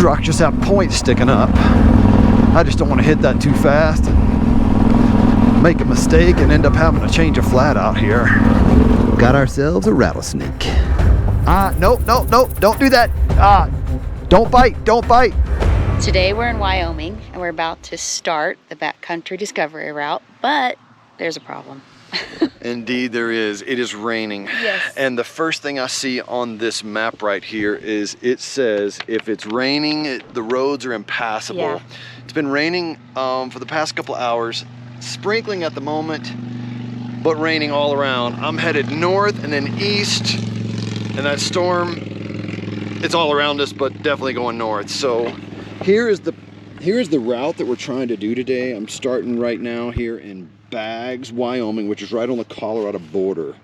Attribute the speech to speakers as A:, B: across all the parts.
A: These rocks just have points sticking up. I just don't want to hit that too fast and make a mistake and end up having to change a flat out here. Got ourselves a rattlesnake. Nope, don't do that. Don't bite, don't bite.
B: Today we're in Wyoming and we're about to start the backcountry discovery route, but there's a problem.
C: Indeed there is. It is raining.
B: Yes.
C: And the first thing I see on this map right here is it says if it's raining, the roads are impassable.
B: Yeah.
C: It's been raining for the past couple of hours, sprinkling at the moment, but raining all around. I'm headed north and then east, and that storm, it's all around us, but definitely going north. So here's the route that we're trying to do today. I'm starting right now here in Baggs, Wyoming, which is right on the Colorado border.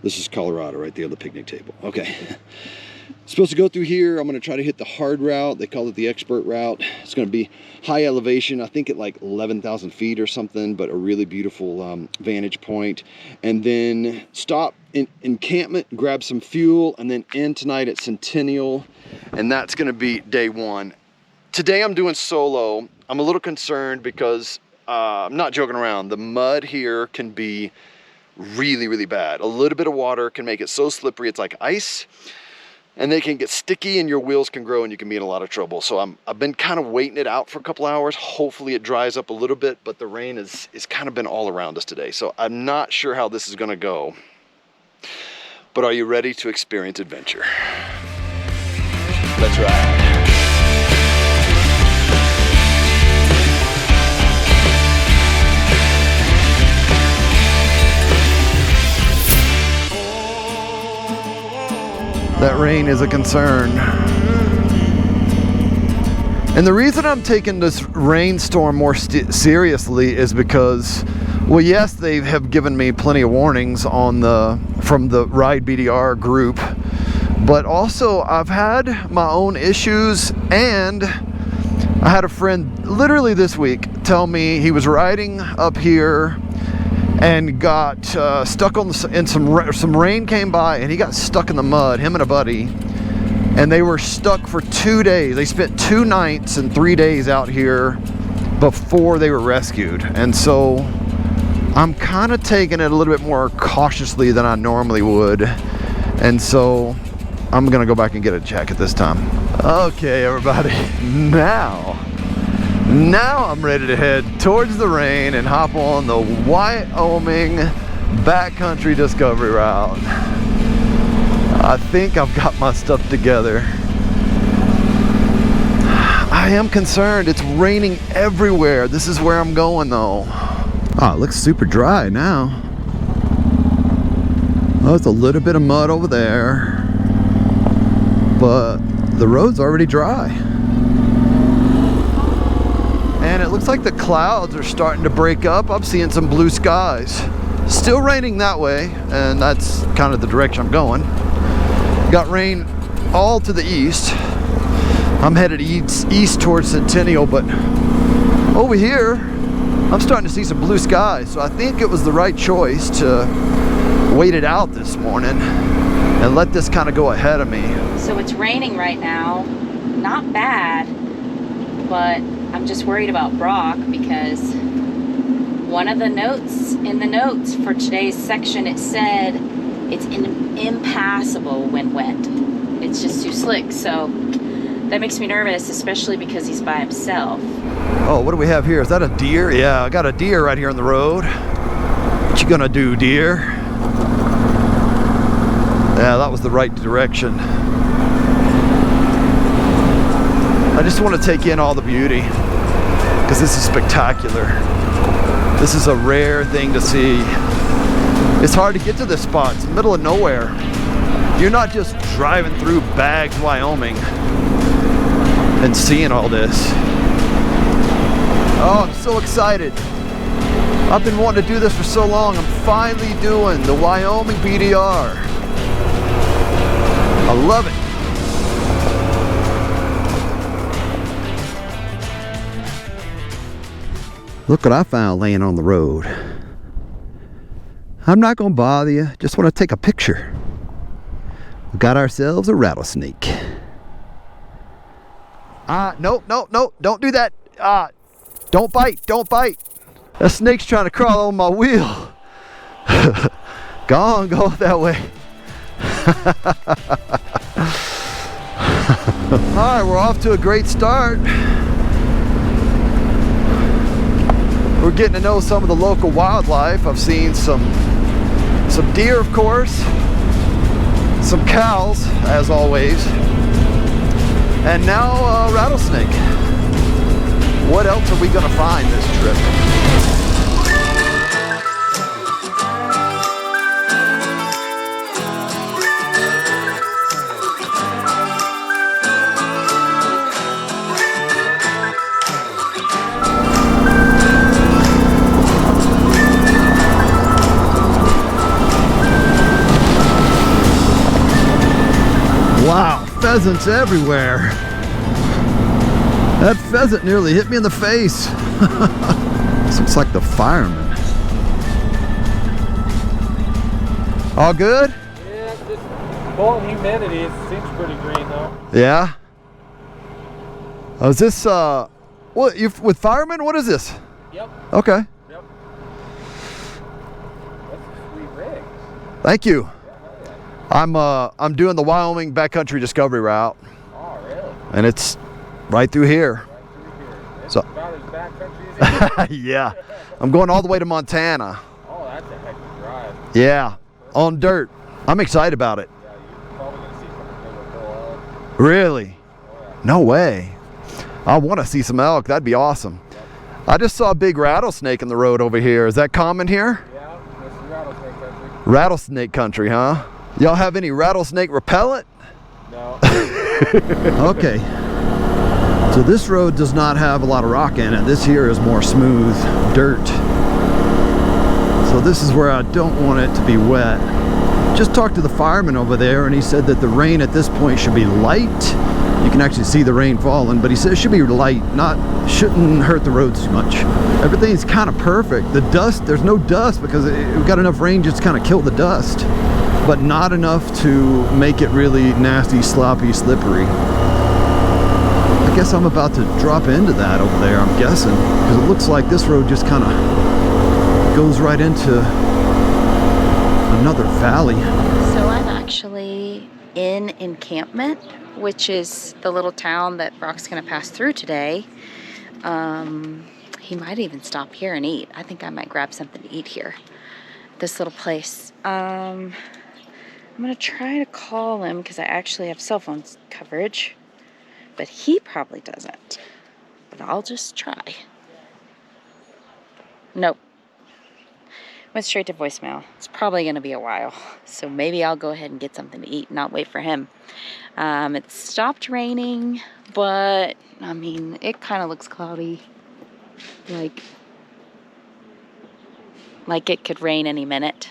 C: This is Colorado right there on the picnic table. Okay. Supposed to go through here. I'm going to try to hit the hard route. They call it the expert route. It's going to be high elevation, I think at like 11,000 feet or something, but a really beautiful vantage point. And then stop in Encampment, grab some fuel, and then end tonight at Centennial. And that's going to be day one. Today I'm doing solo. I'm a little concerned because I'm not joking around. The mud here can be really, really bad. A little bit of water can make it so slippery it's like ice, and they can get sticky and your wheels can grow and you can be in a lot of trouble. So I've been kind of waiting it out for a couple hours. Hopefully it dries up a little bit, but the rain is kind of been all around us today. So I'm not sure how this is gonna go. But are you ready to experience adventure? Let's ride.
A: That rain is a concern. And the reason I'm taking this rainstorm more seriously is because, well, yes, they have given me plenty of warnings from the Ride BDR group, but also I've had my own issues, and I had a friend literally this week tell me he was riding up here and got stuck in some rain came by and he got stuck in the mud, him and a buddy, and they were stuck for 2 days. They spent 2 nights and 3 days out here before they were rescued. And so I'm kind of taking it a little bit more cautiously than I normally would, and so I'm gonna go back and get a jacket this time. Okay, everybody, now I'm ready to head towards the rain and hop on the Wyoming backcountry discovery route. I think I've got my stuff together. I am concerned. It's raining everywhere. This is where I'm going though. Oh, it looks super dry now. Oh, there's a little bit of mud over there, but the road's already dry. And it looks like the clouds are starting to break up. I'm seeing some blue skies. Still raining that way, and that's kind of the direction I'm going. Got rain all to the east. I'm headed east towards Centennial, but over here, I'm starting to see some blue skies. So I think it was the right choice to wait it out this morning and let this kind of go ahead of me.
B: So it's raining right now. Not bad, but I'm just worried about Brock because one of the notes in the notes for today's section, it said it's impassable when wet. It's just too slick, so that makes me nervous, especially because he's by himself.
A: Oh, what do we have here? Is that a deer? Yeah, I got a deer right here on the road. What you gonna do, deer? Yeah, that was the right direction. I just want to take in all the beauty because this is spectacular. This is a rare thing to see. It's hard to get to this spot. It's the middle of nowhere. You're not just driving through Baggs, Wyoming and seeing all this. Oh, I'm so excited. I've been wanting to do this for so long. I'm finally doing the Wyoming BDR. I love it. Look what I found laying on the road. I'm not gonna bother you, just want to take a picture. We got ourselves a rattlesnake. Nope, nope, nope. Don't do that. Don't bite. Don't bite. That snake's trying to crawl on my wheel. Go that way. All right, we're off to a great start. We're getting to know some of the local wildlife. I've seen some deer, of course, some cows, as always, and now a rattlesnake. What else are we gonna find this trip? Wow, pheasants everywhere. That pheasant nearly hit me in the face. This looks like the fireman. All good?
D: Yeah, just full humidity. It seems pretty green though.
A: Yeah? Oh, is this, what, you with firemen? What is this?
D: Yep.
A: Okay.
D: Yep. That's a sweet rig.
A: Thank you.
D: Yeah.
A: I'm doing the Wyoming backcountry discovery route,
D: Oh, really?
A: and it's right through here.
D: Right through here. It's
A: So-
D: about as backcountry as it is.
A: Yeah. I'm going all the way to Montana.
D: Oh, that's a heck of a drive.
A: Yeah. On dirt. I'm excited about it.
D: Yeah, you're probably gonna see some bigger bull elk.
A: Really?
D: Oh, yeah.
A: No way. I want to see some elk. That'd be awesome. I just saw a big rattlesnake in the road over here. Is that common here?
D: Yeah, this is rattlesnake country.
A: Rattlesnake country, huh? Y'all have any rattlesnake repellent?
D: No.
A: Okay. So this road does not have a lot of rock in it. This here is more smooth dirt. So this is where I don't want it to be wet. Just talked to the fireman over there, and he said that the rain at this point should be light. You can actually see the rain falling, but he said it should be light, shouldn't hurt the roads too much. Everything's kind of perfect. The dust, there's no dust because we've got enough rain just to kind of kill the dust, but not enough to make it really nasty, sloppy, slippery. I guess I'm about to drop into that over there, I'm guessing, because it looks like this road just kind of goes right into another valley.
B: So I'm actually in Encampment, which is the little town that Brock's gonna pass through today. He might even stop here and eat. I think I might grab something to eat here. This little place. I'm gonna try to call him because I actually have cell phone coverage, but he probably doesn't. But I'll just try. Nope. Went straight to voicemail. It's probably gonna be a while, so maybe I'll go ahead and get something to eat and not wait for him. It stopped raining, but I mean, it kind of looks cloudy, like it could rain any minute,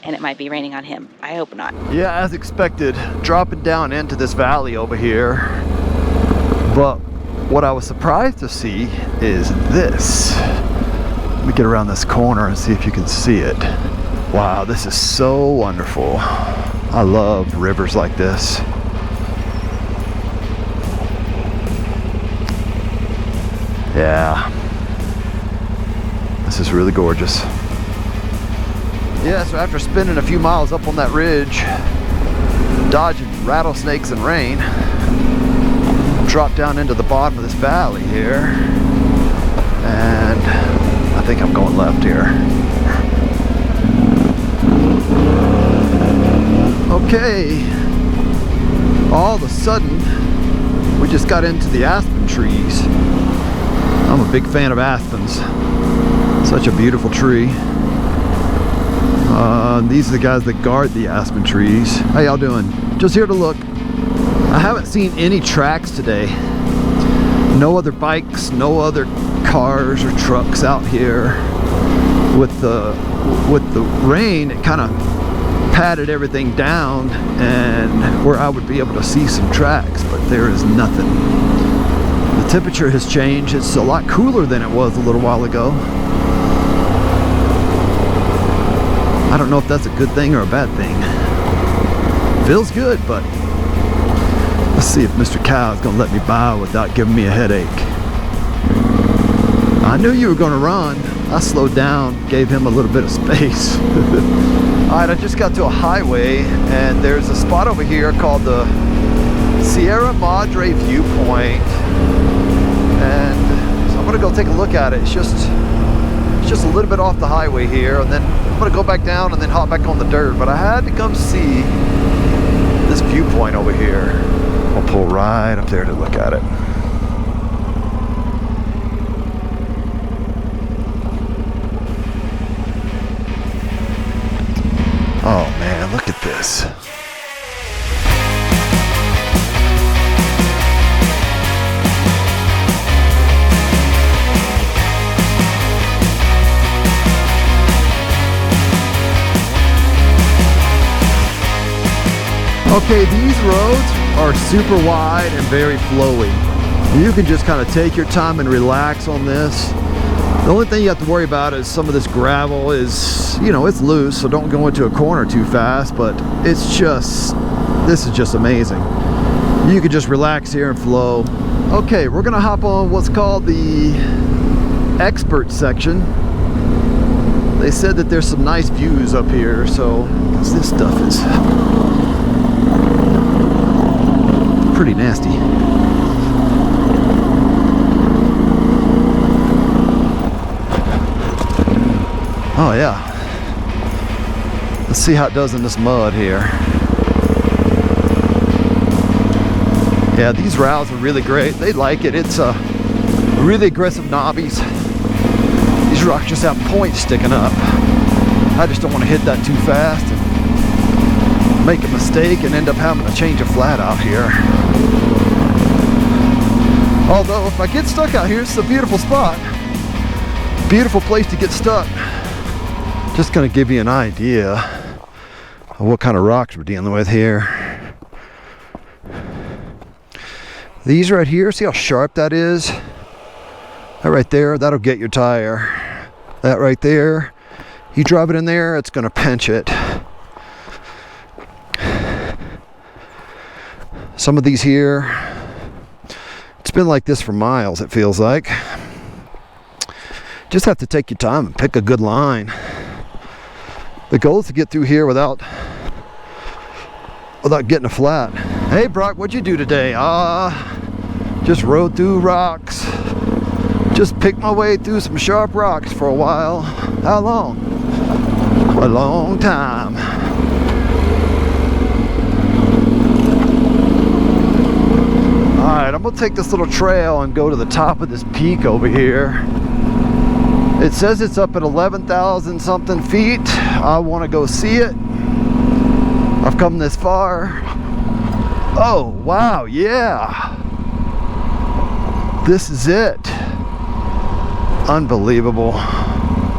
B: and it might be raining on him. I hope not.
A: Yeah, as expected, dropping down into this valley over here. But what I was surprised to see is this. Let me get around this corner and see if you can see it. Wow, this is so wonderful. I love rivers like this. Yeah. This is really gorgeous. Yeah, so after spending a few miles up on that ridge, dodging rattlesnakes and rain, drop down into the bottom of this valley here, and I think I'm going left here. Okay, all of a sudden we just got into the aspen trees. I'm a big fan of aspens. Such a beautiful tree. These are the guys that guard the aspen trees. How y'all doing? Just here to look. I haven't seen any tracks today. No other bikes, no other cars or trucks out here. With the rain, it kind of patted everything down, and where I would be able to see some tracks, but there is nothing. The temperature has changed. It's a lot cooler than it was a little while ago. I don't know if that's a good thing or a bad thing. Feels good, but Let's see if Mr. Cow is gonna let me by without giving me a headache. I knew you were gonna run. I slowed down, gave him a little bit of space. Alright, I just got to a highway and there's a spot over here called the Sierra Madre Viewpoint. And so I'm gonna go take a look at it. It's just a little bit off the highway here, and then I'm gonna go back down and then hop back on the dirt. But I had to come see this viewpoint over here. I'll pull right up there to look at it. Oh man, look at this. Okay, these roads are super wide and very flowy. You can just kind of take your time and relax on this. The only thing you have to worry about is some of this gravel is, you know, it's loose, so don't go into a corner too fast, but it's just, this is just amazing. You can just relax here and flow. Okay, we're gonna hop on what's called the expert section. They said that there's some nice views up here, so this stuff is pretty nasty. Oh yeah. Let's see how it does in this mud here. Yeah, these routes are really great. They like it. It's really aggressive knobbies. These rocks just have points sticking up. I just don't want to hit that too fast and make a mistake and end up having to change a flat out here. Although if I get stuck out here, it's a beautiful spot. Beautiful place to get stuck. Just gonna give you an idea of what kind of rocks we're dealing with here. These right here, see how sharp that is? That right there, that'll get your tire. That right there, you drive it in there, it's gonna pinch it. Some of these here, it's been like this for miles, it feels like. Just have to take your time and pick a good line. The goal is to get through here without getting a flat. Hey Brock, what'd you do today? Just rode through rocks. Just picked my way through some sharp rocks for a while. How long? A long time. Alright, I'm gonna take this little trail and go to the top of this peak over here. It says it's up at 11,000 something feet. I want to go see it. I've come this far. Oh, wow, yeah. This is it. Unbelievable.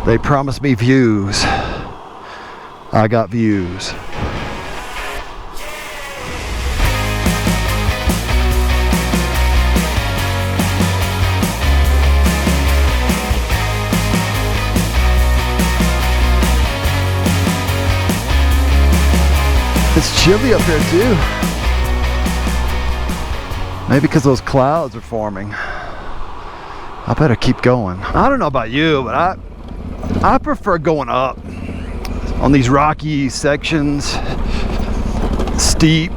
A: They promised me views. I got views. It's chilly up here too. Maybe because those clouds are forming. I better keep going. I don't know about you, but I prefer going up on these rocky sections, steep.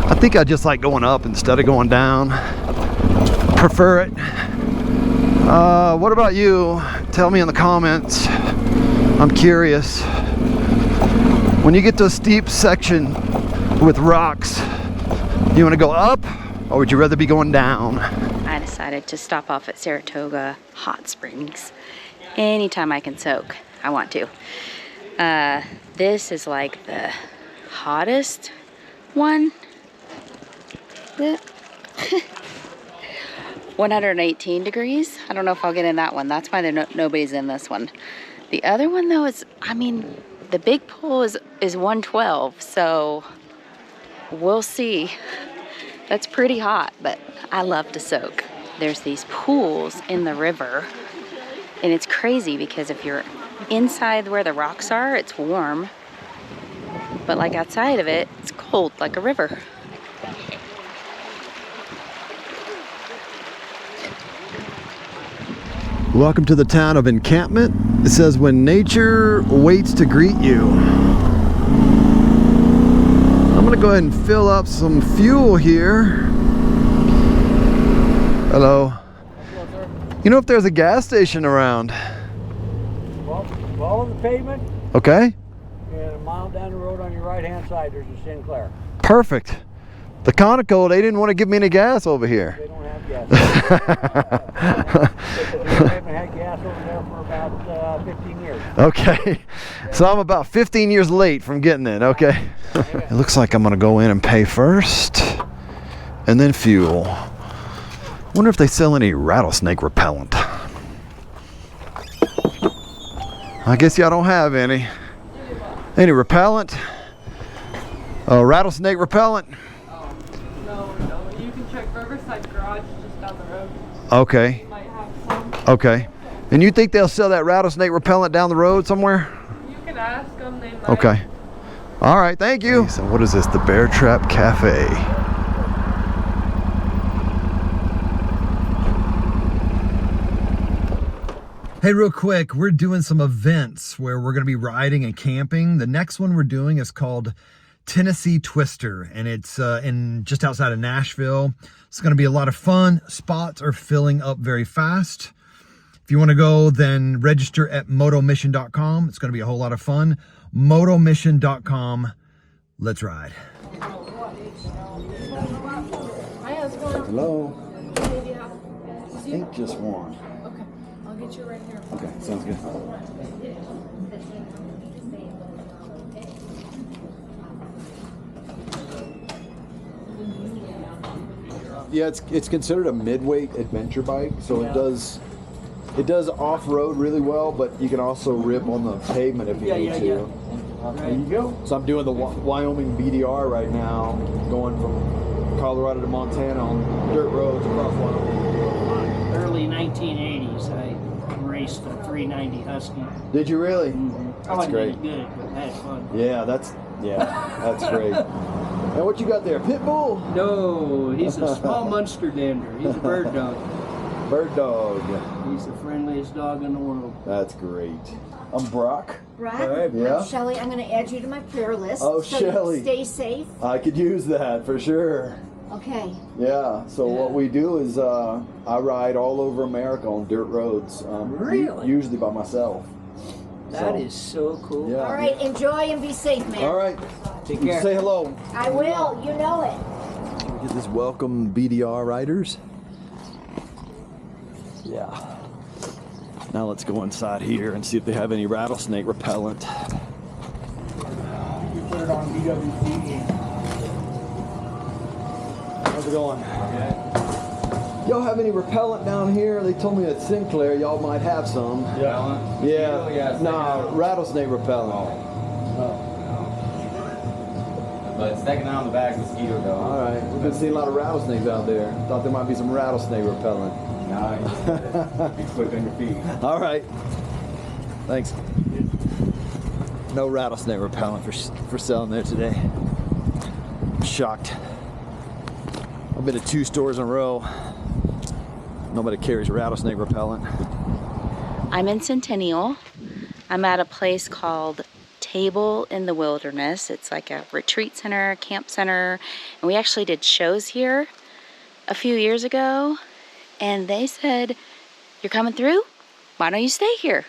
A: I think I just like going up instead of going down. Prefer it. What about you? Tell me in the comments. I'm curious. When you get to a steep section with rocks, you want to go up or would you rather be going down?
B: I decided to stop off at Saratoga Hot Springs. Anytime I can soak, I want to. This is like the hottest one. 118 degrees. I don't know if I'll get in that one. That's why nobody's in this one. The other one though is, I mean, the big pool is 112, so we'll see. That's pretty hot, but I love to soak. There's these pools in the river, and it's crazy because if you're inside where the rocks are, it's warm, but like outside of it, it's cold like a river.
A: Welcome to the town of Encampment. It says when nature waits to greet you. I'm gonna go ahead and fill up some fuel here. Hello. You know if there's a gas station around?
E: Well, follow the pavement,
A: Okay.
E: and a mile down the road on your right-hand side, there's a Sinclair.
A: Perfect. The Conoco, they didn't want to give me any gas over here.
E: They don't have gas. They haven't had gas over there for about 15 years.
A: Okay. So I'm about 15 years late from getting it. Okay. It looks like I'm going to go in and pay first and then fuel. Wonder if they sell any rattlesnake repellent. I guess y'all don't have any. Any repellent? Rattlesnake repellent?
F: No. You can check Riverside Garage just down the road.
A: Okay.
F: You might have some.
A: Okay. And you think they'll sell that rattlesnake repellent down the road somewhere?
F: You can ask them. They might.
A: Okay. All right. Thank you. So what is this? The Bear Trap Cafe. Hey, real quick, we're doing some events where we're going to be riding and camping. The next one we're doing is called Tennessee Twister, and it's in just outside of Nashville. It's going to be a lot of fun. Spots are filling up very fast. If you want to go, then register at motomission.com. It's going to be a whole lot of fun. motomission.com. Let's ride. Hello. I think just one.
F: Okay, I'll get you right here.
A: Okay, sounds good. Yeah, it's considered a mid-weight adventure bike, so it does off-road really well, but you can also rip on the pavement if you need to.
E: There you go.
A: So I'm doing the Wyoming BDR right now, going from Colorado to Montana on dirt roads across Wyoming.
G: Early 1980s, I raced a 390 Husky.
A: Did you really?
G: I
A: That's
G: wasn't
A: great.
G: any good, but I had fun.
A: Yeah, that's great. And what you got there? Pit bull?
G: No, he's a small Munster dander. He's a bird dog.
A: Bird dog.
G: He's the friendliest dog in the world.
A: That's great. I'm Brock.
H: Brock,
A: Yeah.
H: I'm Shelly. I'm going to add you to my prayer list.
A: Oh,
H: so
A: Shelly.
H: You stay safe.
A: I could use that for sure.
H: Okay.
A: Yeah. So what we do is I ride all over America on dirt roads.
G: Really?
A: Usually by myself.
G: That is so cool.
A: Yeah.
H: All right. Enjoy and be safe, man.
A: All right.
G: Take
A: You
G: care.
A: say hello.
H: I will. You know it.
A: Get this welcome BDR riders. Yeah. Now let's go inside here and see if they have any rattlesnake repellent.
E: You put it on BWC.
A: How's it going? Y'all have any repellent down here? They told me at Sinclair y'all might have some. Yeah. Nah, rattlesnake repellent.
I: But second on the back, mosquito though.
A: All right. We've been seeing a lot of rattlesnakes out there. Thought there might be some rattlesnake repellent.
I: Nah, be quick on your feet.
A: All right. Thanks. No rattlesnake repellent for selling there today. I'm shocked. I've been to 2 stores in a row. Nobody carries rattlesnake repellent.
B: I'm in Centennial. I'm at a place called Table in the Wilderness. It's like a retreat center, camp center, and we actually did shows here a few years ago, and they said, "You're coming through? Why don't you stay here?"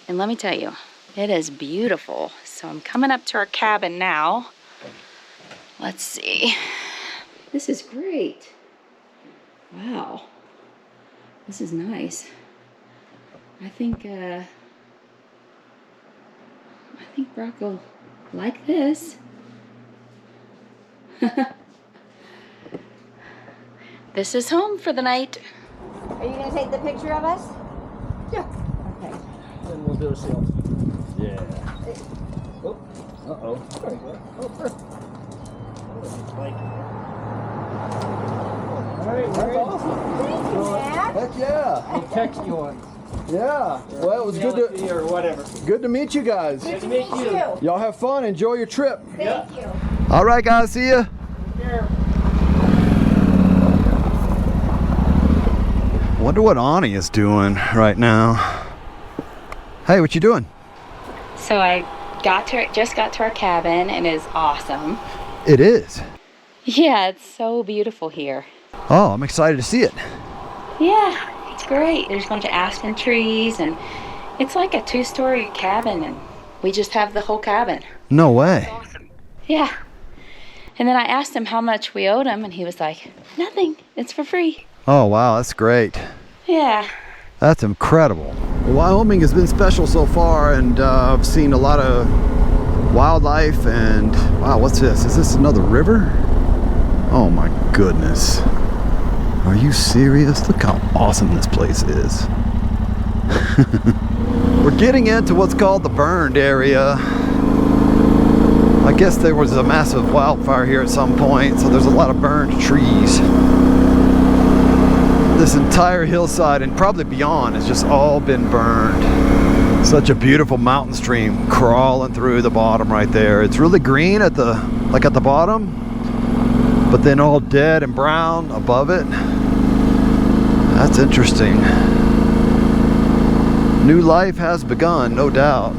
B: And let me tell you, it is beautiful. So I'm coming up to our cabin now. Let's see. This is great. Wow. This is nice. I think Brock will like this. This is home for the night.
H: Are you going to take the picture of us?
G: Yeah.
H: Okay.
G: Then we'll do a selfie.
A: Yeah.
G: Oh,
A: Uh-oh.
G: there you go. Oh, perfect.
E: All right, that's awesome.
H: Thank you, Matt.
A: Heck yeah.
G: I'll text you one.
A: Yeah. Well, it was good
G: Or whatever.
A: to meet you guys.
H: Good to meet you.
A: Y'all have fun. Enjoy your trip.
H: Thank you.
A: All right, guys. See ya. Wonder what Ani is doing right now. Hey, what you doing?
B: So I just got to our cabin, and it is awesome.
A: It is.
B: Yeah, it's so beautiful here.
A: Oh, I'm excited to see it.
B: Yeah, it's great. There's a bunch of aspen trees, and it's like a 2-story cabin, and we just have the whole cabin.
A: No way.
B: Awesome. Yeah. And then I asked him how much we owed him, and he was like, nothing. It's for free.
A: Oh, wow, that's great.
B: Yeah.
A: That's incredible. Wyoming has been special so far, and I've seen a lot of wildlife, and wow, what's this? Is this another river? Oh my goodness. Are you serious? Look how awesome this place is. We're getting into what's called the burned area. I guess there was a massive wildfire here at some point, so there's a lot of burned trees. This entire hillside and probably beyond has just all been burned. Such a beautiful mountain stream crawling through the bottom right there. It's really green at the bottom, but then all dead and brown above it. That's interesting. New life has begun, no doubt.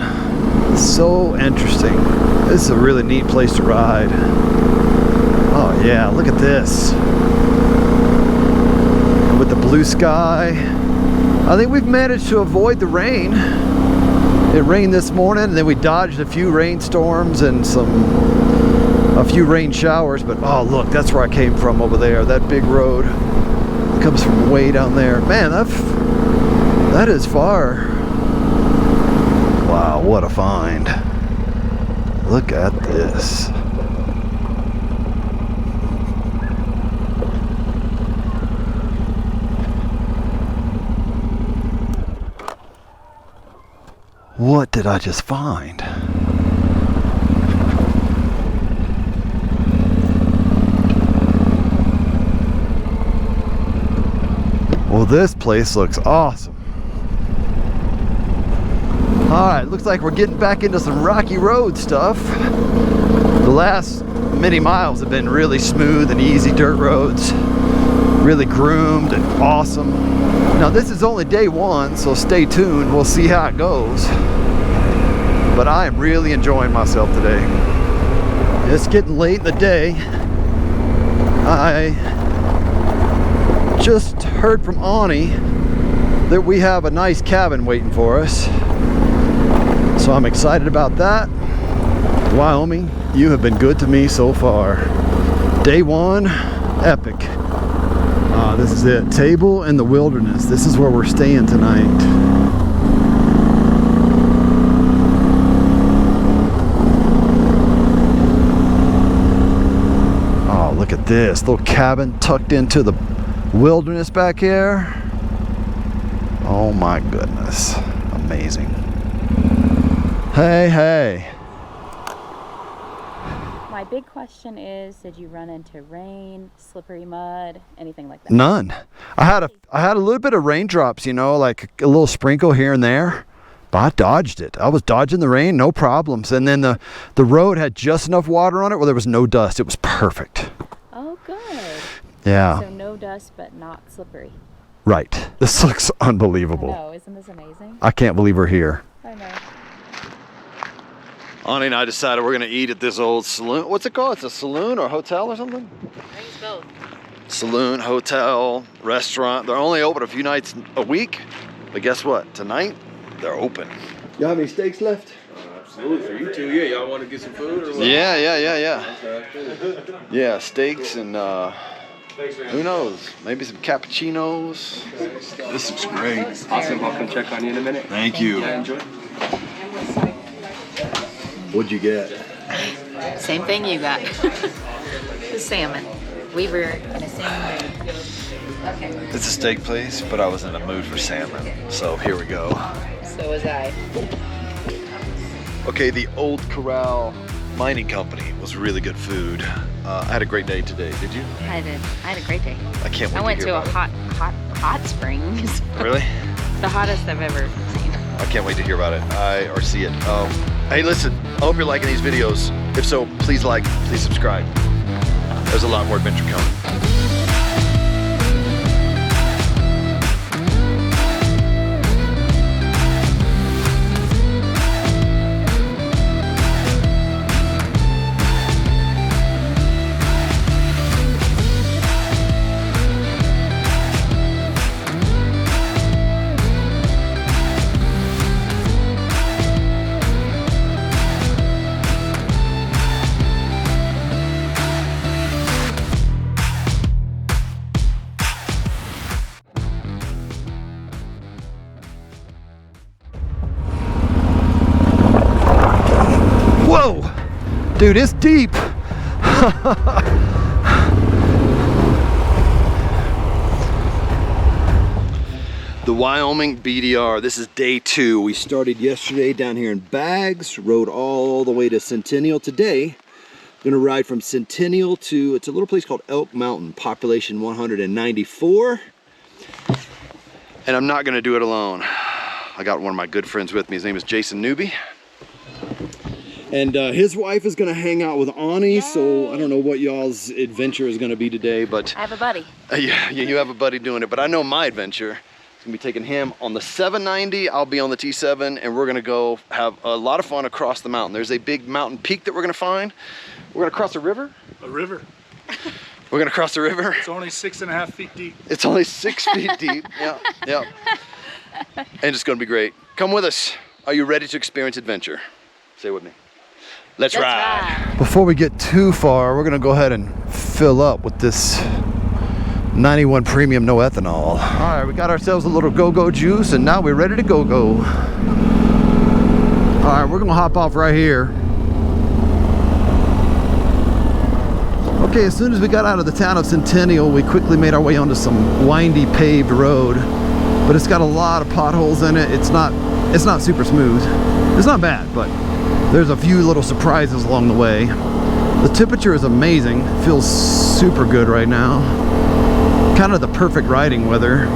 A: So interesting. This is a really neat place to ride. Oh yeah, look at this. With the blue sky. I think we've managed to avoid the rain. It rained this morning, and then we dodged a few rainstorms and a few rain showers, but oh look, that's where I came from over there. That big road comes from way down there. Man, that is far. Wow, what a find. Look at this. What did I just find? Well, this place looks awesome. Alright, looks like we're getting back into some rocky road stuff. The last many miles have been really smooth and easy dirt roads. Really groomed and awesome. Now this is only day one, so stay tuned. We'll see how it goes. But I am really enjoying myself today. It's getting late in the day. I just heard from Ani that we have a nice cabin waiting for us. So I'm excited about that. Wyoming, you have been good to me so far. Day one, epic. This is it, Table in the Wilderness. This is where we're staying tonight. Oh, look at this little cabin tucked into the wilderness back here. Oh my goodness, amazing. Hey.
B: My big question is, did you run into rain, slippery mud, anything like that?
A: None. I had a little bit of raindrops, you know, like a little sprinkle here and there, but I dodged it. I was dodging the rain, no problems. And then the road had just enough water on it where there was no dust. It was perfect.
B: Oh, good.
A: Yeah.
B: So no dust, but not slippery.
A: Right. This looks unbelievable.
B: I know, isn't this amazing?
A: I can't believe we're here.
B: I know.
C: Ani and I decided we're gonna eat at this old saloon. What's it called? It's a saloon or a hotel or something?
B: I think it's both.
C: Saloon, hotel, restaurant. They're only open a few nights a week, but guess what? Tonight, they're open.
A: You have any steaks left?
I: Absolutely, for you two. Yeah, y'all want to get some food or what?
C: Yeah. Yeah, steaks and who knows? Maybe some cappuccinos. This looks great.
I: Awesome. I'll come check on you in a minute.
C: Thank you.
I: Yeah, enjoy.
A: What'd you get?
B: Same thing you got. The salmon. We were in a salmon mood. Okay.
C: It's a steak place, but I was in a mood for salmon, so here we go.
B: So was I.
C: Okay, the Old Corral Mining Company was really good food. I had a great day today. Did you?
B: I had a great day.
C: I can't wait
B: I went
C: to
B: to
C: hear
B: a
C: about
B: hot springs.
C: Really?
B: The hottest I've ever seen.
C: I can't wait to hear about it or see it. Hey, listen, I hope you're liking these videos. If so, please like, please subscribe. There's a lot more adventure coming.
A: Dude, it's deep.
C: The Wyoming BDR. This is day 2. We started yesterday down here in Bags, rode all the way to Centennial. Today, I'm gonna ride from Centennial to, it's a little place called Elk Mountain, population 194. And I'm not gonna do it alone. I got one of my good friends with me. His name is Jason Newby. And his wife is gonna hang out with Ani, so I don't know what y'all's adventure is gonna be today, but
B: I have a buddy.
C: yeah, you have a buddy doing it, but I know my adventure. Gonna be taking him on the 790. I'll be on the T7, and we're gonna go have a lot of fun across the mountain. There's a big mountain peak that we're gonna find. We're gonna cross a river.
J: A river.
C: We're gonna cross the river.
J: It's only 6.5 feet deep.
C: It's only 6 feet deep. Yeah, yeah. And it's gonna be great. Come with us. Are you ready to experience adventure? Say with me. Let's ride.
A: Before we get too far, we're gonna go ahead and fill up with this 91 premium no ethanol. All right, we got ourselves a little go-go juice, and now we're ready to go-go. All right, we're gonna hop off right here. Okay, as soon as we got out of the town of Centennial, we quickly made our way onto some windy paved road, but it's got a lot of potholes in it. It's not super smooth. It's not bad, but there's a few little surprises along the way. The temperature is amazing. It feels super good right now. Kind of the perfect riding weather.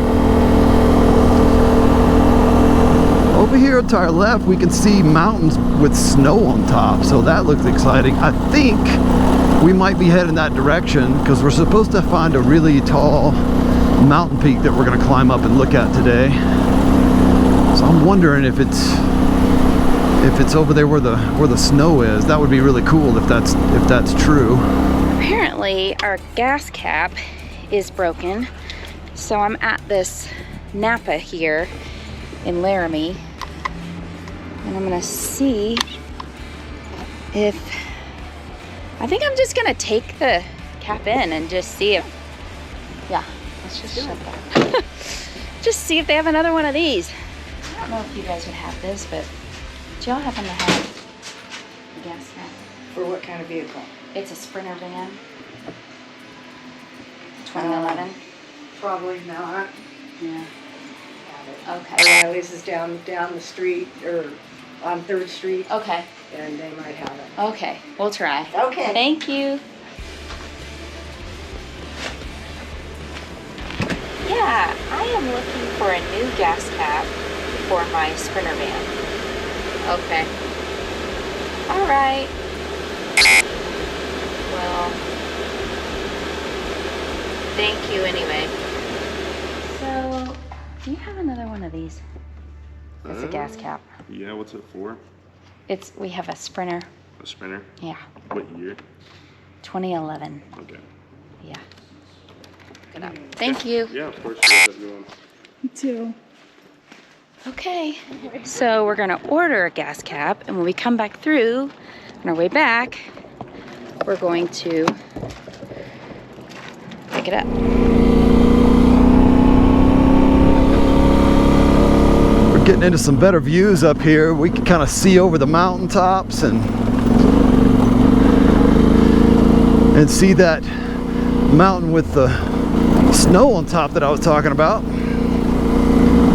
A: Over here to our left, we can see mountains with snow on top, so that looks exciting. I think we might be heading that direction because we're supposed to find a really tall mountain peak that we're going to climb up and look at today. So I'm wondering if it's over there where the snow is. That would be really cool if that's true.
B: Apparently our gas cap is broken, so I'm at this Napa here in Laramie, and I'm gonna see if I think I'm just gonna take the cap in and just see if let's just shut that. Just see if they have another one of these. I don't know if you guys would have this, but do y'all happen to have a gas cap?
K: For what kind of vehicle?
B: It's a Sprinter van. 2011.
K: Probably not.
B: Yeah.
K: Okay. Riley's is down the street, or on 3rd Street.
B: Okay.
K: And they might have it.
B: Okay, we'll try.
K: Okay.
B: Thank you. Yeah, I am looking for a new gas cap for my Sprinter van. Okay. All right. Well, thank you anyway. So, do you have another one of these? It's a gas cap.
I: Yeah, what's it for?
B: We have a Sprinter.
I: A Sprinter?
B: Yeah.
I: What year?
B: 2011.
I: Okay.
B: Yeah. Good up. Thank you.
I: Yeah, of course. You guys have a good one.
B: You too. Okay, so we're gonna order a gas cap, and when we come back through, on our way back, we're going to pick it up.
A: We're getting into some better views up here. We can kind of see over the mountaintops and see that mountain with the snow on top that I was talking about.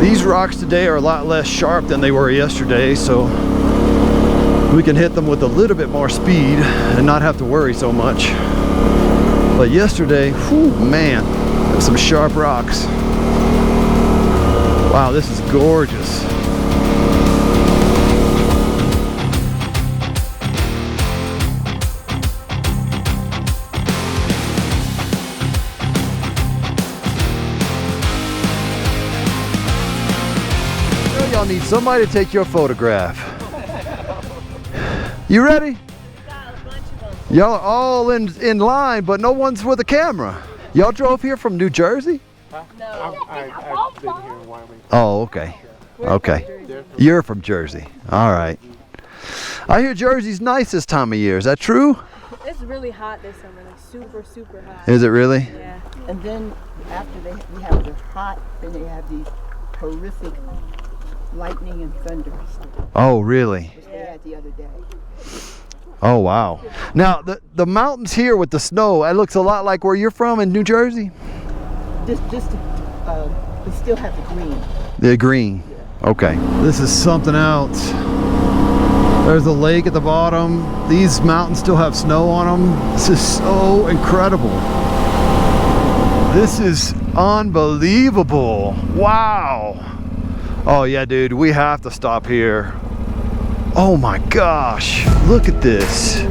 A: These rocks today are a lot less sharp than they were yesterday, so we can hit them with a little bit more speed and not have to worry so much. But yesterday, whew, man, some sharp rocks. Wow, this is gorgeous. Y'all need somebody to take your photograph. You ready? Y'all are all in line, but no one's with a camera. Y'all drove here from New Jersey?
D: Huh? No. I've been here in Wyoming.
A: Oh, okay. Okay. You're from Jersey. All right. I hear Jersey's nice this time of year. Is that true?
F: It's really hot this summer, like super, super hot.
A: Is it really?
F: Yeah.
K: And then after we have the hot, then they have these horrific lightning and thunder.
A: Oh, really?
K: Which they had the other day.
A: Oh, wow. Now, the mountains here with the snow, it looks a lot like where you're from in New Jersey?
K: We still have the green.
A: The green. Okay. This is something else. There's a lake at the bottom. These mountains still have snow on them. This is so incredible. This is unbelievable. Wow. Oh yeah, dude, we have to stop here. Oh my gosh, look at this.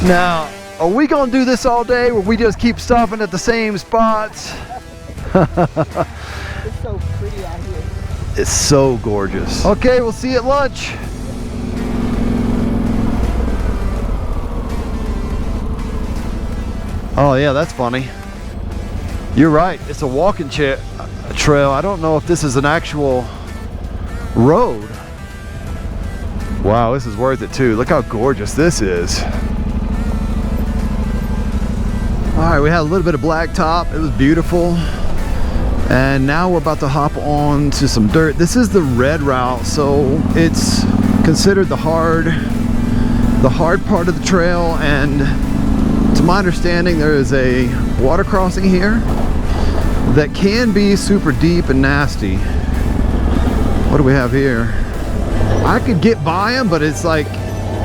A: Now, are we gonna do this all day where we just keep stopping at the same spots?
K: It's so pretty out here.
A: It's so gorgeous. Okay, we'll see you at lunch. Oh yeah, that's funny. You're right, it's a walking trail. I don't know if this is an actual road. Wow, this is worth it too. Look how gorgeous this is. All right, we had a little bit of blacktop. It was beautiful. And now we're about to hop on to some dirt. This is the red route, so it's considered the hard part of the trail. And to my understanding, there is a water crossing here that can be super deep and nasty. What do we have here? I could get by him, but it's like,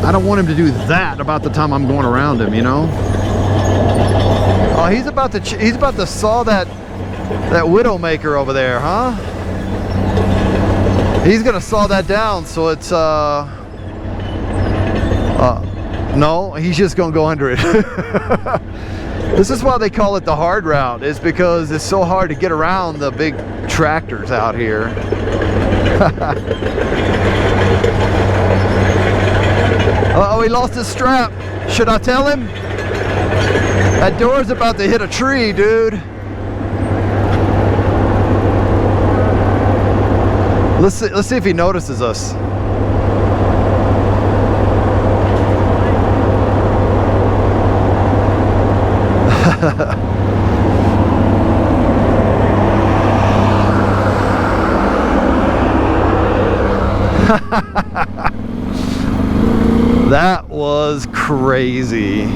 A: I don't want him to do that about the time I'm going around him, you know? Oh, he's about to saw that Widowmaker over there, huh? He's gonna saw that down, so it's no, he's just gonna go under it. This is why they call it the hard route, is because it's so hard to get around the big tractors out here. Uh-oh, he lost his strap. Should I tell him? That door's about to hit a tree, dude. Let's see if he notices us. That was crazy.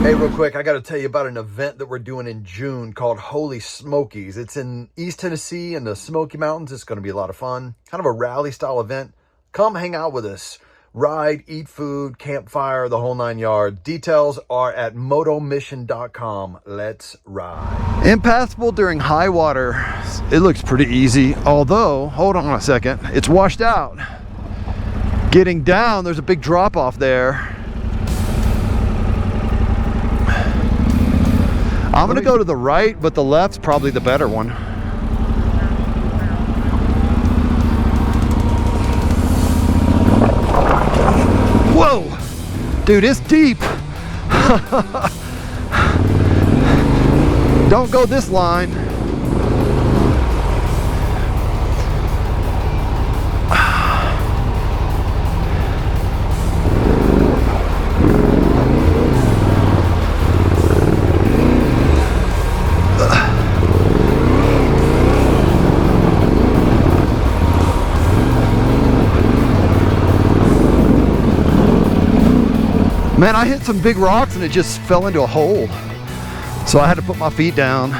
A: Hey, real quick, I got to tell you about an event that we're doing in June called Holy Smokies. It's in East Tennessee in the Smoky Mountains. It's going to be a lot of fun. Kind of a rally style event. Come hang out with us. Ride, eat food, campfire, the whole 9 yards. Details are at motomission.com. Let's ride. Impassable during high water. It looks pretty easy. Although, hold on a second. It's washed out. Getting down, there's a big drop off there. I'm gonna go to the right, but the left's probably the better one. Whoa! Dude, it's deep. Don't go this line. Man, I hit some big rocks and it just fell into a hole. So I had to put my feet down.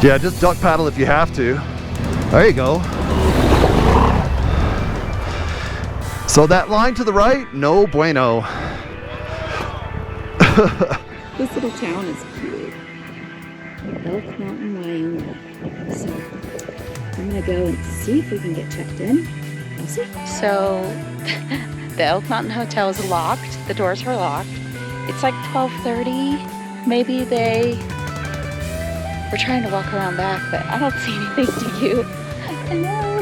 A: Yeah, just duck paddle if you have to. There you go. So that line to the right, no bueno.
B: This little town is cute. Elk Mountain, Wyoming. So I'm gonna go and see if we can get checked in. We'll see. So the Elk Mountain Hotel is locked. The doors are locked. It's like 12:30. Maybe they were trying to walk around back, but I don't see anything to you. Hello.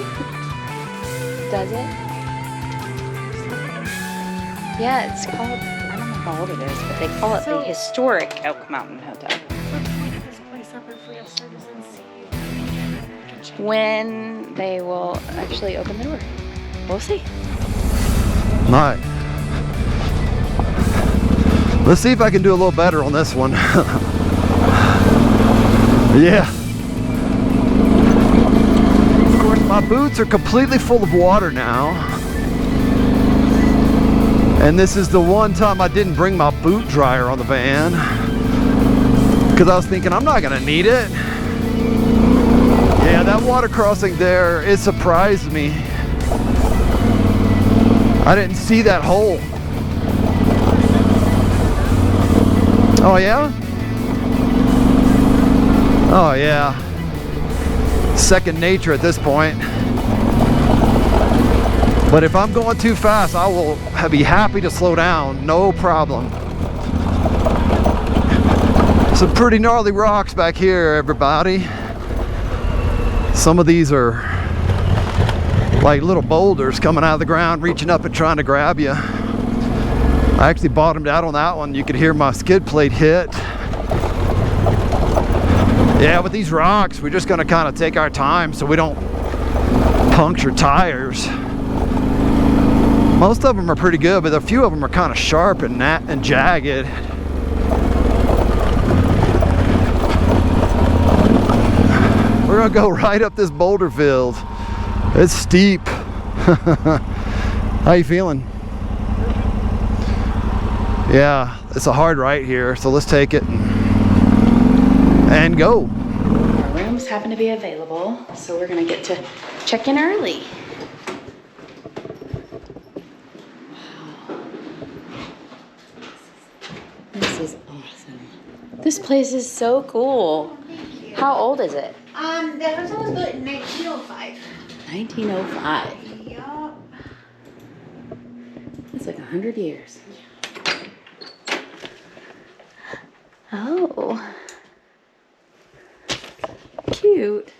B: Does it? Yeah, it's called, I don't know how old it is, but they call it the historic Elk Mountain Hotel. When they will actually open the door. We'll see.
A: Nice. Let's see if I can do a little better on this one. Yeah. Of course, my boots are completely full of water now. And this is the one time I didn't bring my boot dryer on the van. Because I was thinking, I'm not gonna need it. Yeah, that water crossing there, it surprised me. I didn't see that hole. Oh yeah? Oh yeah. Second nature at this point. But if I'm going too fast, I will be happy to slow down, no problem. Some pretty gnarly rocks back here, everybody. Some of these are like little boulders coming out of the ground, reaching up and trying to grab you. I actually bottomed out on that one. You could hear my skid plate hit. Yeah, with these rocks, we're just gonna kind of take our time so we don't puncture tires. Most of them are pretty good, but a few of them are kind of sharp and jagged. We're gonna go right up this boulder field. It's steep. How you feeling? Yeah, it's a hard right here, so let's take it and go.
B: Our rooms happen to be available, so we're gonna get to check in early. This is awesome. This place is so cool. How old is it?
H: The house was built in 1905.
B: 1905.
H: Yup.
B: That's like 100 years. Oh. Cute.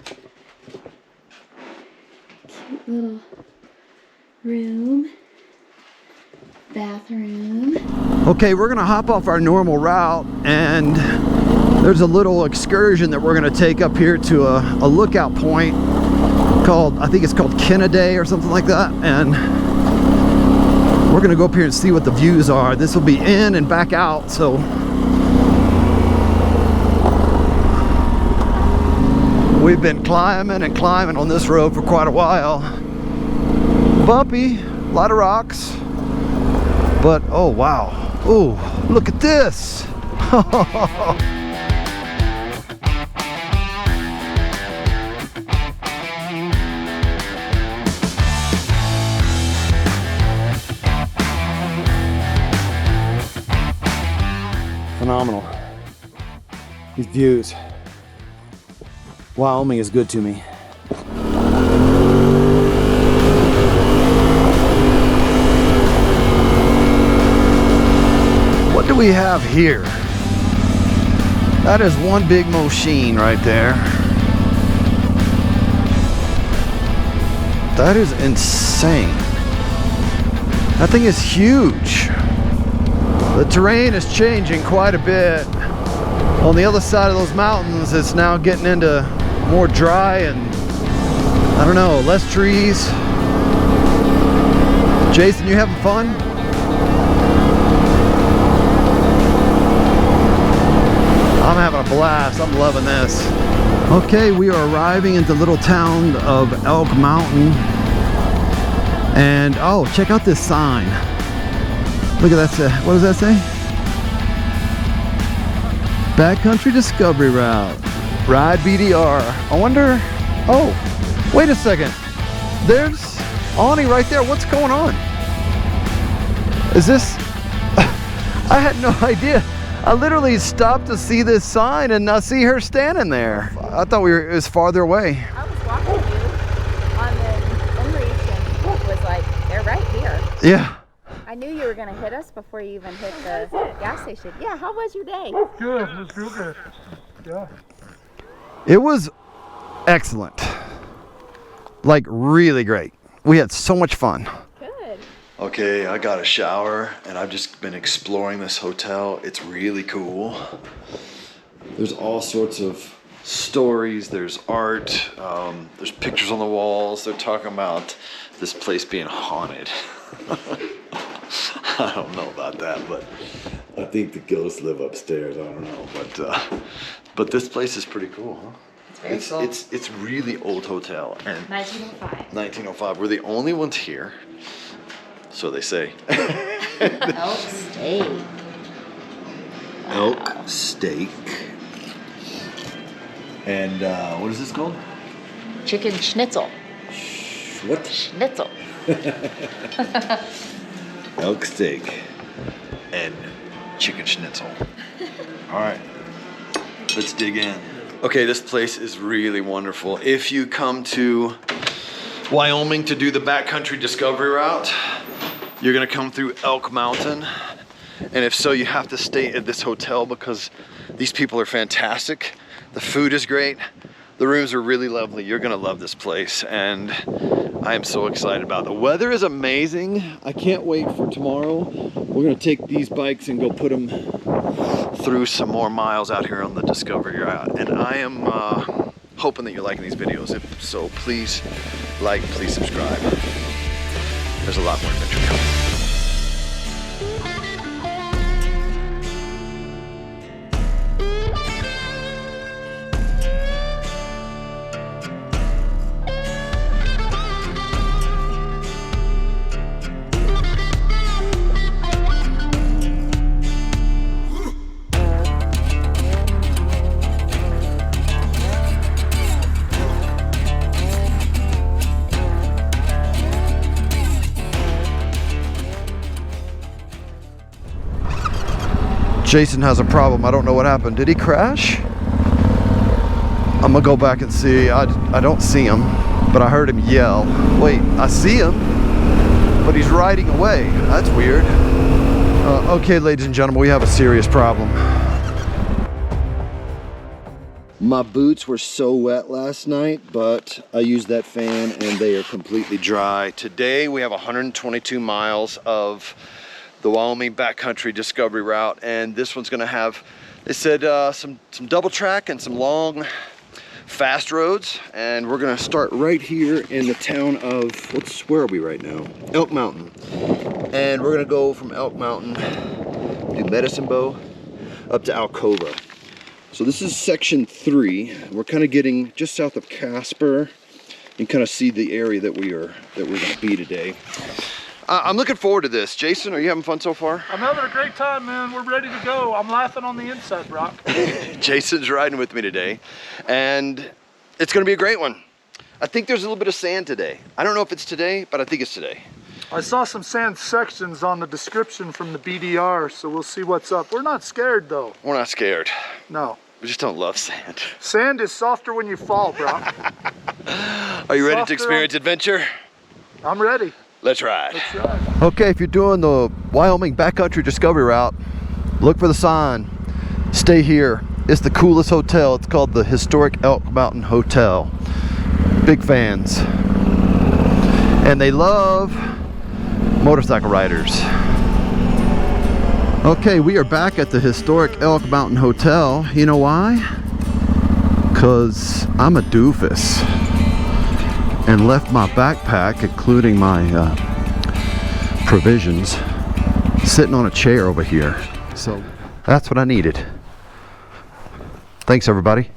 B: Cute little room. Bathroom.
A: Okay, we're gonna hop off our normal route, and there's a little excursion that we're gonna take up here to a lookout point called, I think it's called Kennedy or something like that, and we're gonna go up here and see what the views are. This will be in and back out, so we've been climbing and climbing on this road for quite a while. Bumpy, a lot of rocks, but oh wow. Oh, look at this. Phenomenal. These views. Wyoming is good to me. What do we have here? That is one big machine right there. That is insane. That thing is huge. The terrain is changing quite a bit. On the other side of those mountains, it's now getting into more dry and, I don't know, less trees. Jason, you having fun? I'm having a blast. I'm loving this. Okay, we are arriving at the little town of Elk Mountain. And, oh, check out this sign. Look at that. What does that say? Backcountry Discovery Route. Ride BDR. I wonder. Oh, wait a second. There's Ani right there. What's going on? Is this? I had no idea. I literally stopped to see this sign and I see her standing there. I thought it was farther away.
L: I was walking you on the inReach and it was like, they're right here.
A: Yeah.
L: I knew you were going to hit us before you even hit the gas station. Yeah, how was your day?
J: Good, it's real good. Yeah.
A: It was excellent. Like really great. We had so much fun.
L: Good.
C: Okay, I got a shower and I've just been exploring this hotel. It's really cool. There's all sorts of stories, there's art, there's pictures on the walls. They're talking about this place being haunted. I don't know about that, but I think the ghosts live upstairs. I don't know, but this place is pretty cool, huh?
B: It's very cool.
C: It's really old hotel, and
B: 1905.
C: 1905. We're the only ones here, so they say.
B: Elk steak.
C: Elk steak. And what is this called?
B: Chicken schnitzel.
C: What?
B: Schnitzel.
C: Elk steak and chicken schnitzel. All right, let's dig in. Okay, this place is really wonderful. If you come to Wyoming to do the backcountry discovery route, you're gonna come through Elk Mountain. And if so, you have to stay at this hotel because these people are fantastic. The food is great. The rooms are really lovely. You're gonna love this place, and I am so excited about it. The weather is amazing. I can't wait for tomorrow. We're gonna take these bikes and go put them through some more miles out here on the discovery route. And I am hoping that you're liking these videos. If so, please like, please subscribe. There's a lot more adventure coming.
A: Jason has a problem. I don't know what happened. Did he crash? I'm gonna go back and see. I don't see him, but I heard him yell. Wait, I see him, but he's riding away. That's weird. Okay, ladies and gentlemen, we have a serious problem.
C: My boots were so wet last night, but I used that fan and they are completely dry. Today we have 122 miles of the Wyoming backcountry discovery route, and this one's gonna have, they said, some double track and some long fast roads. And we're gonna start right here in the town of, where are we right now? Elk Mountain. And we're gonna go from Elk Mountain, do Medicine Bow, up to Alcova. So this is section 3. We're kind of getting just south of Casper and kind of see the area that we're gonna be today. I'm looking forward to this. Jason, are you having fun so far?
J: I'm having a great time, man. We're ready to go. I'm laughing on the inside, Brock.
C: Jason's riding with me today, and it's gonna be a great one. I think there's a little bit of sand today. I don't know if it's today, but I think it's today.
J: I saw some sand sections on the description from the BDR, so we'll see what's up. We're not scared, though.
C: We're not scared.
J: No.
C: We just don't love sand.
J: Sand is softer when you fall, Brock.
C: Are you ready to experience adventure?
J: I'm ready.
C: Let's ride.
J: Let's ride.
A: Okay, if you're doing the Wyoming backcountry discovery route, look for the sign. Stay here. It's the coolest hotel. It's called the Historic Elk Mountain Hotel. Big fans. And they love motorcycle riders. Okay, we are back at the Historic Elk Mountain Hotel. You know why? Because I'm a doofus and left my backpack, including my provisions, sitting on a chair over here. So that's what I needed. Thanks, everybody.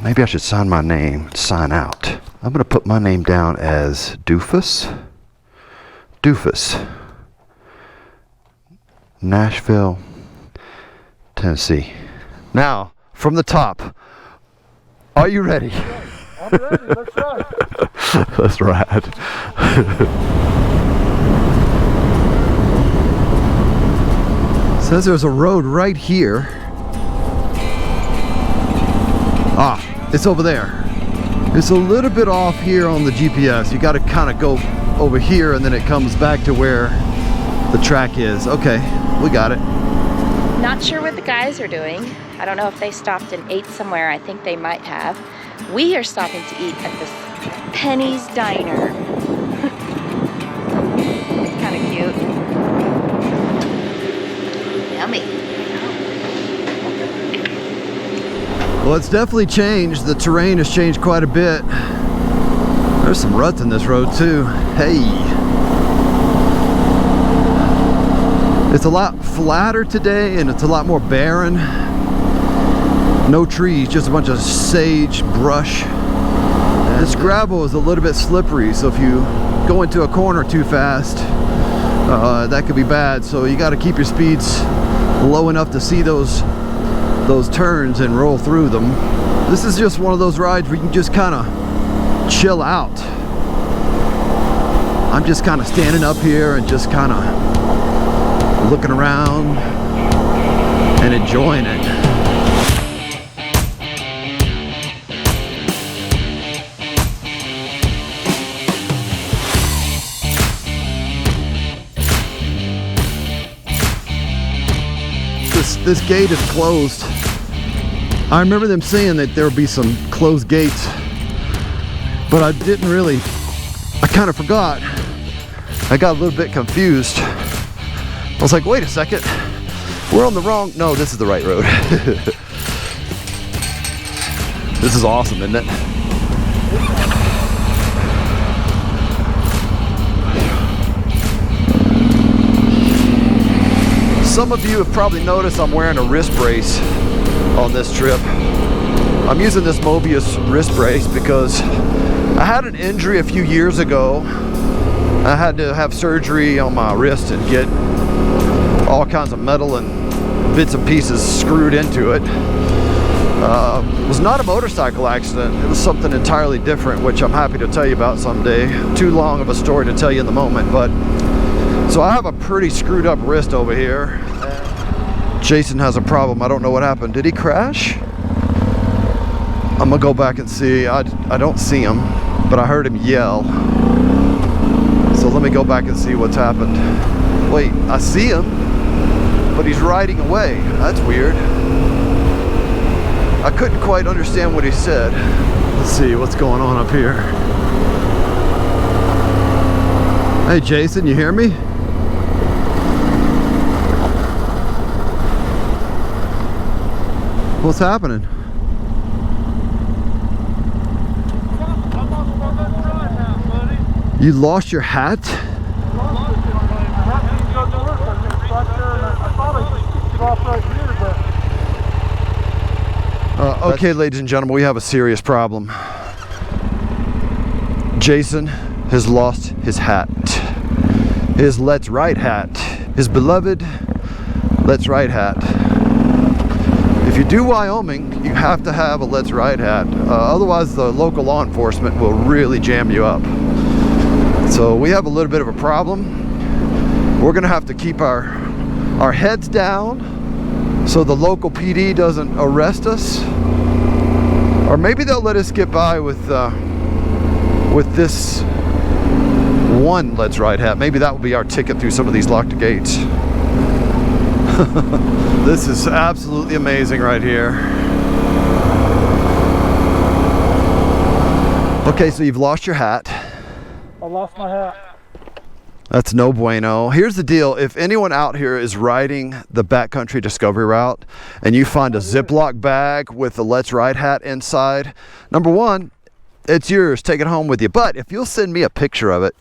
A: Maybe I should sign my name, sign out. I'm gonna put my name down as Doofus. Doofus. Nashville, Tennessee. Now, from the top, are you ready?
J: I'm ready. Let's ride.
A: Let's ride. Says there's a road right here. Ah, it's over there. It's a little bit off here on the GPS. You got to kind of go over here and then it comes back to where the track is. Okay, we got it.
L: Not sure what the guys are doing. I don't know if they stopped and ate somewhere. I think they might have. We are stopping to eat at this Penny's Diner. It's kind of cute. Yummy.
A: Well, it's definitely changed. The terrain has changed quite a bit. There's some ruts in this road too. Hey. It's a lot flatter today and it's a lot more barren. No trees, just a bunch of sagebrush. This gravel is a little bit slippery, so if you go into a corner too fast, that could be bad. So you got to keep your speeds low enough to see those turns and roll through them. This is just one of those rides where you can just kind of chill out. I'm just kind of standing up here and just kind of looking around and enjoying it. This gate is closed. I remember them saying that there would be some closed gates, but I didn't really, I kind of forgot. I got a little bit confused. I was like, wait a second, we're on the wrong, no, this is the right road. This is awesome, isn't it? Some of you have probably noticed I'm wearing a wrist brace on this trip. I'm using this Mobius wrist brace because I had an injury a few years ago. I had to have surgery on my wrist and get all kinds of metal and bits and pieces screwed into it. It was not a motorcycle accident. It was something entirely different, which I'm happy to tell you about someday. Too long of a story to tell you in the moment, but so I have a pretty screwed up wrist over here. Jason has a problem. I don't know what happened. Did he crash? I'm gonna go back and see. I don't see him, but I heard him yell. So let me go back and see what's happened. Wait, I see him, but he's riding away. That's weird. I couldn't quite understand what he said. Let's see what's going on up here. Hey Jason, you hear me? What's happening? You lost your hat? Okay, ladies and gentlemen, we have a serious problem. Jason has lost his hat. His Let's Ride hat. His beloved Let's Ride hat. If you do Wyoming, you have to have a Let's Ride hat. Otherwise, the local law enforcement will really jam you up. So we have a little bit of a problem. We're gonna have to keep our heads down so the local PD doesn't arrest us. Or maybe they'll let us get by with this one Let's Ride hat. Maybe that will be our ticket through some of these locked gates. This is absolutely amazing right here. Okay, so you've lost your hat.
J: I lost my hat.
A: That's no bueno. Here's the deal. If anyone out here is riding the backcountry discovery route and you find a Ziploc bag with a Let's Ride hat inside, number one, it's yours. Take it home with you. But if you'll send me a picture of it,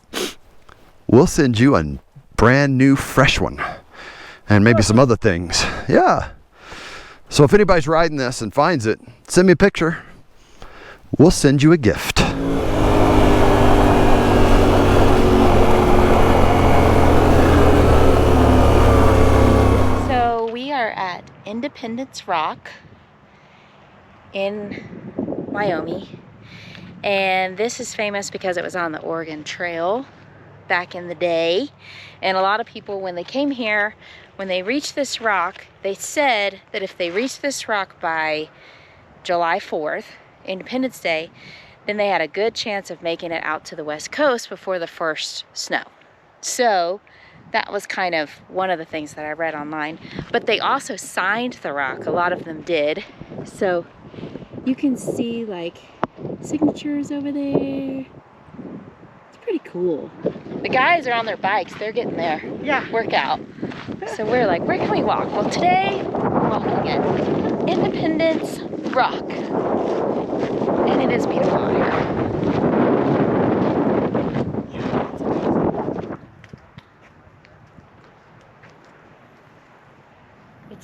A: we'll send you a brand new fresh one. And maybe some other things. Yeah. So if anybody's riding this and finds it, send me a picture. We'll send you a gift.
L: So we are at Independence Rock in Wyoming. And this is famous because it was on the Oregon Trail back in the day. And a lot of people, when they came here, when they reached this rock, they said that if they reached this rock by July 4th, Independence Day, then they had a good chance of making it out to the West Coast before the first snow. So that was kind of one of the things that I read online. But they also signed the rock. A lot of them did. So you can see like signatures over there. It's pretty cool. The guys are on their bikes. They're getting their workout. So we're like, where can we walk? Well, today we're walking at Independence Rock. And it is beautiful out here.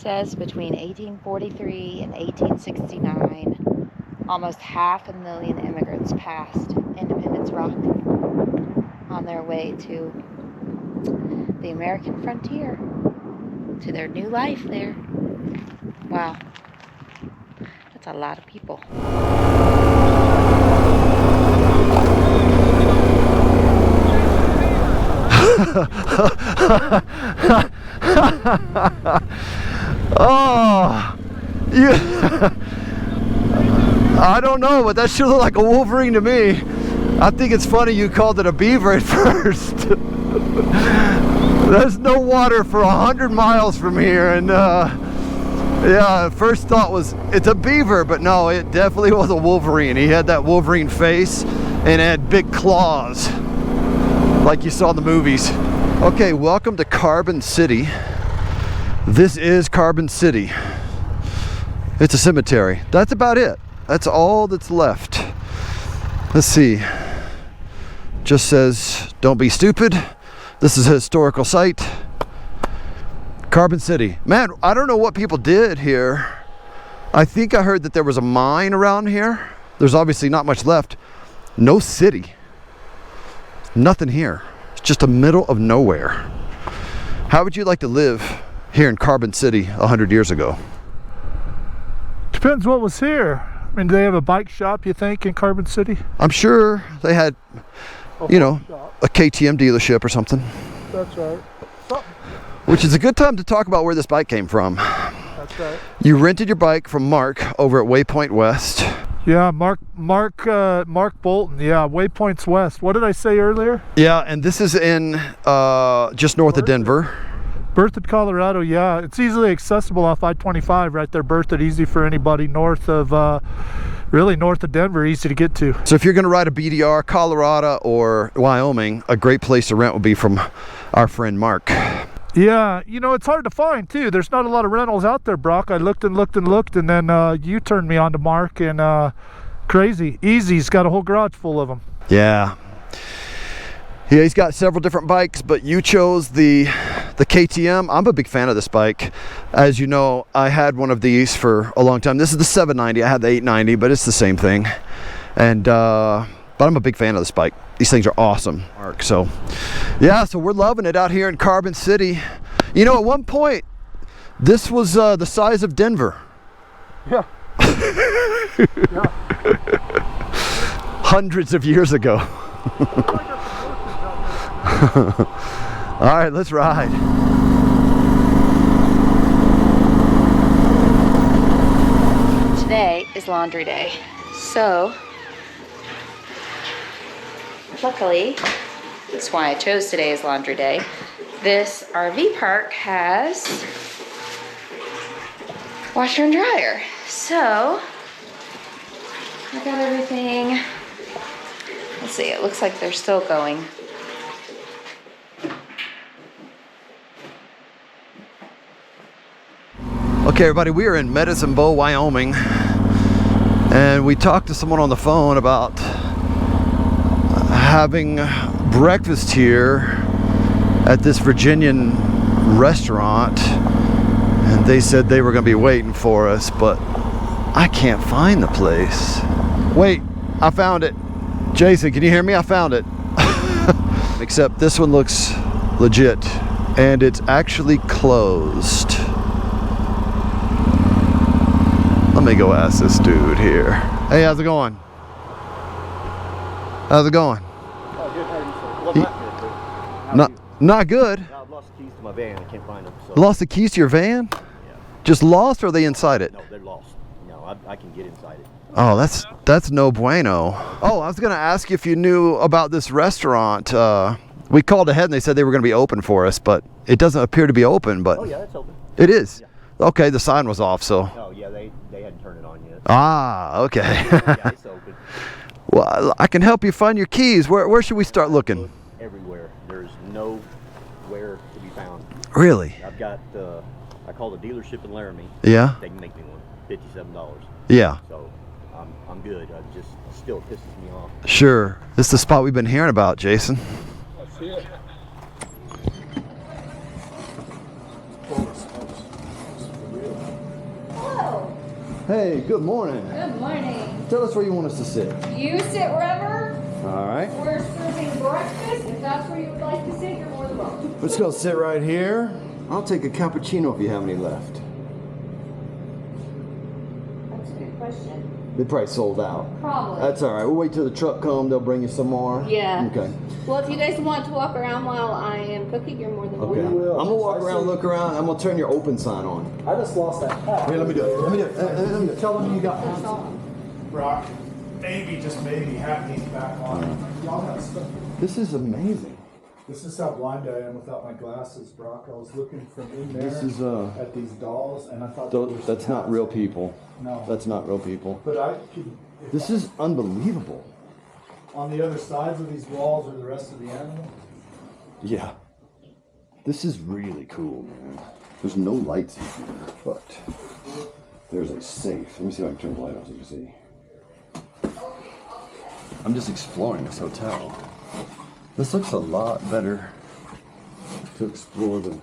L: says between 1843 and 1869, almost 500,000 immigrants passed Independence Rock on their way to the American frontier, to their new life there. Wow, that's a lot of people.
A: Oh, yeah. I don't know, but that sure looked like a wolverine to me. I think it's funny you called it a beaver at first. There's no water for 100 miles from here, and yeah, first thought was it's a beaver, but no, it definitely was a wolverine. He had that wolverine face and had big claws, like you saw in the movies. Okay, welcome to Carbon City. This is Carbon City. It's a cemetery. That's about it. That's all that's left. Let's see. Just says, don't be stupid. This is a historical site. Carbon City. Man, I don't know what people did here. I think I heard that there was a mine around here. There's obviously not much left. No city. Nothing here. It's just the middle of nowhere. How would you like to live here in Carbon City 100 years ago?
J: Depends what was here. I mean, do they have a bike shop, you think, in Carbon City?
A: I'm sure they had, you know, a KTM dealership or something.
J: That's right.
A: Which is a good time to talk about where this bike came from.
J: That's right.
A: You rented your bike from Mark over at Waypoint West.
J: Yeah, Mark Bolton. Yeah, Waypoints West. What did I say earlier?
A: Yeah, and this is in just north of Denver.
J: Berthoud, Colorado. Yeah, it's easily accessible off I-25 right there. Berthoud, easy for anybody north of, really north of Denver, easy to get to.
A: So if you're going to ride a BDR, Colorado or Wyoming, a great place to rent would be from our friend Mark.
J: Yeah, you know, it's hard to find too. There's not a lot of rentals out there, Brock. I looked and looked and looked, and then you turned me on to Mark, and crazy. Easy's got a whole garage full of them.
A: Yeah. Yeah, he's got several different bikes, but you chose the KTM. I'm a big fan of this bike. As you know, I had one of these for a long time. This is the 790. I had the 890, but it's the same thing. And but I'm a big fan of this bike. These things are awesome, Mark. So yeah, so we're loving it out here in Carbon City. You know, at one point, this was the size of Denver.
J: Yeah.
A: Yeah. Hundreds of years ago. All right, let's ride.
L: Today is laundry day, so luckily, that's why I chose today as laundry day. This RV park has washer and dryer, so I got everything. Let's see, it looks like they're still going.
A: Okay, everybody, we are in Medicine Bow, Wyoming, and we talked to someone on the phone about having breakfast here at this Virginian restaurant, and they said they were going to be waiting for us, but I can't find the place. Wait, I found it. Jason, can you hear me? I found it. Except this one looks legit, and it's actually closed. Let me go ask this dude here. Hey, how's it going? How's it going?
M: Oh, good. How are you, sir? Well, not good.
A: Not good?
M: No, I've lost the keys to my van. I can't find them. So.
A: Lost the keys to your van?
M: Yeah.
A: Just lost, or are they inside it?
M: No, they're lost. No, I can get inside it.
A: Oh, that's no bueno. Oh, I was going to ask you if you knew about this restaurant. We called ahead and they said they were going to be open for us, but it doesn't appear to be open. But
M: oh, yeah, it's open.
A: It is?
M: Yeah.
A: Okay, the sign was off, so.
M: Oh, yeah, they hadn't turned it on yet.
A: Ah, okay.
M: Yeah, it's open.
A: Well, I can help you find your keys. Where should we start looking?
M: Everywhere. There's nowhere to be found.
A: Really?
M: I've got, I called a dealership in Laramie.
A: Yeah?
M: They can make me one. $57.
A: Yeah.
M: So I'm good. I just still pisses me off.
A: Sure. This is the spot we've been hearing about, Jason.
J: I see it.
C: Hey, good morning.
F: Good morning.
C: Tell us where you want us to sit.
F: You sit wherever.
C: All right.
F: We're serving breakfast. If that's where you would like to sit, you're more than welcome.
C: Let's go sit right here. I'll take a cappuccino if you have any left.
F: That's a good question.
C: They probably sold out.
F: Probably.
C: That's all right. We'll wait till the truck comes. They'll bring you some more.
F: Yeah.
C: Okay.
F: Well, if you guys want to walk around while I am cooking, you're more than
C: Okay.
F: welcome.
C: I'm gonna walk around, look around. I'm gonna turn your open sign on.
J: I just lost that pack.
C: Here, let me do it. Let me do it. Let me do it.
J: Tell them you got one. Brock, maybe, just maybe, have these back on. Y'all got stuff.
C: This is amazing.
J: This is how blind I am without my glasses, Brock. I was looking from in there
C: This is
J: at these dolls, and I thought
C: that's not real people.
J: No.
C: That's not real people.
J: But I could.
C: This is unbelievable.
J: On the other sides of these walls are the rest of the animals.
C: Yeah. This is really cool, man. There's no lights in here, but there's a safe. Let me see if I can turn the light on so you can see. I'm just exploring this hotel. This looks a lot better to explore than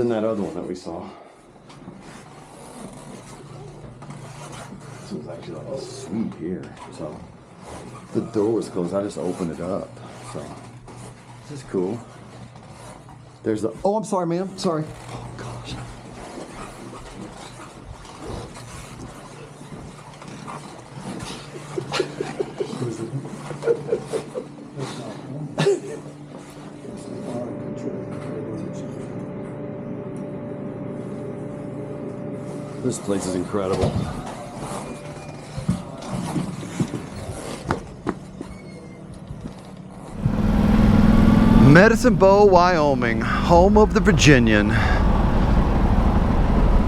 C: that other one that we saw. This was actually like a suite here. So the door was closed. I just opened it up. So this is cool. There's the. Oh, I'm sorry, ma'am. Sorry. Oh gosh. This place is incredible.
A: Medicine Bow, Wyoming, home of the Virginian.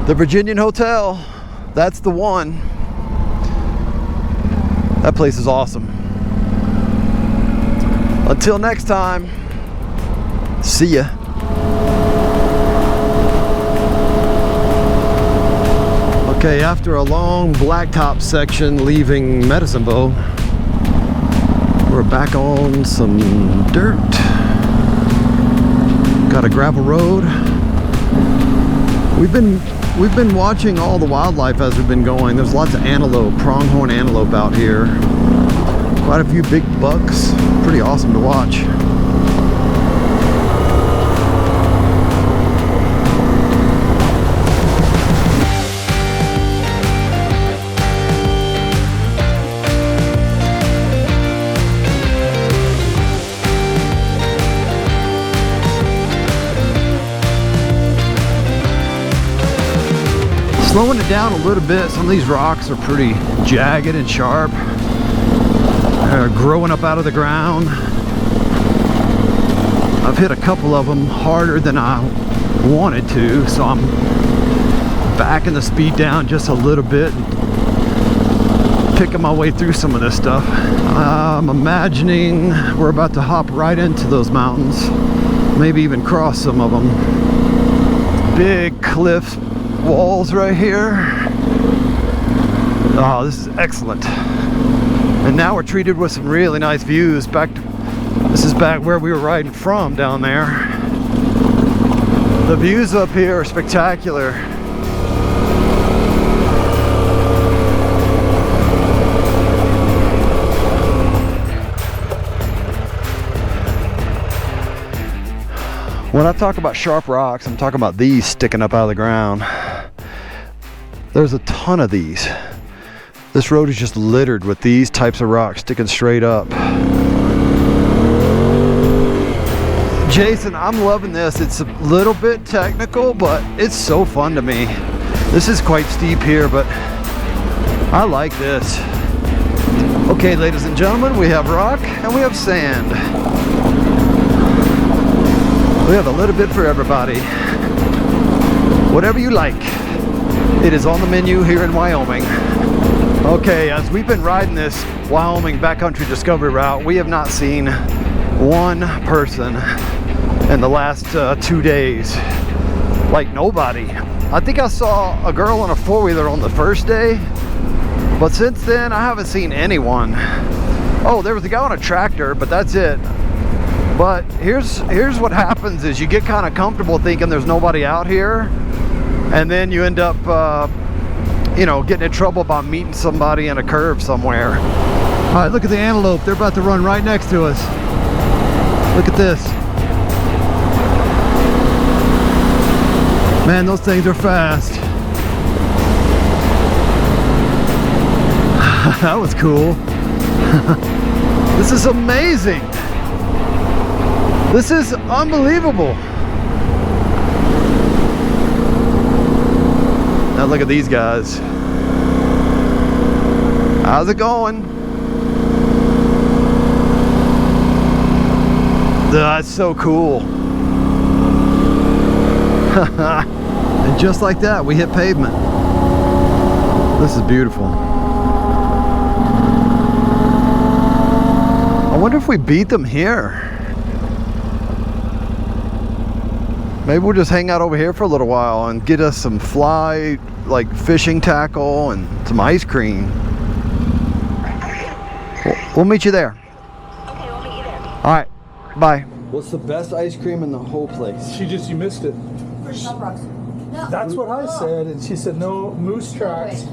A: The Virginian Hotel, that's the one. That place is awesome. Until next time, see ya. Okay, after a long blacktop section leaving Medicine Bow, we're back on some dirt. Got a gravel road. We've been watching all the wildlife as we've been going. There's lots of antelope, pronghorn antelope out here. Quite a few big bucks. Pretty awesome to watch. Slowing it down a little bit, some of these rocks are pretty jagged and sharp. Growing up out of the ground. I've hit a couple of them harder than I wanted to, so I'm backing the speed down just a little bit, picking my way through some of this stuff. I'm imagining we're about to hop right into those mountains, maybe even cross some of them. Big cliffs, walls right here. Oh, this is excellent. And now we're treated with some really nice views. This is back where we were riding from down there. The views up here are spectacular. When I talk about sharp rocks, I'm talking about these sticking up out of the ground. There's a ton of these. This road is just littered with these types of rocks sticking straight up. Jason, I'm loving this. It's a little bit technical, but it's so fun to me. This is quite steep here, but I like this. Okay, ladies and gentlemen, we have rock and we have sand. We have a little bit for everybody. Whatever you like, it is on the menu here in Wyoming. Okay, as we've been riding this Wyoming backcountry discovery route, we have not seen one person in the last 2 days. Like nobody. I think I saw a girl on a four-wheeler on the first day, but since then I haven't seen anyone. Oh, there was a guy on a tractor, but that's it. But here's what happens is you get kind of comfortable thinking there's nobody out here, and then you end up, you know, getting in trouble by meeting somebody in a curve somewhere. All right, look at the antelope. They're about to run right next to us. Look at this. Man, those things are fast. That was cool. This is amazing. This is unbelievable. Now look at these guys. How's it going? That's so cool. And just like that, we hit pavement. This is beautiful. I wonder if we beat them here. Maybe we'll just hang out over here for a little while and get us some fly, like fishing tackle and some ice cream. We'll meet you there.
H: Okay, we'll meet you there.
A: All right, bye.
C: What's the best ice cream in the whole place?
J: You missed it. That's what I said, and she said no moose tracks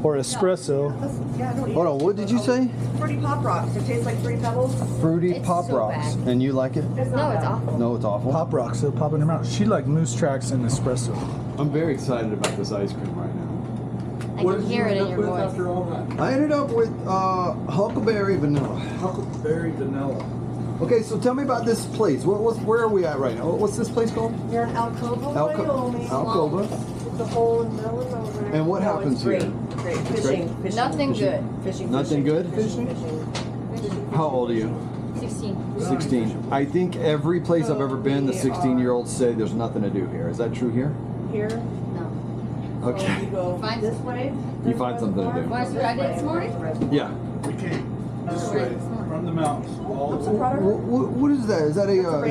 J: or espresso.
C: Hold on, what did you say?
K: Fruity Pop Rocks. It tastes like Fruity Pebbles.
C: Fruity Pop Rocks. And you like it?
K: No, it's awful.
C: No, it's awful.
J: Pop rocks, they'll pop in her mouth. She liked moose tracks and espresso.
I: I'm very excited about this ice cream right now.
L: I can hear it in your voice.
C: I ended up with huckleberry vanilla.
J: Huckleberry vanilla.
C: Okay, so tell me about this place. Where are we at right now? What's this place called?
K: You're in Alcova, Wyoming.
C: Alcova.
K: The hole in the middle of nowhere.
C: And what happens
K: great.
C: here?
K: Great.
C: It's
K: Fishing.
C: great?
L: Nothing good.
K: Fishing.
C: Nothing good?
K: Fishing.
C: How old are you?
L: 16.
C: 16. I think every place I've ever been, the 16-year-olds say there's nothing to do here. Is that true here?
K: Here?
L: No.
C: Okay.
K: So you go this way.
C: You find something to do.
L: What I did this morning?
C: Yeah.
J: We came this way from the mountains.
C: What is that? Is that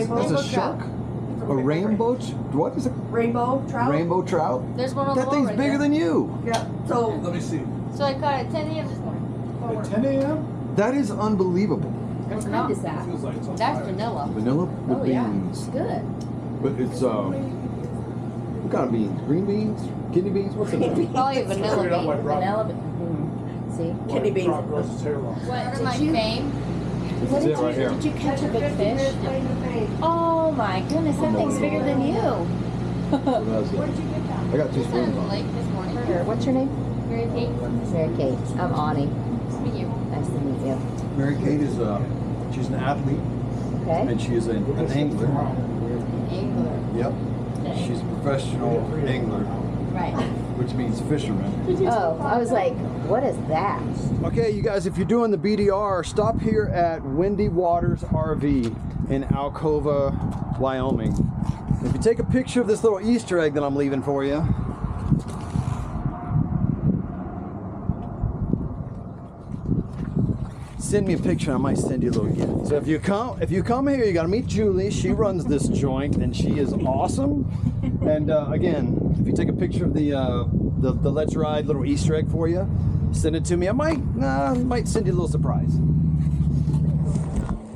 C: that's a shark? A rainbow? What is it?
K: Rainbow trout.
C: Rainbow trout?
L: There's one on the
C: That
L: wall
C: thing's
L: right
C: bigger
L: there.
C: than you.
K: Yeah. So
J: Let me see.
L: So I caught it at 10 a.m. this morning.
J: At 10 a.m.?
C: That is unbelievable.
L: What kind is that?
J: Feels like it's on
L: That's
J: fire.
L: vanilla.
C: Vanilla with
L: Oh yeah,
C: beans.
L: it's good.
C: But it's what kind of beans? Green beans? Kidney beans? What's it?
L: Probably a vanilla
J: Figured out why
L: bean.
J: Brock-
L: Vanilla bean. See?
K: kidney beans.
J: Brock grows his hair long.
L: What did my fame?
C: This is it right here.
L: Did you catch a big fish? Oh my goodness, that thing's bigger than you.
C: Where'd you get that? I got 2
L: Out
C: spoons
L: of the
C: on.
L: lake this morning. What's your name? Mary Kate. Mary Kate. I'm Ani. Nice to meet you. Nice to meet you.
C: Mary Kate is she's an athlete
L: Okay.
C: and she is an angler.
L: An angler.
C: Yep. She's a professional angler,
L: Right.
C: which means fisherman.
L: Oh, I was like, what is that?
C: Okay, you guys, if you're doing the BDR, stop here at Windy Waters RV in Alcova, Wyoming. If you take a picture of this little Easter egg that I'm leaving for you, send me a picture. I might send you a little gift. So if you come here, you gotta meet Julie. She runs this joint, and she is awesome. And again, if you take a picture of the Let's Ride little Easter egg for you, send it to me. I might send you a little surprise.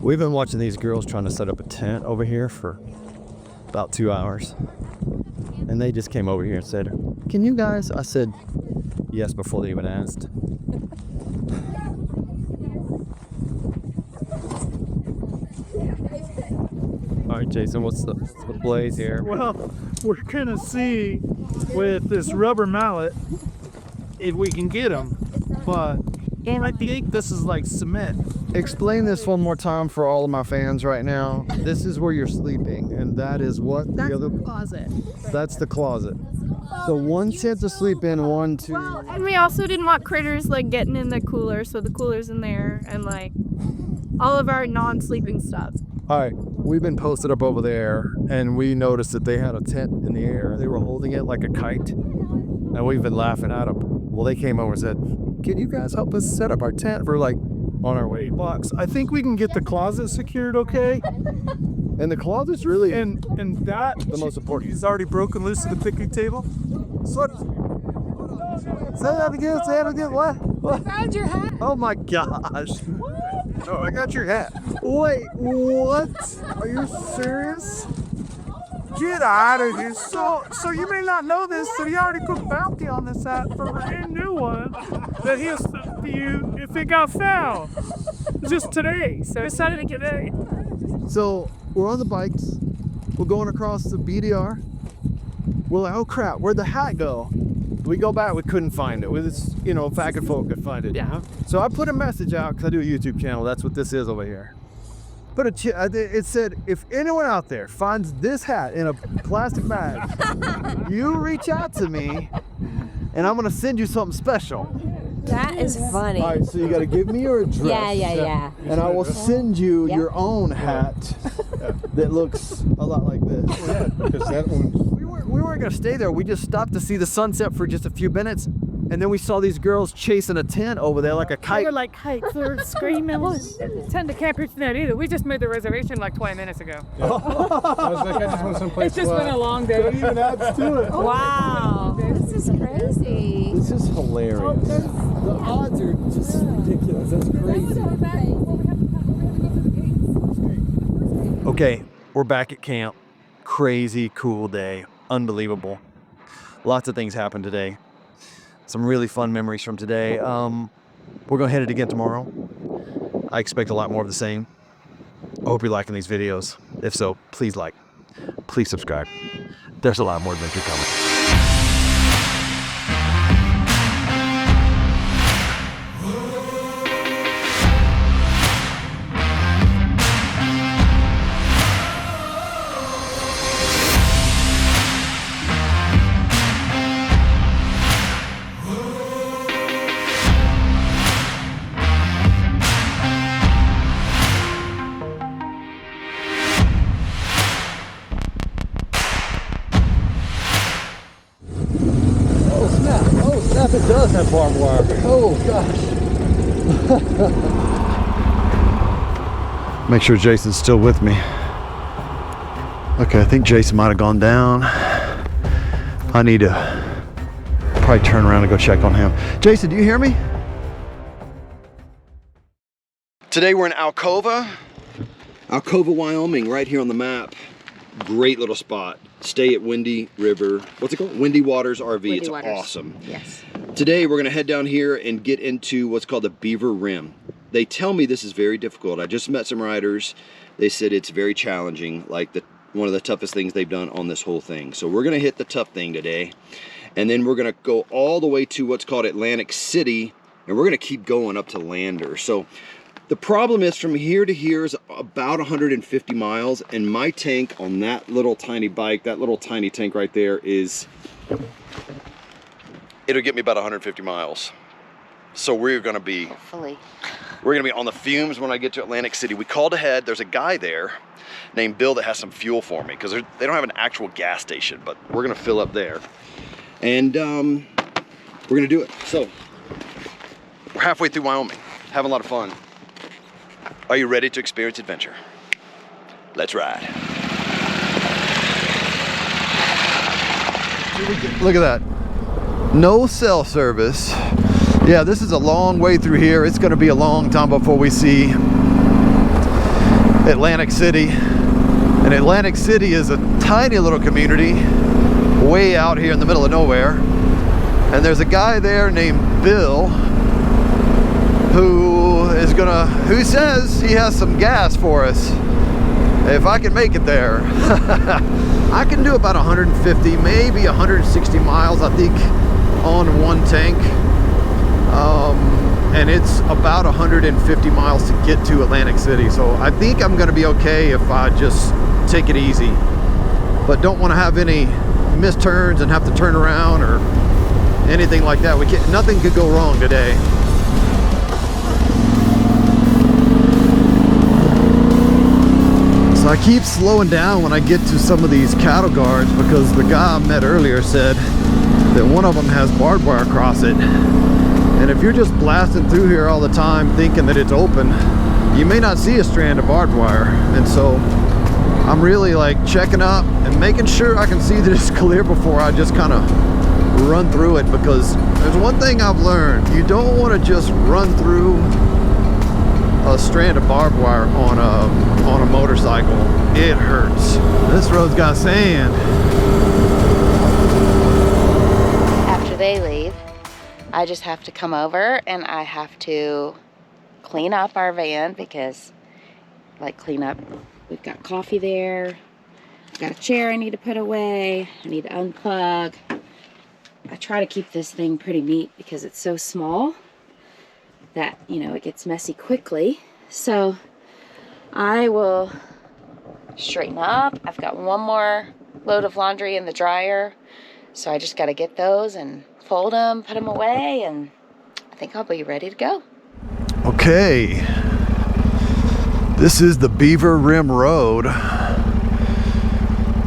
C: We've been watching these girls trying to set up a tent over here for about 2 hours, and they just came over here and said, "Can you guys?" I said yes before they even asked. All right, Jason, what's the blaze here?
J: Well, we're gonna see with this rubber mallet if we can get them, but I think this is like cement.
A: Explain this one more time for all of my fans right now. This is where you're sleeping, and that is what?
F: That's the closet.
A: That's the closet. So one tent to sleep in, one to...
F: Well, and we also didn't want critters like getting in the cooler, so the cooler's in there, and like all of our non-sleeping stuff.
A: All right, we've been posted up over there, and we noticed that they had a tent in the air. They were holding it like a kite, and we've been laughing at them. Well, they came over and said, "Can you guys help us set up our tent?" We're like, on our way.
J: $8. I think we can get the closet secured, okay?
A: And the closet's really
J: and that
A: the most important.
J: He's already broken loose of the picnic table.
A: So, say that again. Say that again. What?
F: I found your hat.
A: Oh my gosh. Oh, I got your hat. Wait, what? Are you serious?
D: Get out of here. So you may not know this, but he already put a bounty on this hat for a brand new one that he'll sell to you if it got found. Just today. So decided to get it.
C: So we're on the bikes. We're going across the BDR. We're like, oh crap, where'd the hat go? We go back, we couldn't find it. It's, you know, Fact and Folk could find it. Yeah. So I put a message out, because I do a YouTube channel. That's what this is over here. It said, if anyone out there finds this hat in a plastic bag, you reach out to me, and I'm going to send you something special.
L: That is funny.
C: All right, so you got to give me your address.
L: Yeah.
C: And I will send you your own hat that looks a lot like this.
I: Yeah, because that one.
C: We weren't going to stay there. We just stopped to see the sunset for just a few minutes. And then we saw these girls chasing a tent over there like a kite.
F: They were like kites. They were screaming. Tend to can't reach that either. We just made the reservation like 20 minutes ago.
I: I was like, I just want someplace.
F: It's just been a long day.
I: That even adds to it.
L: Wow. This is crazy.
C: This is hilarious.
G: The odds are just ridiculous. That's crazy.
C: Okay, we're back at camp. Crazy cool day. Unbelievable. Lots of things happened today. Some really fun memories from today. We're gonna hit it again tomorrow. I expect a lot more of the same. I hope you're liking these videos. If so, please like, please subscribe. There's a lot more adventure coming. It does have barbed wire. Oh gosh. Make sure Jason's still with me. Okay, I think Jason might have gone down. I need to probably turn around and go check on him. Jason, do you hear me? Today we're in Alcova, Wyoming, right here on the map. Great little spot. Stay at Windy River. What's it called? Windy Waters RV. It's awesome.
L: Yes.
C: Today we're going to head down here and get into what's called the Beaver Rim. They tell me this is very difficult. I just met some riders. They said it's very challenging, like one of the toughest things they've done on this whole thing. So we're going to hit the tough thing today. And then we're going to go all the way to what's called Atlantic City. And we're going to keep going up to Lander. So the problem is from here to here is about 150 miles. And my tank on that little tiny bike, that little tiny tank right there is... It'll get me about 150 miles. So we're gonna be on the fumes when I get to Atlantic City. We called ahead. There's a guy there named Bill that has some fuel for me because they don't have an actual gas station, but we're gonna fill up there. And we're gonna do it. So we're halfway through Wyoming, having a lot of fun. Are you ready to experience adventure? Let's ride. Look at that. No cell service. Yeah, this is a long way through here. It's going to be a long time before we see Atlantic City. And Atlantic City is a tiny little community way out here in the middle of nowhere. And there's a guy there named Bill who says he has some gas for us if I can make it there. I can do about 150, maybe 160 miles, I think, on one tank. And it's about 150 miles to get to Atlantic City. So I think I'm gonna be okay if I just take it easy. But don't wanna have any missed turns and have to turn around or anything like that. Nothing could go wrong today. So I keep slowing down when I get to some of these cattle guards because the guy I met earlier said that one of them has barbed wire across it. And if you're just blasting through here all the time thinking that it's open, you may not see a strand of barbed wire. And so I'm really like checking up and making sure I can see that it's clear before I just kind of run through it, because there's one thing I've learned. You don't want to just run through
A: a strand of barbed wire on a motorcycle, it hurts. This road's got sand.
L: After they leave, I just have to come over and I have to clean up our van because, like, clean up. We've got coffee there. I've got a chair I need to put away. I need to unplug. I try to keep this thing pretty neat because it's so small that, you know, it gets messy quickly. So I will straighten up. I've got one more load of laundry in the dryer. So I just got to get those and fold them, put them away, and I think I'll be ready to go.
A: Okay. This is the Beaver Rim Road.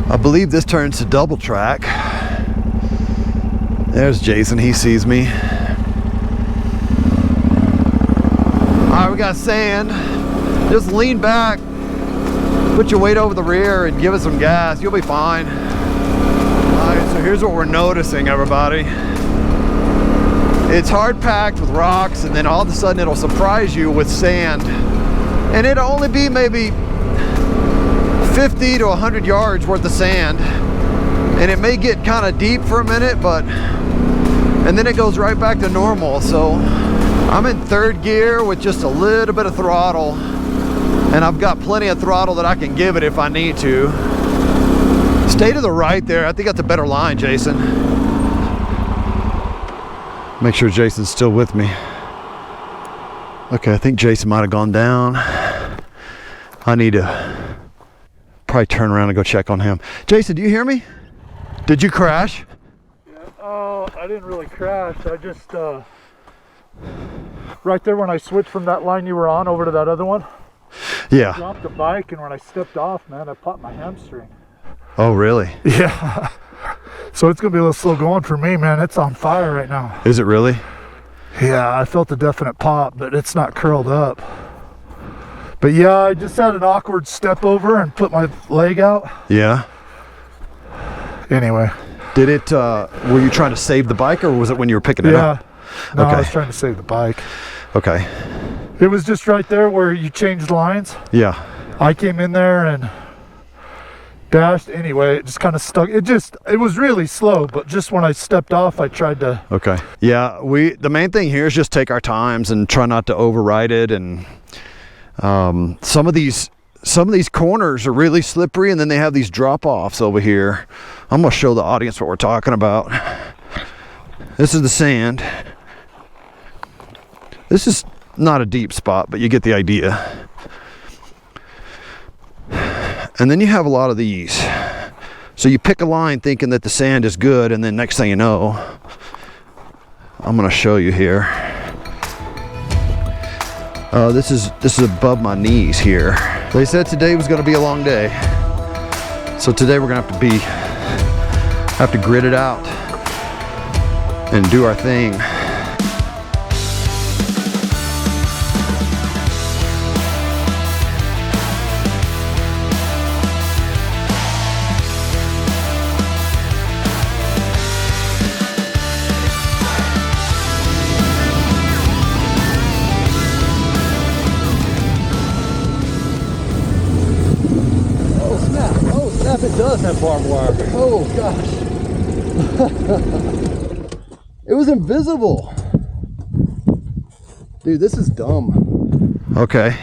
A: I believe this turns to double track. There's Jason, he sees me. Alright, we got sand. Just lean back, put your weight over the rear and give it some gas. You'll be fine. Alright, so here's what we're noticing, everybody. It's hard packed with rocks, and then all of a sudden it'll surprise you with sand. And it'll only be maybe 50 to 100 yards worth of sand. And it may get kind of deep for a minute, and then it goes right back to normal. So I'm in third gear with just a little bit of throttle, and I've got plenty of throttle that I can give it if I need to. Stay to the right there. I think that's a better line, Jason. Make sure Jason's still with me. Okay, I think Jason might have gone down. I need to probably turn around and go check on him. Jason, do you hear me? Did you crash?
J: Yeah, I didn't really crash. I just, right there when I switched from that line you were on over to that other one.
A: Yeah.
J: I dropped the bike, and when I stepped off, man, I popped my hamstring.
A: Oh, really?
J: Yeah. So it's going to be a little slow going for me, man. It's on fire right now.
A: Is it really?
J: Yeah, I felt a definite pop, but it's not curled up. But yeah, I just had an awkward step over and put my leg out.
A: Yeah.
J: Anyway.
A: Did it, were you trying to save the bike, or was it when you were picking it up?
J: No,
A: okay.
J: I was trying to save the bike.
A: Okay.
J: It was just right there where you changed lines.
A: Yeah.
J: I came in there and dashed. Anyway, it just kind of stuck. It was really slow, but just when I stepped off, I tried to.
A: Okay. Yeah, the main thing here is just take our times and try not to override it. And some of these corners are really slippery, and then they have these drop-offs over here. I'm gonna show the audience what we're talking about. This is the sand. This is not a deep spot, but you get the idea. And then you have a lot of these. So you pick a line thinking that the sand is good, and then next thing you know, I'm gonna show you here. This is above my knees here. They said today was gonna be a long day. So today we're gonna have to grit it out and do our thing. It does have barbed wire. Oh gosh. It was invisible. Dude, this is dumb. Okay.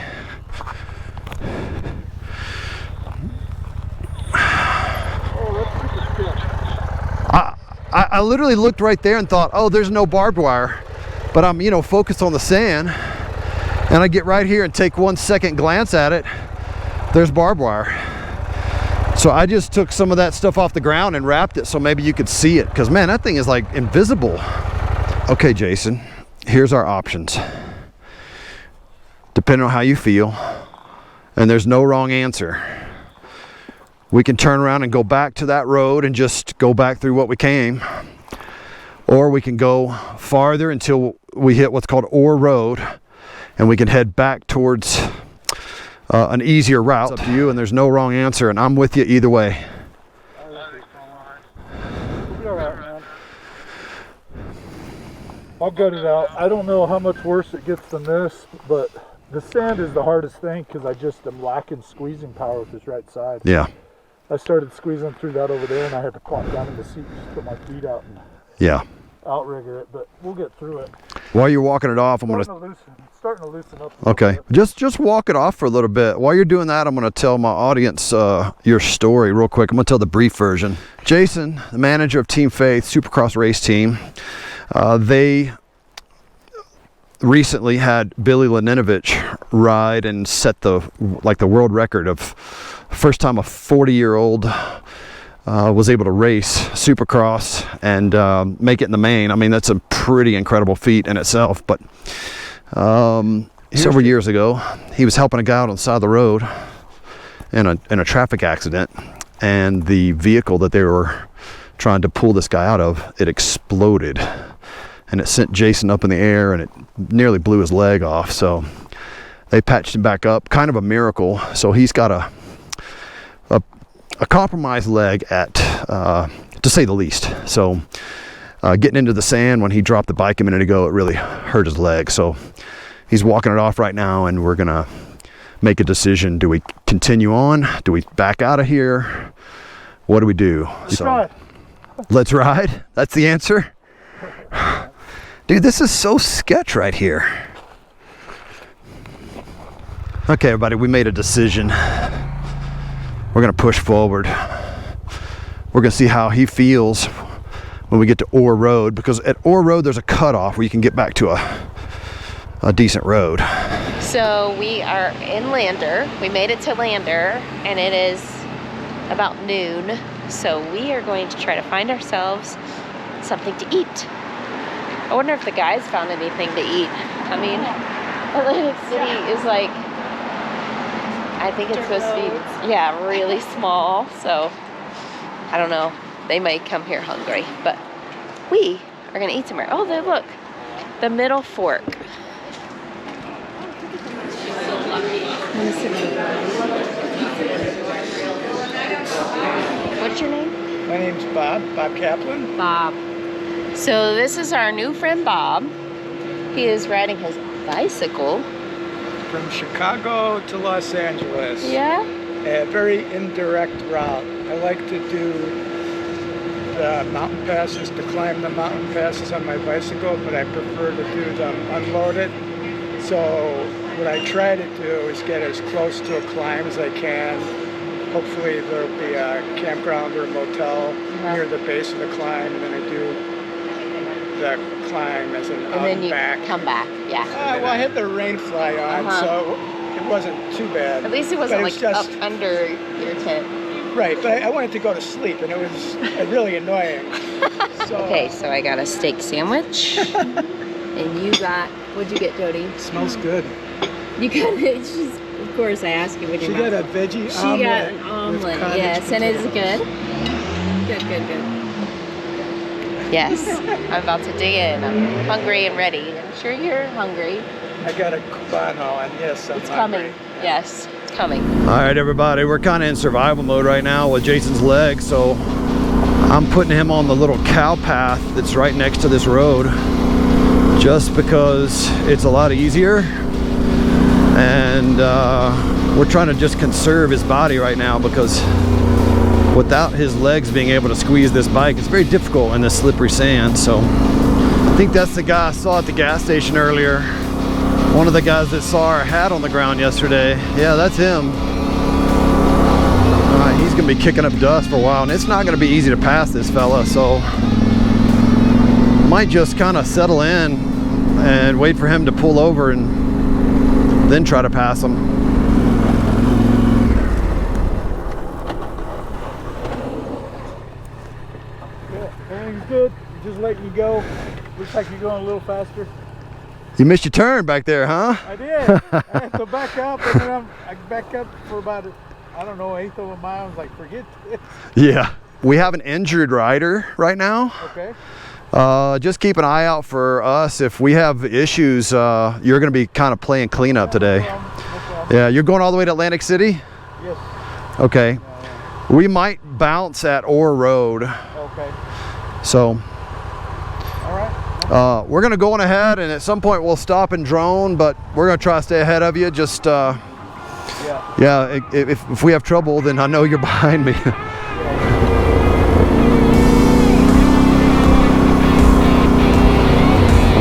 A: I literally looked right there and thought, oh, there's no barbed wire. But I'm, focused on the sand. And I get right here and take 1 second glance at it. There's barbed wire. So I just took some of that stuff off the ground and wrapped it so maybe you could see it, because man, that thing is like invisible. Okay, Jason, here's our options. Depending on how you feel, and there's no wrong answer. We can turn around and go back to that road and just go back through what we came. Or we can go farther until we hit what's called Ore Road, and we can head back towards an easier route. It's up to you, and there's no wrong answer, and I'm with you either way.
J: We'll be all right, man. I'll gut it out. I don't know how much worse it gets than this, but The sand is the hardest thing because I just am lacking squeezing power with this right side.
A: Yeah.
J: I started squeezing through that over there, and I had to plop down in the seat and just put my feet out and outrigger it. But we'll get through it.
A: While you're walking it off, I'm gonna.
J: It's starting to loosen up.
A: Okay, just walk it off for a little bit. While you're doing that, I'm gonna tell my audience your story real quick. I'm gonna tell the brief version. Jason, the manager of Team Faith Supercross race team, they recently had Billy Laninovich ride and set the world record of first time a 40-year-old was able to race Supercross and make it in the main. I mean, that's a pretty incredible feat in itself. But several years ago, he was helping a guy out on the side of the road in a traffic accident, and the vehicle that they were trying to pull this guy out of, it exploded. And it sent Jason up in the air, and it nearly blew his leg off. So they patched him back up, kind of a miracle. So he's got a compromised leg at, to say the least. So getting into the sand when he dropped the bike a minute ago, it really hurt his leg. So he's walking it off right now, and we're gonna make a decision. Do we continue on? Do we back out of here? What do we do? Let's ride. That's the answer. Dude, this is so sketch right here. Okay, everybody, we made a decision. We're gonna push forward. We're gonna see how he feels when we get to Orr Road, because at Orr Road there's a cutoff where you can get back to a decent road.
L: So we are in Lander. We made it to Lander, and it is about noon. So we are going to try to find ourselves something to eat. I wonder if the guys found anything to eat. I mean, Atlantic City is like, I think it's supposed to be, yeah, really small. So I don't know. They may come here hungry, but we are gonna eat somewhere. Oh, look, the Middle Fork. What's your name?
N: My name's Bob Kaplan.
L: Bob. So this is our new friend Bob. He is riding his bicycle.
N: From Chicago to Los Angeles.
L: Yeah?
N: A very indirect route. I like to do the mountain passes, to climb the mountain passes on my bicycle, but I prefer to do them unloaded. So what I try to do is get as close to a climb as I can. Hopefully there'll be a campground or a motel near the base of the climb, and then I do the climb as an
L: and then you
N: back.
L: Come back, yeah.
N: Well, I had the rain fly on, so it wasn't too bad.
L: At least it wasn't like just up under your tent.
N: Right, but I wanted to go to sleep, and it was really annoying. So,
L: okay, so I got a steak sandwich, and you got, what'd you get, Jody?
N: Smells good.
L: You got it. She's, of course, I asked you what you got.
N: She got a veggie omelet.
L: She got an omelet, yes, and it's good. Good. Yes, I'm about to dig in. I'm hungry and ready. I'm sure you're hungry.
N: I got a cubano, and yes, I'm
L: It's
N: hungry.
L: coming. Yes, it's coming.
A: All right, everybody, we're kind of in survival mode right now with Jason's leg, so I'm putting him on the little cow path that's right next to this road, just because it's a lot easier, and we're trying to just conserve his body right now, because without his legs being able to squeeze this bike, it's very difficult in this slippery sand. So I think that's the guy I saw at the gas station earlier. One of the guys that saw our hat on the ground yesterday. Yeah, that's him. He's gonna be kicking up dust for a while, and it's not gonna be easy to pass this fella, so might just kind of settle in and wait for him to pull over and then try to pass him.
N: Everything's good. Just letting you go. Looks like you're going a little faster.
A: You missed your turn back there, huh?
N: I did. I had to back up, and then I backed up for about, I don't know, 1/8 of a mile. I was like, forget this.
A: Yeah. We have an injured rider right now.
N: Okay.
A: Just keep an eye out for us. If we have issues, you're going to be kind of playing cleanup today.
N: No problem.
A: Yeah, you're going all the way to Atlantic City?
N: Yes.
A: Okay. We might bounce at Orr Road.
N: Okay.
A: So.
N: All right.
A: We're gonna go on ahead, and at some point we'll stop and drone, but we're gonna try to stay ahead of you. Just yeah, if we have trouble, then I know you're behind me.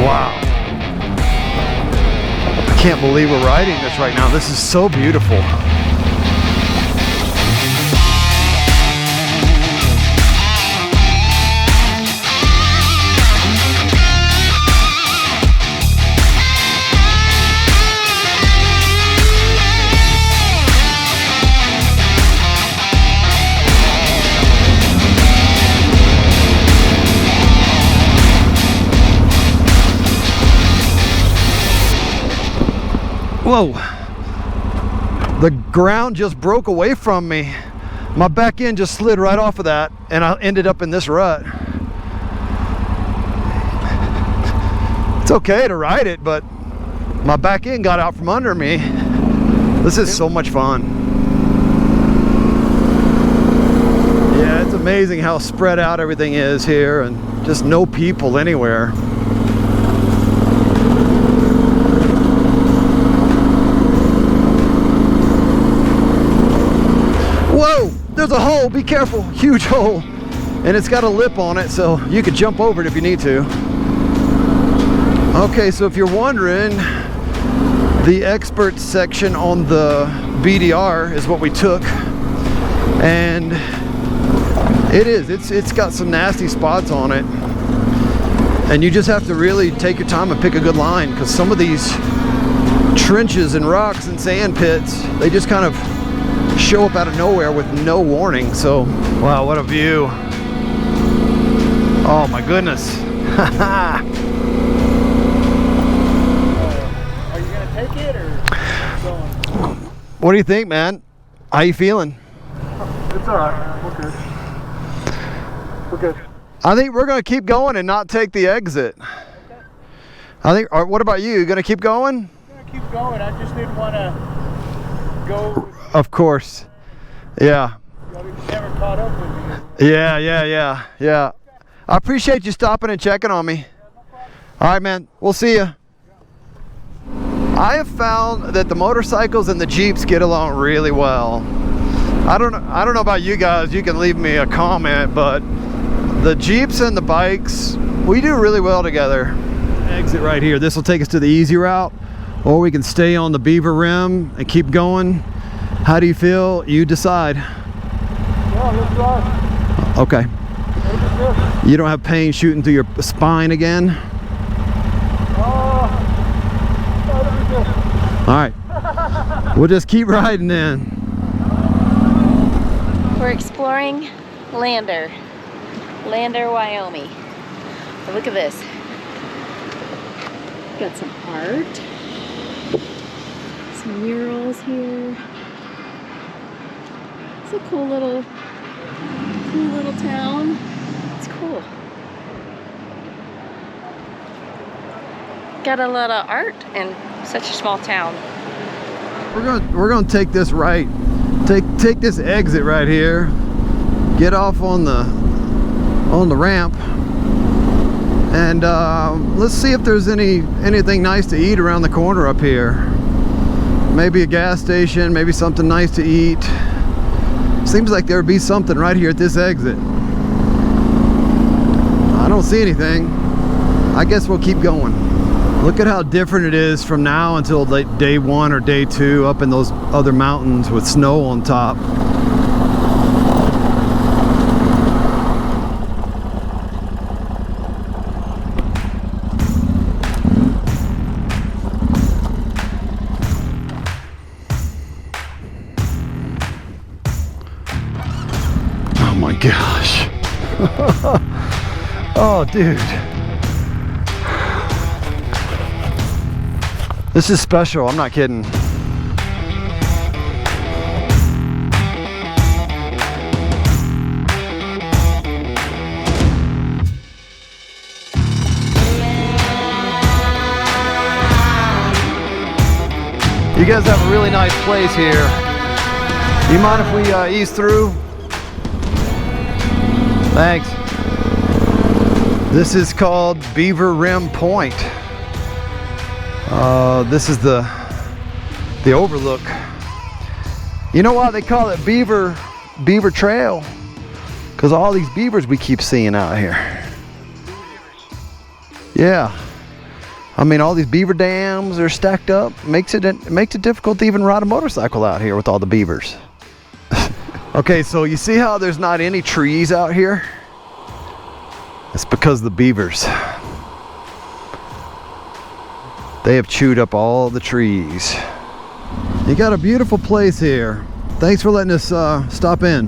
A: Wow, I can't believe we're riding this right now. This is so beautiful. Whoa, the ground just broke away from me. My back end just slid right off of that, and I ended up in this rut. It's okay to ride it, but my back end got out from under me. This is so much fun. Yeah, it's amazing how spread out everything is here, and just no people anywhere. Whoa, there's a hole, be careful, huge hole. And it's got a lip on it, so you could jump over it if you need to. Okay, so if you're wondering, the expert section on the BDR is what we took. And it's got some nasty spots on it. And you just have to really take your time and pick a good line, because some of these trenches and rocks and sand pits, they just kind of show up out of nowhere with no warning. So wow, what a view. Oh my goodness.
E: Are you gonna take it or going?
A: What do you think, man? How you feeling?
J: It's all right. We're good. We're good.
A: I think we're gonna keep going and not take the exit. I think. What about you? You gonna keep going?
E: I'm gonna keep going. I just didn't want to go.
A: Of course. Yeah.
E: Never caught up with you.
A: Yeah. I appreciate you stopping and checking on me. All right, man. We'll see you. I have found that the motorcycles and the Jeeps get along really well. I don't know about you guys. You can leave me a comment, but the Jeeps and the bikes, we do really well together. Exit right here. This will take us to the easy route, or we can stay on the Beaver Rim and keep going. How do you feel? You decide.
J: Yeah, let's drive.
A: Okay. You don't have pain shooting through your spine again? All right. We'll just keep riding then.
L: We're exploring Lander, Wyoming. But look at this. Got some art, some murals here. It's a cool little town. It's cool. Got a lot of art in such a small town.
A: We're gonna take this right. Take this exit right here. Get off on the ramp, and let's see if there's anything nice to eat around the corner up here. Maybe a gas station, maybe something nice to eat. Seems like there would be something right here at this exit. I don't see anything. I guess we'll keep going. Look at how different it is from now until like day 1 or day 2 up in those other mountains with snow on top. Oh my gosh. Oh, dude. This is special, I'm not kidding. You guys have a really nice place here. You mind if we ease through? Thanks. This is called Beaver Rim Point. This is the overlook. You know why they call it Beaver Trail? Because all these beavers we keep seeing out here. Yeah. I mean, all these beaver dams are stacked up. Makes it difficult to even ride a motorcycle out here with all the beavers. Okay, so you see how there's not any trees out here? It's because of the beavers. They have chewed up all the trees. You got a beautiful place here. Thanks for letting us stop in.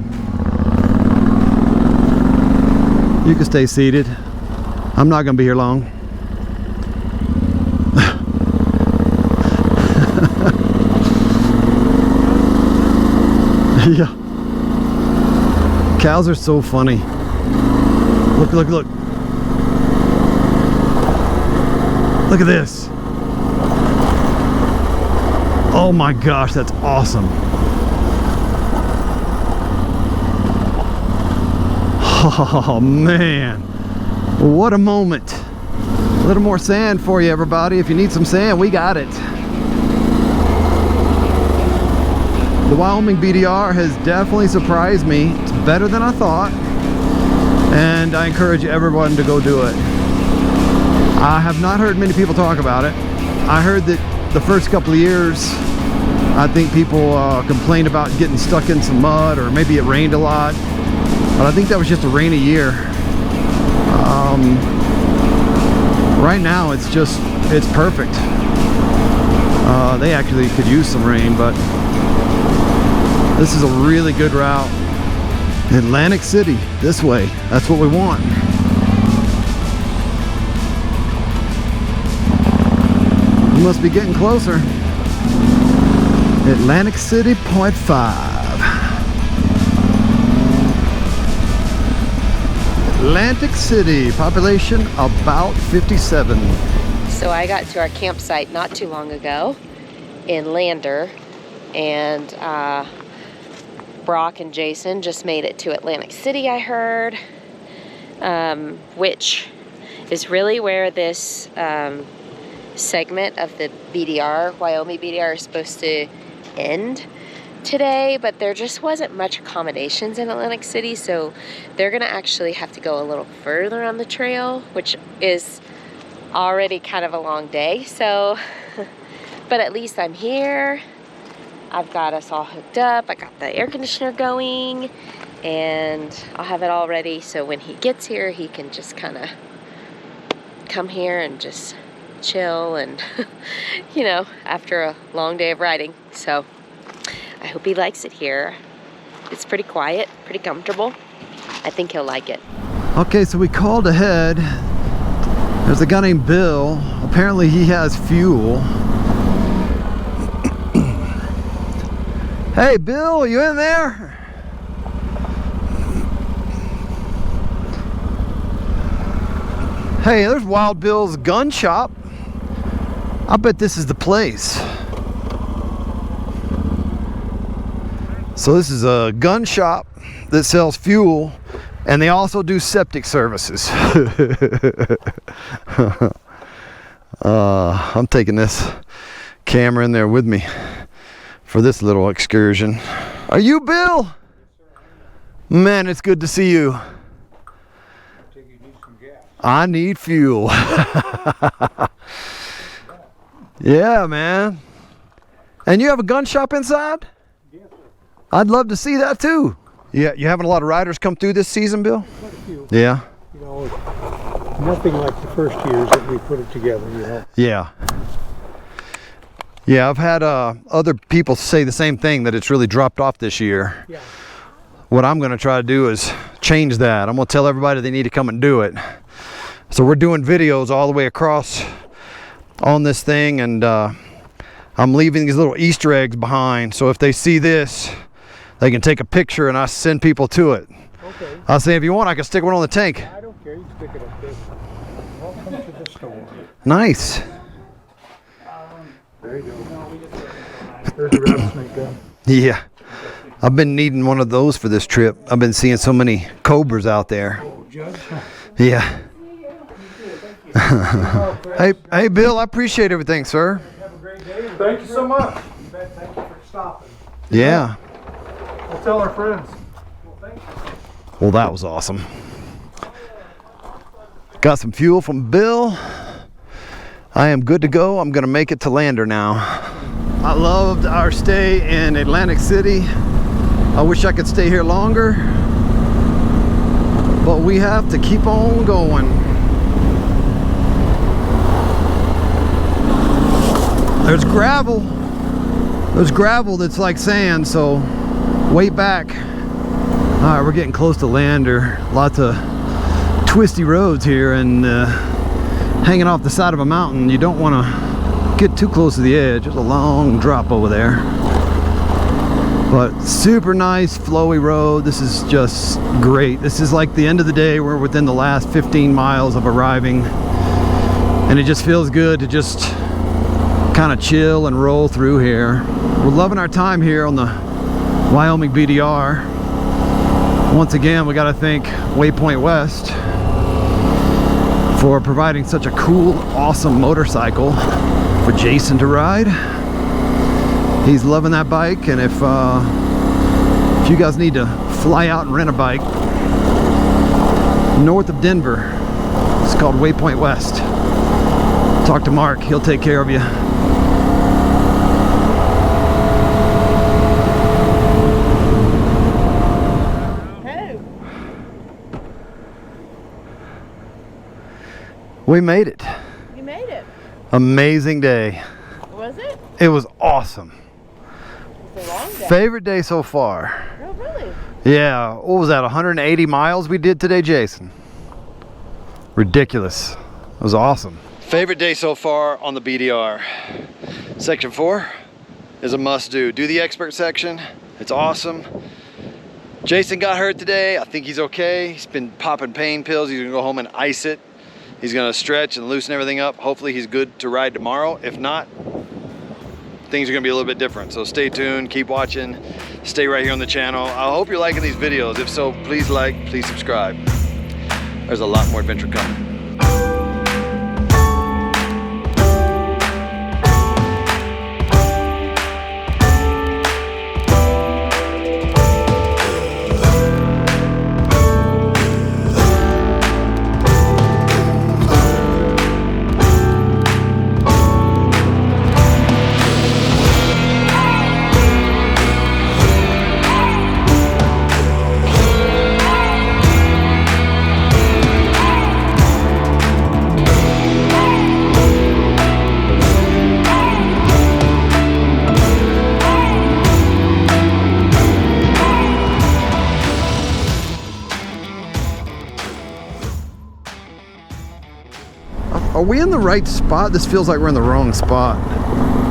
A: You can stay seated. I'm not gonna be here long. Yeah. Cows are so funny. Look, look, look. Look at this. Oh my gosh, that's awesome. Oh man, what a moment. A little more sand for you, everybody. If you need some sand, we got it. The Wyoming BDR has definitely surprised me. It's better than I thought, and I encourage everyone to go do it. I have not heard many people talk about it. I heard that the first couple of years, I think people complained about getting stuck in some mud, or maybe it rained a lot, but I think that was just a rainy year. Right now it's perfect. They actually could use some rain, but this is a really good route. Atlantic City, this way. That's what we want. We must be getting closer. Atlantic City, point 5. Atlantic City, population about 57.
L: So I got to our campsite not too long ago in Lander, and Brock and Jason just made it to Atlantic City, I heard, which is really where this segment of the BDR, Wyoming BDR, is supposed to end today, but there just wasn't much accommodations in Atlantic City, so they're gonna actually have to go a little further on the trail, which is already kind of a long day. So but at least I'm here. I've got us all hooked up. I got the air conditioner going, and I'll have it all ready so when he gets here he can just kind of come here and just chill and you know, after a long day of riding. So I hope he likes it here. It's pretty quiet, pretty comfortable. I think he'll like it.
A: Okay, so we called ahead. There's a guy named Bill. Apparently he has fuel. Hey Bill, you in there? Hey, there's Wild Bill's gun shop. I bet this is the place. So this is a gun shop that sells fuel, and they also do septic services. I'm taking this camera in there with me for this little excursion. Are you Bill? Man, it's good to see you. I need fuel. Yeah, man. And you have a gun shop inside? Yes, sir. I'd love to see that too. Yeah, you having a lot of riders come through this season, Bill?
O: Quite a few.
A: Yeah.
O: You know, nothing like the first years that we put it together, you know.
A: Yeah. Yeah, I've had other people say the same thing, that it's really dropped off this year.
O: Yeah.
A: What I'm going to try to do is change that. I'm going to tell everybody they need to come and do it. So we're doing videos all the way across on this thing, and I'm leaving these little Easter eggs behind. So if they see this, they can take a picture and I send people to it.
O: Okay.
A: I'll say, if you want, I can stick one on the tank.
O: I don't care. You stick it up there. Welcome to the store.
A: Nice.
O: There you go. There's a rattlesnake gun.
A: Yeah. I've been needing one of those for this trip. I've been seeing so many cobras out there.
O: Oh, Judge.
A: Yeah. Hey, Bill, I appreciate everything, sir.
O: Have a great day.
J: Thank you so much.
O: Thank you for stopping.
A: Yeah.
J: We'll tell our friends.
A: Well, that was awesome. Got some fuel from Bill. I am good to go. I'm gonna make it to Lander now. I loved our stay in Atlantic City. I wish I could stay here longer, but we have to keep on going. There's gravel. There's gravel that's like sand, so wait back. All right, we're getting close to Lander. Lots of twisty roads here, and hanging off the side of a mountain. You don't want to get too close to the edge. There's a long drop over there. But super nice, flowy road. This is just great. This is like the end of the day. We're within the last 15 miles of arriving. And it just feels good to just kind of chill and roll through here. We're loving our time here on the Wyoming BDR. Once again, we got to thank Waypoint West for providing such a cool, awesome motorcycle for Jason to ride. He's loving that bike, and if you guys need to fly out and rent a bike north of Denver, it's called Waypoint West. Talk to Mark, he'll take care of you. We made it.
F: You made it.
A: Amazing day.
F: Was it?
A: It was awesome.
F: It was a long day.
A: Favorite day so far.
F: Oh, really?
A: Yeah, what was that, 180 miles we did today, Jason? Ridiculous. It was awesome. Favorite day so far on the BDR. Section 4 is a must-do. Do the expert section. It's awesome. Jason got hurt today. I think he's okay. He's been popping pain pills. He's gonna go home and ice it. He's gonna stretch and loosen everything up. Hopefully he's good to ride tomorrow. If not, things are gonna be a little bit different. So stay tuned, keep watching, stay right here on the channel. I hope you're liking these videos. If so, please like, please subscribe. There's a lot more adventure coming. Are we in the right spot? This feels like we're in the wrong spot.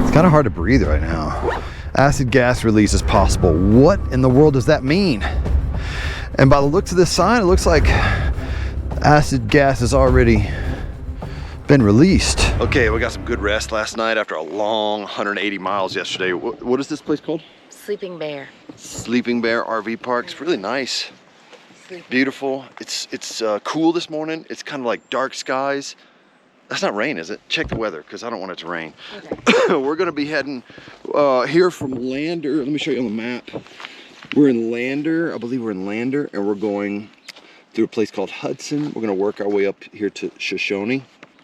A: It's kind of hard to breathe right now. Acid gas release is possible. What in the world does that mean? And by the looks of this sign, it looks like acid gas has already been released. Okay, we got some good rest last night after a long 180 miles yesterday. What is this place called?
L: Sleeping Bear.
C: Sleeping Bear RV Park. It's really nice. Beautiful. It's cool this morning. It's kind of like dark skies. That's not rain, is it? Check the weather, because I don't want it to rain. Okay. We're going to be heading here from Lander. Let me show you on the map. We're in Lander. I believe we're in Lander, and we're going through a place called Hudson. We're going to work our way up here to Shoshoni.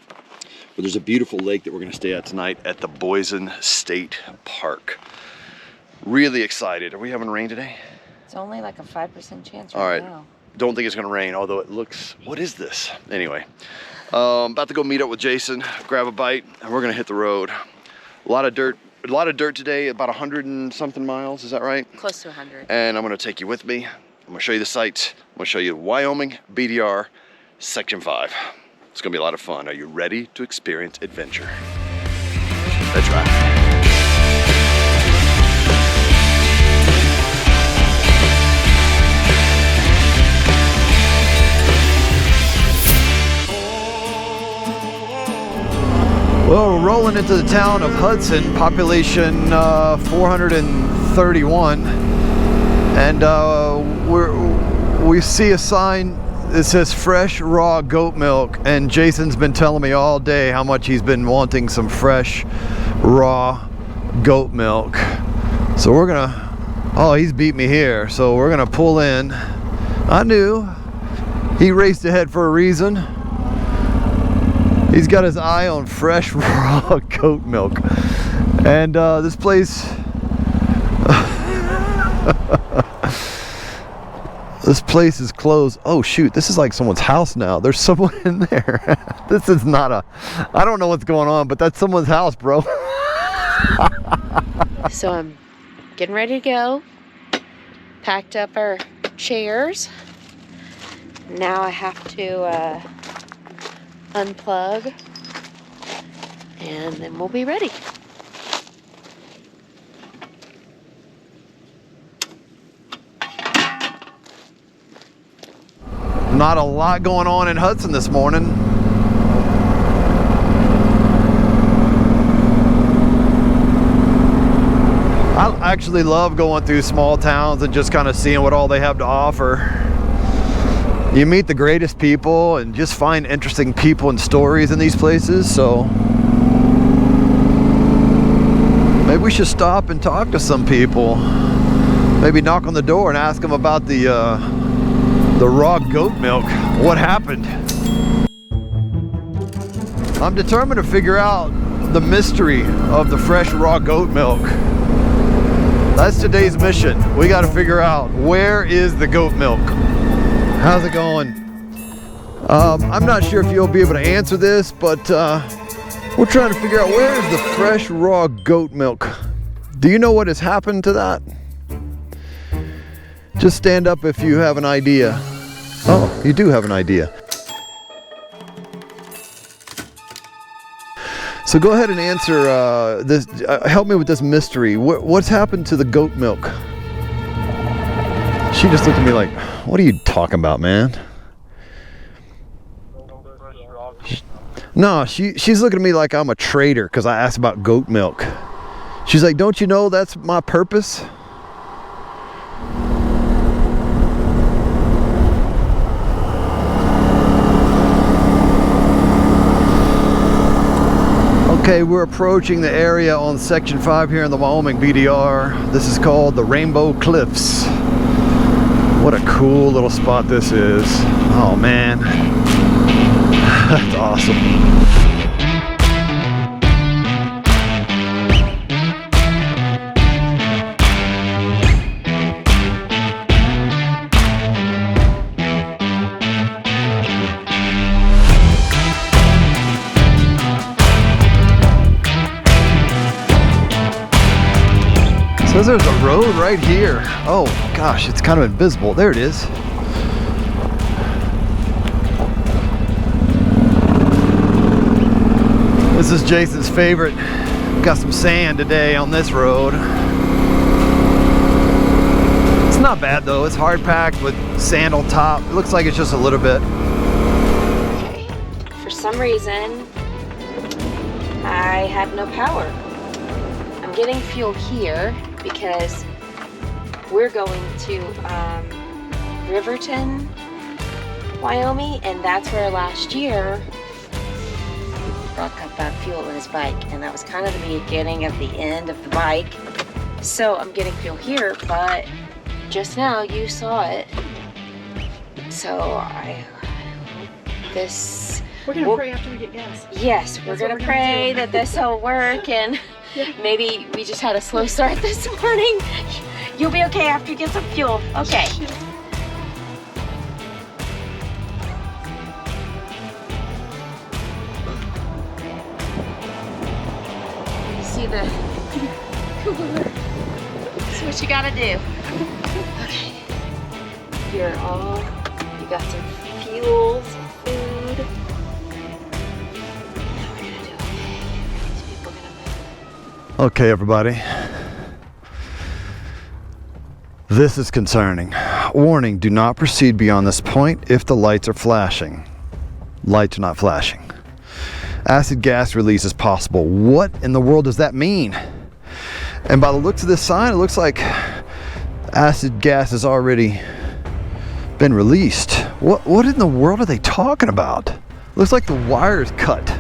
C: But there's a beautiful lake that we're going to stay at tonight at the Boysen State Park. Really excited. Are we having rain today?
L: It's only like a 5% chance
C: All right.
L: now.
C: Don't think it's going to rain, although it looks... What is this? Anyway. About to go meet up with Jason, grab a bite, and we're gonna hit the road. A lot of dirt today, about 100 and something miles, is that right?
L: Close to 100.
C: And I'm gonna take you with me. I'm gonna show you the sights. I'm gonna show you Wyoming BDR Section 5. It's gonna be a lot of fun. Are you ready to experience adventure? Let's ride.
A: Well, we're rolling into the town of Hudson, population 431, and we see a sign it says fresh raw goat milk, and Jason's been telling me all day how much he's been wanting some fresh raw goat milk. So we're gonna, oh, he's beat me here, so we're gonna pull in. I knew he raced ahead for a reason. He's got his eye on fresh raw goat milk, and this place this place is closed. Oh shoot, this is like someone's house now. There's someone in there. This is not a, I don't know what's going on, but that's someone's house, bro.
L: So I'm getting ready to go. Packed up our chairs. Now I have to unplug, and then we'll be ready.
A: Not a lot going on in Hudson this morning. I actually love going through small towns and just kind of seeing what all they have to offer. You meet the greatest people and just find interesting people and stories in these places, so maybe we should stop and talk to some people. Maybe knock on the door and ask them about the raw goat milk. What happened? I'm determined to figure out the mystery of the fresh raw goat milk. That's today's mission. We got to figure out, where is the goat milk? How's it going? I'm not sure if you'll be able to answer this, but we're trying to figure out, where is the fresh raw goat milk? Do you know what has happened to that? Just stand up if you have an idea. Oh, you do have an idea. So go ahead and answer this. Help me with this mystery. What's happened to the goat milk? She just looked at me like, what are you talking about, man? No, she's looking at me like I'm a traitor because I asked about goat milk. She's like, don't you know that's my purpose? Okay, we're approaching the area on Section 5 here in the Wyoming BDR. This is called the Rainbow Cliffs. What a cool little spot this is. Oh man, that's awesome. Says there's a road right here. Oh gosh, it's kind of invisible. There it is. This is Jason's favorite. Got some sand today on this road. It's not bad though. It's hard packed with sand on top. It looks like it's just a little bit.
L: Okay. For some reason, I have no power. I'm getting fuel here because we're going to Riverton, Wyoming, and that's where last year Brock got fuel in his bike, and that was kind of the beginning of the end of the bike. So I'm getting fuel here, but just now you saw it. So
F: we're gonna pray after we get gas.
L: Yes, we're gonna pray that this will work, and maybe we just had a slow start this morning. You'll be okay after you get some fuel. Okay. See the cooler. That's what you gotta do. Okay. You got some fuel, some food. Now we're gonna do okay. These people are gonna move.
A: Okay, everybody. This is concerning. Warning, do not proceed beyond this point if the lights are flashing. Lights are not flashing. Acid gas release is possible. What in the world does that mean? And by the looks of this sign, it looks like acid gas is already been released. What in the world are they talking about? Looks like the wire's cut.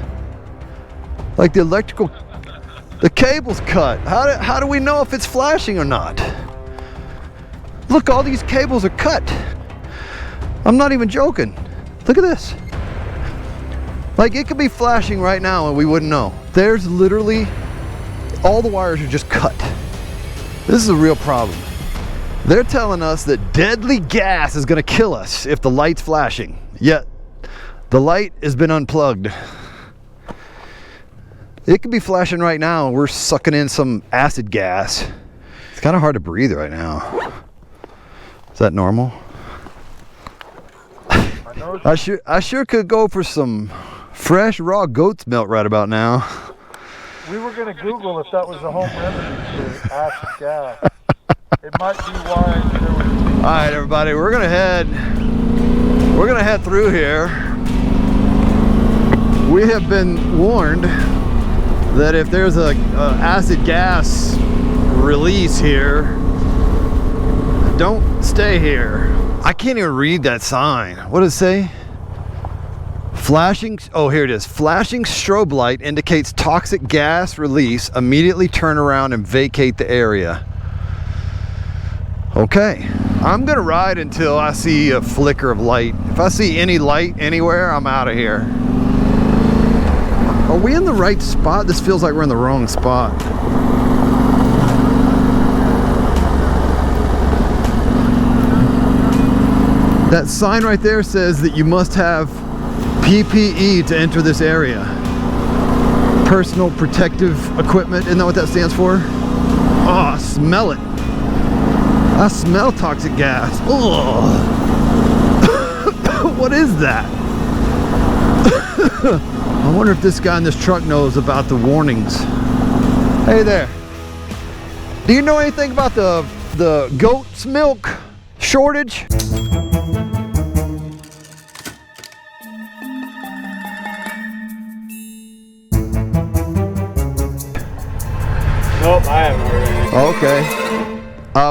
A: Like the electrical, the cable's cut. How do we know if it's flashing or not? Look, all these cables are cut. I'm not even joking. Look at this. Like, it could be flashing right now and we wouldn't know. There's literally, all the wires are just cut. This is a real problem. They're telling us that deadly gas is gonna kill us if the light's flashing. Yet, the light has been unplugged. It could be flashing right now and we're sucking in some acid gas. It's kind of hard to breathe right now. Is that normal? I sure could go for some fresh raw goat's milk right about now.
J: We were going to Google if that was a home remedy for acid gas. It might be why there was...
A: All right, everybody, we're gonna head through here. We have been warned that if there's a acid gas release here, don't stay here. I can't even read that sign. What does it say? Flashing, oh, here it is. Flashing strobe light indicates toxic gas release. Immediately turn around and vacate the area. Okay, I'm gonna ride until I see a flicker of light. If I see any light anywhere, I'm out of here. Are we in the right spot? This feels like we're in the wrong spot. That sign right there says that you must have PPE to enter this area. Personal protective equipment, isn't that what that stands for? Oh, I smell it. I smell toxic gas. Ugh. What is that? I wonder if this guy in this truck knows about the warnings. Hey there. Do you know anything about the goat's milk shortage?
N: Nope, I haven't heard anything.
A: Okay.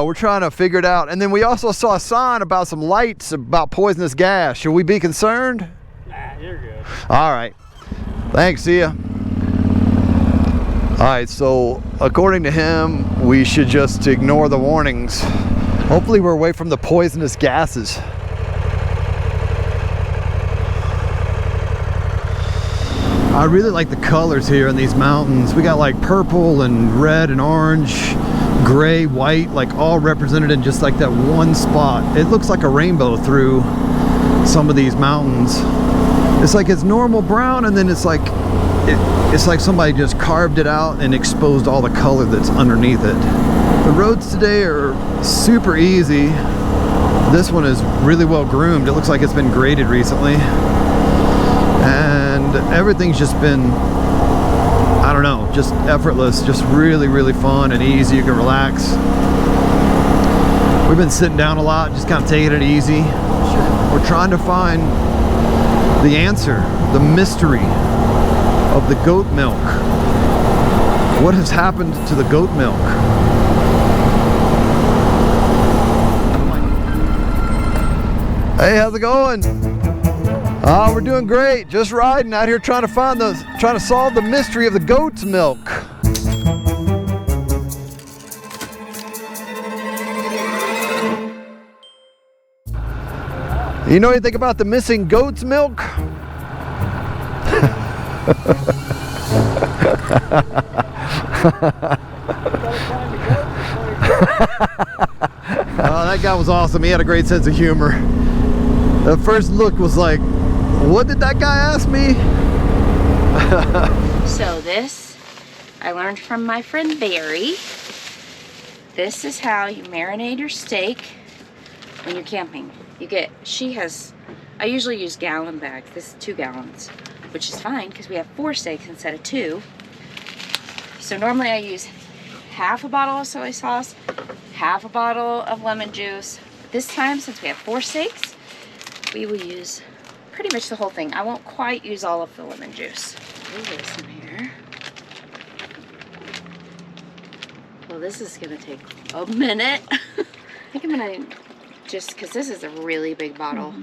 A: We're trying to figure it out. And then we also saw a sign about some lights about poisonous gas. Should we be concerned?
N: Nah, you're good.
A: All right. Thanks, see ya. All right, so according to him, we should just ignore the warnings. Hopefully we're away from the poisonous gases. I really like the colors here in these mountains. We got like purple and red and orange, gray, white, like all represented in just like that one spot. It looks like a rainbow through some of these mountains. It's like it's normal brown, and then it's like somebody just carved it out and exposed all the color that's underneath it. The roads today are super easy. This one is really well groomed. It looks like it's been graded recently. And everything's just been, I don't know, just effortless, just really, really fun and easy. You can relax. We've been sitting down a lot, just kind of taking it easy. We're trying to find the answer, the mystery of the goat milk. What has happened to the goat milk? Hey, how's it going? Oh, we're doing great. Just riding out here trying to solve the mystery of the goat's milk. You know anything about the missing goat's milk? Oh, that guy was awesome. He had a great sense of humor. The first look was like, what did that guy ask me?
L: So this, I learned from my friend Barry. This is how you marinate your steak when you're camping. I usually use gallon bags. This is 2 gallons, which is fine because we have 4 steaks instead of 2. So normally I use half a bottle of soy sauce, half a bottle of lemon juice. This time, since we have 4 steaks, we will use pretty much the whole thing. I won't quite use all of the lemon juice. There's some here. Well, this is gonna take a minute. I think I'm gonna just because this is a really big bottle.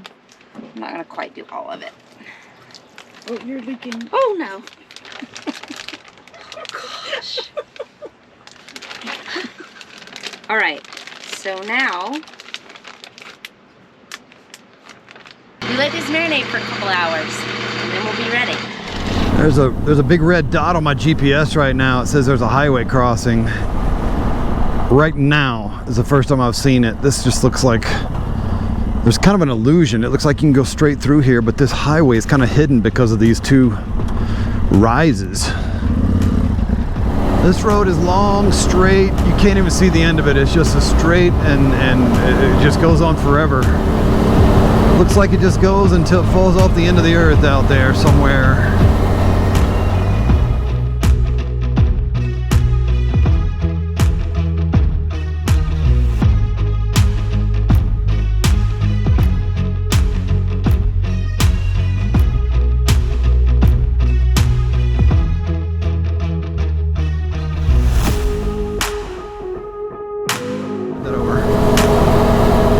L: I'm not gonna quite do all of it.
F: Oh, you're leaking.
L: Oh no. Gosh. All right, so now we let this marinate for a couple hours and then we'll be ready.
A: There's a big red dot on my GPS right now. It says there's a highway crossing. Right now is the first time I've seen it. This just looks like there's kind of an illusion. It looks like you can go straight through here, but this highway is kind of hidden because of these two rises. This road is long, straight. You can't even see the end of it. It's just a straight and it just goes on forever. Looks like it just goes until it falls off the end of the earth out there somewhere.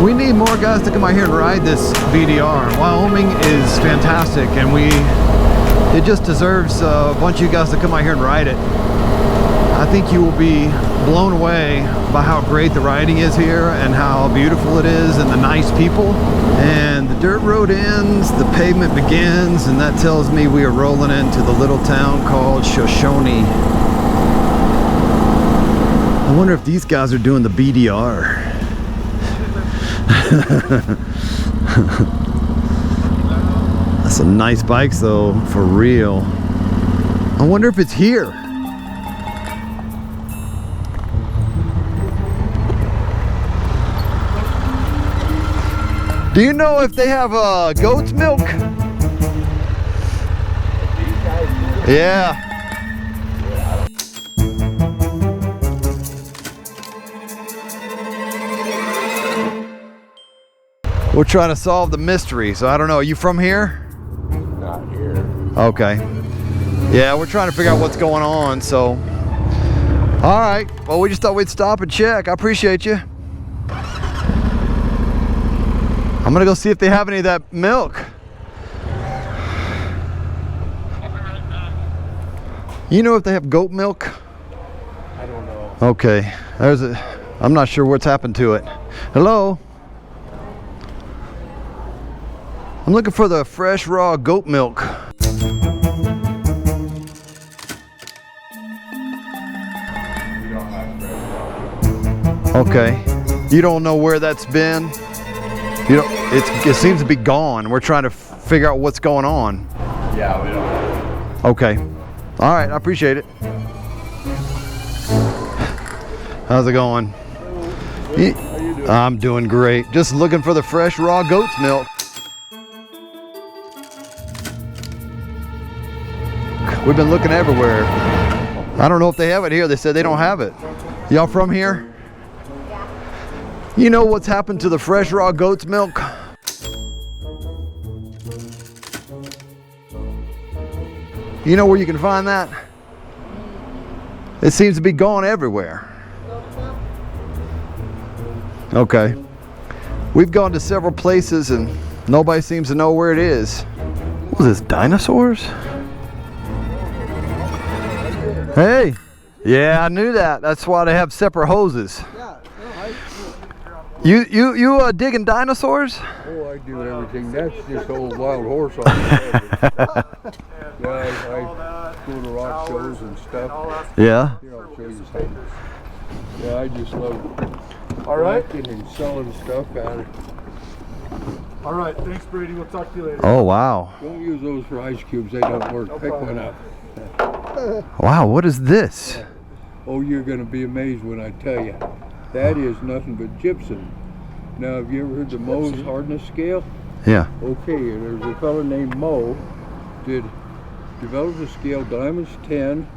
A: We need more guys to come out here and ride this BDR. Wyoming is fantastic, and it just deserves a bunch of you guys to come out here and ride it. I think you will be blown away by how great the riding is here and how beautiful it is and the nice people. And the dirt road ends, the pavement begins, and that tells me we are rolling into the little town called Shoshoni. I wonder if these guys are doing the BDR. That's some nice bikes though, for real. I wonder if it's here. Do you know if they have goat's milk? Yeah. We're trying to solve the mystery, so I don't know. Are you from here?
I: Not here.
A: Okay. Yeah, we're trying to figure out what's going on, so. All right. Well, we just thought we'd stop and check. I appreciate you. I'm gonna go see if they have any of that milk. You know if they have goat milk?
I: I don't know.
A: Okay. I'm not sure what's happened to it. Hello? I'm looking for the fresh raw goat milk. Okay. You don't know where that's been? You don't, it seems to be gone. We're trying to figure out what's going on.
I: Yeah, we don't know.
A: Okay. All right, I appreciate it. How's it going?
I: How you doing?
A: I'm doing great. Just looking for the fresh raw goat's milk. We've been looking everywhere. I don't know if they have it here. They said they don't have it. Y'all from here? Yeah. You know what's happened to the fresh raw goat's milk? You know where you can find that? It seems to be gone everywhere. Okay. We've gone to several places and nobody seems to know where it is. What was this, dinosaurs? Hey, yeah, I knew that. That's why they have separate hoses. You digging dinosaurs?
P: Oh, I do everything. That's just old wild horse on the Yeah, I go to rock shows and stuff.
A: Yeah.
P: Here, I'll show you something. Yeah, I just love collecting and selling stuff at it.
J: All right, thanks, Brady. We'll talk to you later.
A: Oh, wow.
P: Don't use those for ice cubes. They don't work. Pick one up.
A: Wow, what is this?
P: Oh, you're going to be amazed when I tell you. That is nothing but gypsum. Now, have you ever heard the Mohs hardness scale?
A: Yeah.
P: Okay, there's a fellow named Moh developed a scale. Diamonds 10,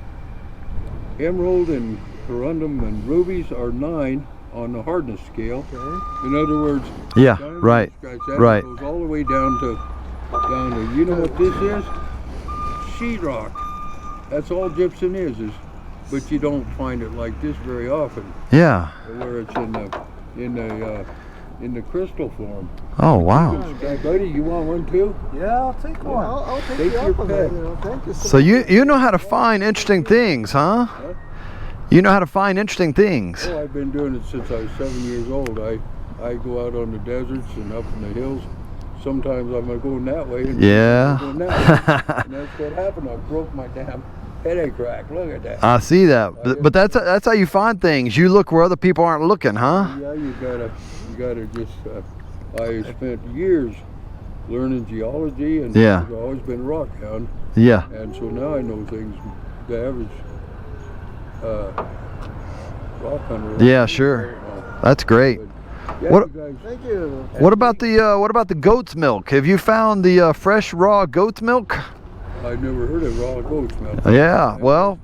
P: emerald and corundum and rubies are 9 on the hardness scale. In other words,
A: yeah, right, right.
P: Goes all the way down to you know what this is? Sheetrock. That's all gypsum is, but you don't find it like this very often.
A: Yeah.
P: Where it's in the in the crystal form.
A: Oh, wow.
P: Hey, buddy, you want one too?
O: Yeah, I'll take one. I'll take
P: Take
O: you
P: your
O: up on that.
P: pick.
O: You know, thank you
A: So you know how to find interesting things, huh? You know how to find interesting things.
P: Oh, I've been doing it since I was 7 years old. I go out on the deserts and up in the hills. Sometimes I'm going that way. And
A: Yeah.
P: I'm going that way. And that's what happened. I broke my damn headache rack. Look at that.
A: I see that. But that's how you find things. You look where other people aren't looking, huh?
P: Yeah, you gotta just. I spent years learning geology, and
A: Yeah.
P: I've always been rock hound.
A: Yeah.
P: And so now I know things the average rock hunter.
A: Yeah, sure. That's great.
P: Yeah,
A: What?
P: you guys,
O: Thank you.
A: What about the goat's milk? Have you found the fresh raw goat's milk?
P: I've never heard of raw goat's milk.
A: Yeah, well,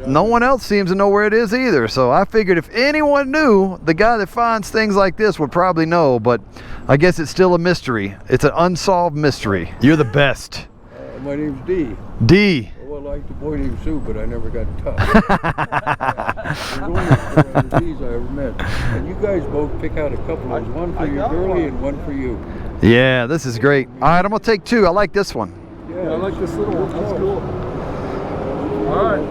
A: no one else seems to know where it is either. So I figured if anyone knew, the guy that finds things like this would probably know. But I guess it's still a mystery. It's an unsolved mystery. You're the best.
P: My name's D.
A: D.
P: Well, I like the boy named Sue, but I never got touched. There's only 4 other D's I ever met. And you guys both pick out a couple. There's one for your girlie and one for you.
A: Yeah, this is great. All right, I'm going to take 2. I like this one.
P: Yeah, I like this little one. That's cool.
O: All right.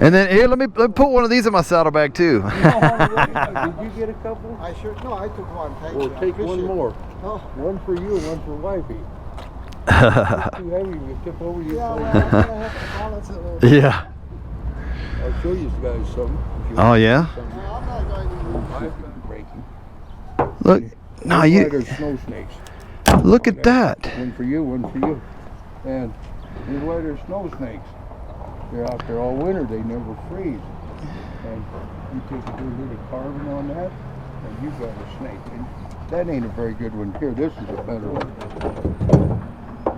A: And then here, let me put one of these in my saddlebag too.
P: Did you get a couple?
O: I sure, no, I took one. Thank
P: Well,
O: you.
P: take one
O: Appreciate it.
P: more.
O: Oh.
P: One for you and one for wifey. It's too heavy to tip over your
O: Yeah,
P: phone.
O: well, I'm gonna have to balance it a little bit.
A: Yeah.
P: I'll show you guys something. if you
A: Oh,
P: want
A: yeah?
P: something.
O: No, I'm not going to
P: I've been breaking.
A: Look, no,
P: These
A: you
P: white are snow snakes.
A: look at that.
P: One for you, one for you. And these white are snow snakes. They're out there all winter. They never freeze. And you take a good bit of carving on that, and you've got a snake. And that ain't a very good one. Here, this is a better one.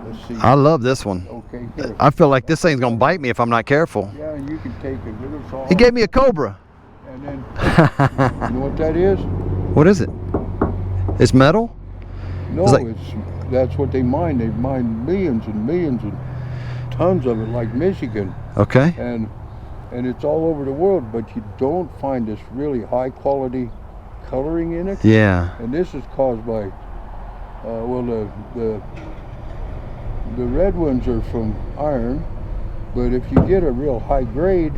P: Let's see.
A: I love this one.
P: Okay, here.
A: I feel like this thing's gonna bite me if I'm not careful.
P: Yeah, and you can take a little saw.
A: He gave me a cobra.
P: And then, you know what that is?
A: What is it? It's metal?
P: No,
A: It's like-
P: that's what they mine. They mine millions and millions and tons of it, like Michigan.
A: Okay.
P: And it's all over the world, but you don't find this really high quality coloring in it.
A: Yeah.
P: And this is caused by, well, the red ones are from iron, but if you get a real high grade,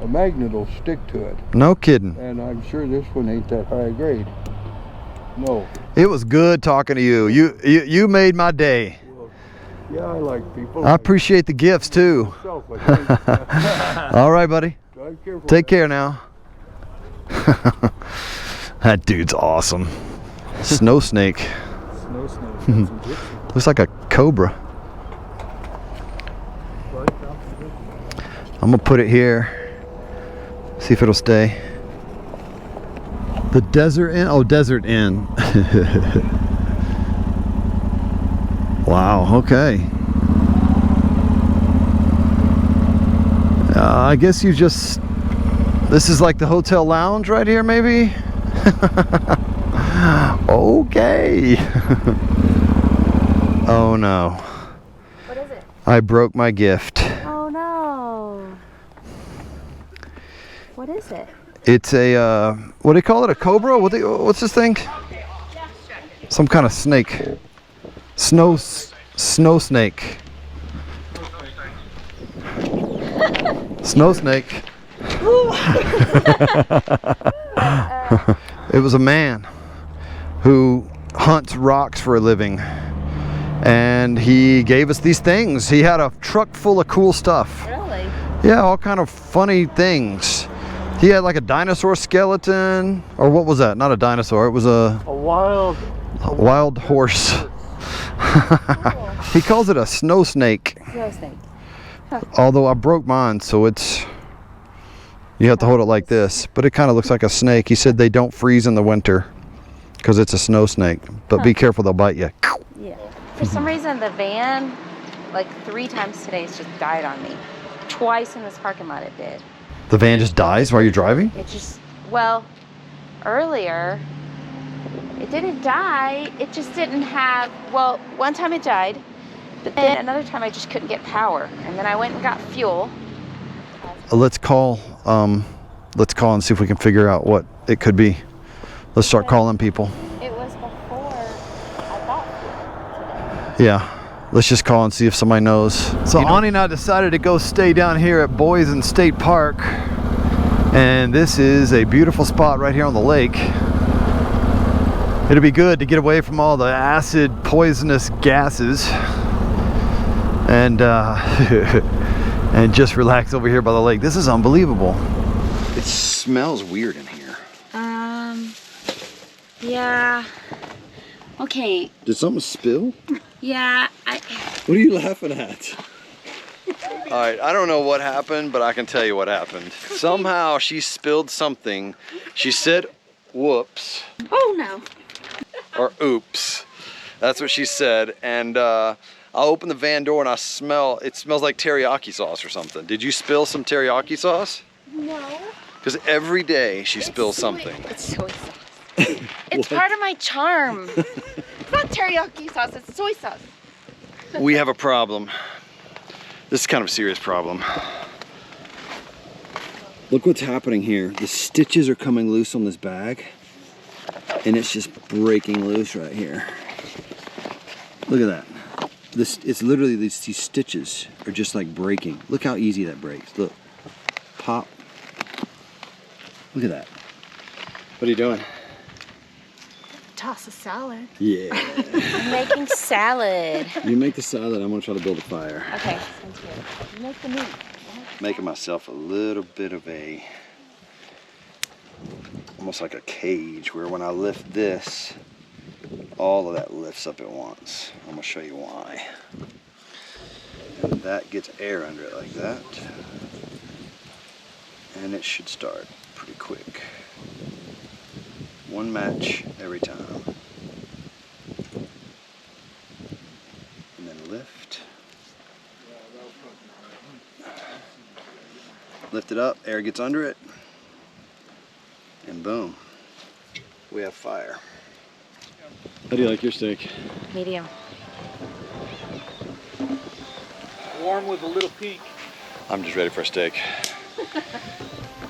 P: a magnet will stick to it.
A: No kidding.
P: And I'm sure this one ain't that high grade. No.
A: It was good talking to you. You made my day.
P: Yeah, I like people.
A: I appreciate the gifts too. All right, buddy.
P: Drive careful.
A: Take care now. That dude's awesome. Snow snake.
O: Snow snake.
A: Looks like a cobra. I'm gonna put it here. See if it'll stay. The Desert Inn? Oh, Desert Inn. Wow, okay. I guess you just... This is like the hotel lounge right here, maybe? Okay. Oh no.
L: What is it?
A: I broke my gift.
L: Oh no. What is it?
A: It's a, what do they call it? A cobra? What's this thing? Some kind of snake. Snow snake. Snow snake. It was a man who hunts rocks for a living. And he gave us these things. He had a truck full of cool stuff.
L: Really?
A: Yeah, all kind of funny things. He had like a dinosaur skeleton, or what was that? Not a dinosaur, it was a wild horse. He calls it a snow snake.
L: Snow snake. Huh.
A: Although I broke mine, so you have to hold it like this, but it kind of looks like a snake. He said they don't freeze in the winter because it's a snow snake, but be careful, they'll bite you.
L: Yeah. For some reason, the van, like 3 times today, has just died on me. Twice in this parking lot it did.
A: The van just dies while you're driving?
L: It just, well, earlier, it didn't die. It just didn't have, well, one time it died, but then another time I just couldn't get power. And then I went and got fuel.
A: Let's call and see if we can figure out what it could be. Let's start calling people.
L: It was
A: Yeah. Let's just call and see if somebody knows. So Ani and I decided to go stay down here at Boysen State Park. And this is a beautiful spot right here on the lake. It'll be good to get away from all the acid, poisonous gases. And and just relax over here by the lake. This is unbelievable.
C: It smells weird in here.
L: Yeah. Okay.
C: Did something spill?
L: Yeah,
C: What are you laughing at? All right, I don't know what happened, but I can tell you what happened. Somehow she spilled something. She said, whoops.
L: Oh no.
C: Or oops. That's what she said. And I open the van door and it smells like teriyaki sauce or something. Did you spill some teriyaki sauce?
L: No.
C: Because every day she spills something.
L: It's soy sauce. It's part of my charm. It's not teriyaki sauce, it's soy sauce.
C: We have a problem. This is kind of a serious problem. Look what's happening here. The stitches are coming loose on this bag and it's just breaking loose right here. Look at that. It's literally these stitches are just like breaking. Look how easy that breaks. Look, pop. Look at that. What are you doing?
F: Toss a salad.
C: Yeah.
L: I'm making salad.
C: You make the salad, I'm gonna try to build a fire.
L: Okay, sounds good. You make the meat.
C: Making myself a little bit of almost like a cage where when I lift this, all of that lifts up at once. I'm gonna show you why. And that gets air under it like that. And it should start pretty quick. One match every time. And then lift. Lift it up, air gets under it. And boom, we have fire. How do you like your steak?
L: Medium.
J: Warm with a little pink.
C: I'm just ready for a steak.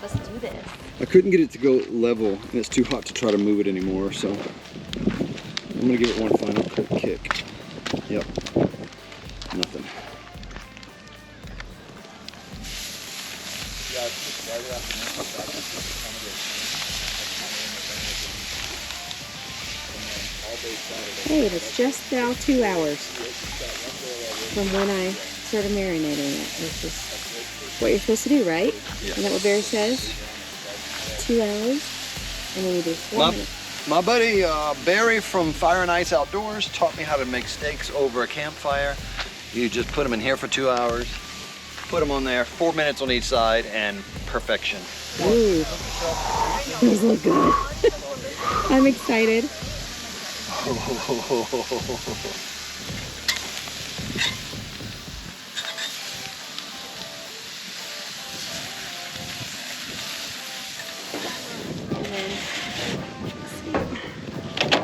L: Let's do this.
C: I couldn't get it to go level, and it's too hot to try to move it anymore, so I'm gonna give it one final quick kick. Yep, nothing.
B: Hey, it's just now 2 hours from when I started marinating it. It's just what you're supposed to do, right?
C: Yeah.
B: Isn't that what Barry says? 2 hours, and then you do 4 minutes.
C: My buddy Barry from Fire and Ice Outdoors taught me how to make steaks over a campfire. You just put them in here for 2 hours, put them on there, 4 minutes on each side, and perfection.
B: Ooh, those look good. I'm excited.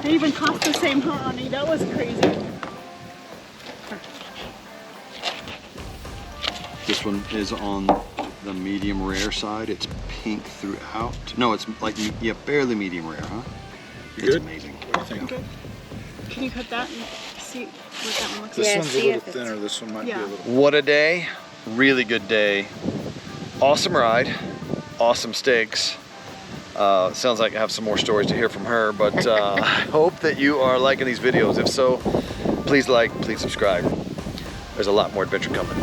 F: They even cost the same, honey. That was crazy.
C: This one is on the medium rare side. It's pink throughout. No, it's like, yeah, barely medium rare, huh?
J: You
C: It's
J: good?
C: amazing.
J: What do you think?
F: Okay. Can you cut that and see what that one looks
J: This
F: like?
J: one's a little thinner. This one might be a little.
C: What a day. Really good day. Awesome ride. Awesome steaks. Sounds like I have some more stories to hear from her, but I hope that you are liking these videos. If so, please like, please subscribe. There's a lot more adventure coming.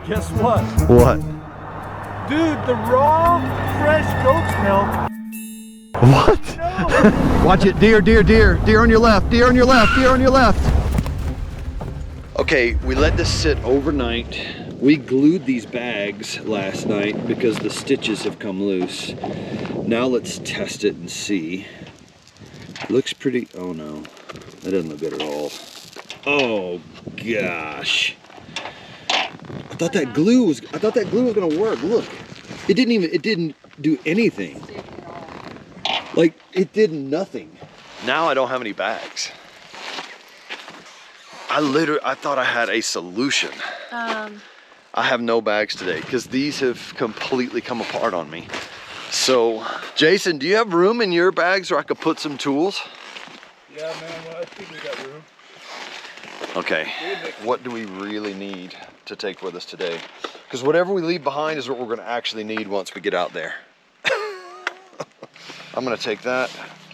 J: Guess what?
A: What?
J: Dude, the raw, fresh goat's milk.
A: What? Watch it, deer, deer, deer. Deer on your left, deer on your left, deer on your left.
C: Okay, we let this sit overnight. We glued these bags last night because the stitches have come loose. Now let's test it and see. Looks pretty, oh no, that doesn't look good at all. Oh gosh. I thought that glue was gonna work. Look, it didn't do anything. Like, it did nothing. Now I don't have any bags. I thought I had a solution. I have no bags today because these have completely come apart on me. So, Jason, do you have room in your bags where I could put some tools?
J: Yeah, man, well, I think we got room.
C: Okay, what do we really need to take with us today? Because whatever we leave behind is what we're gonna actually need once we get out there. I'm gonna take that,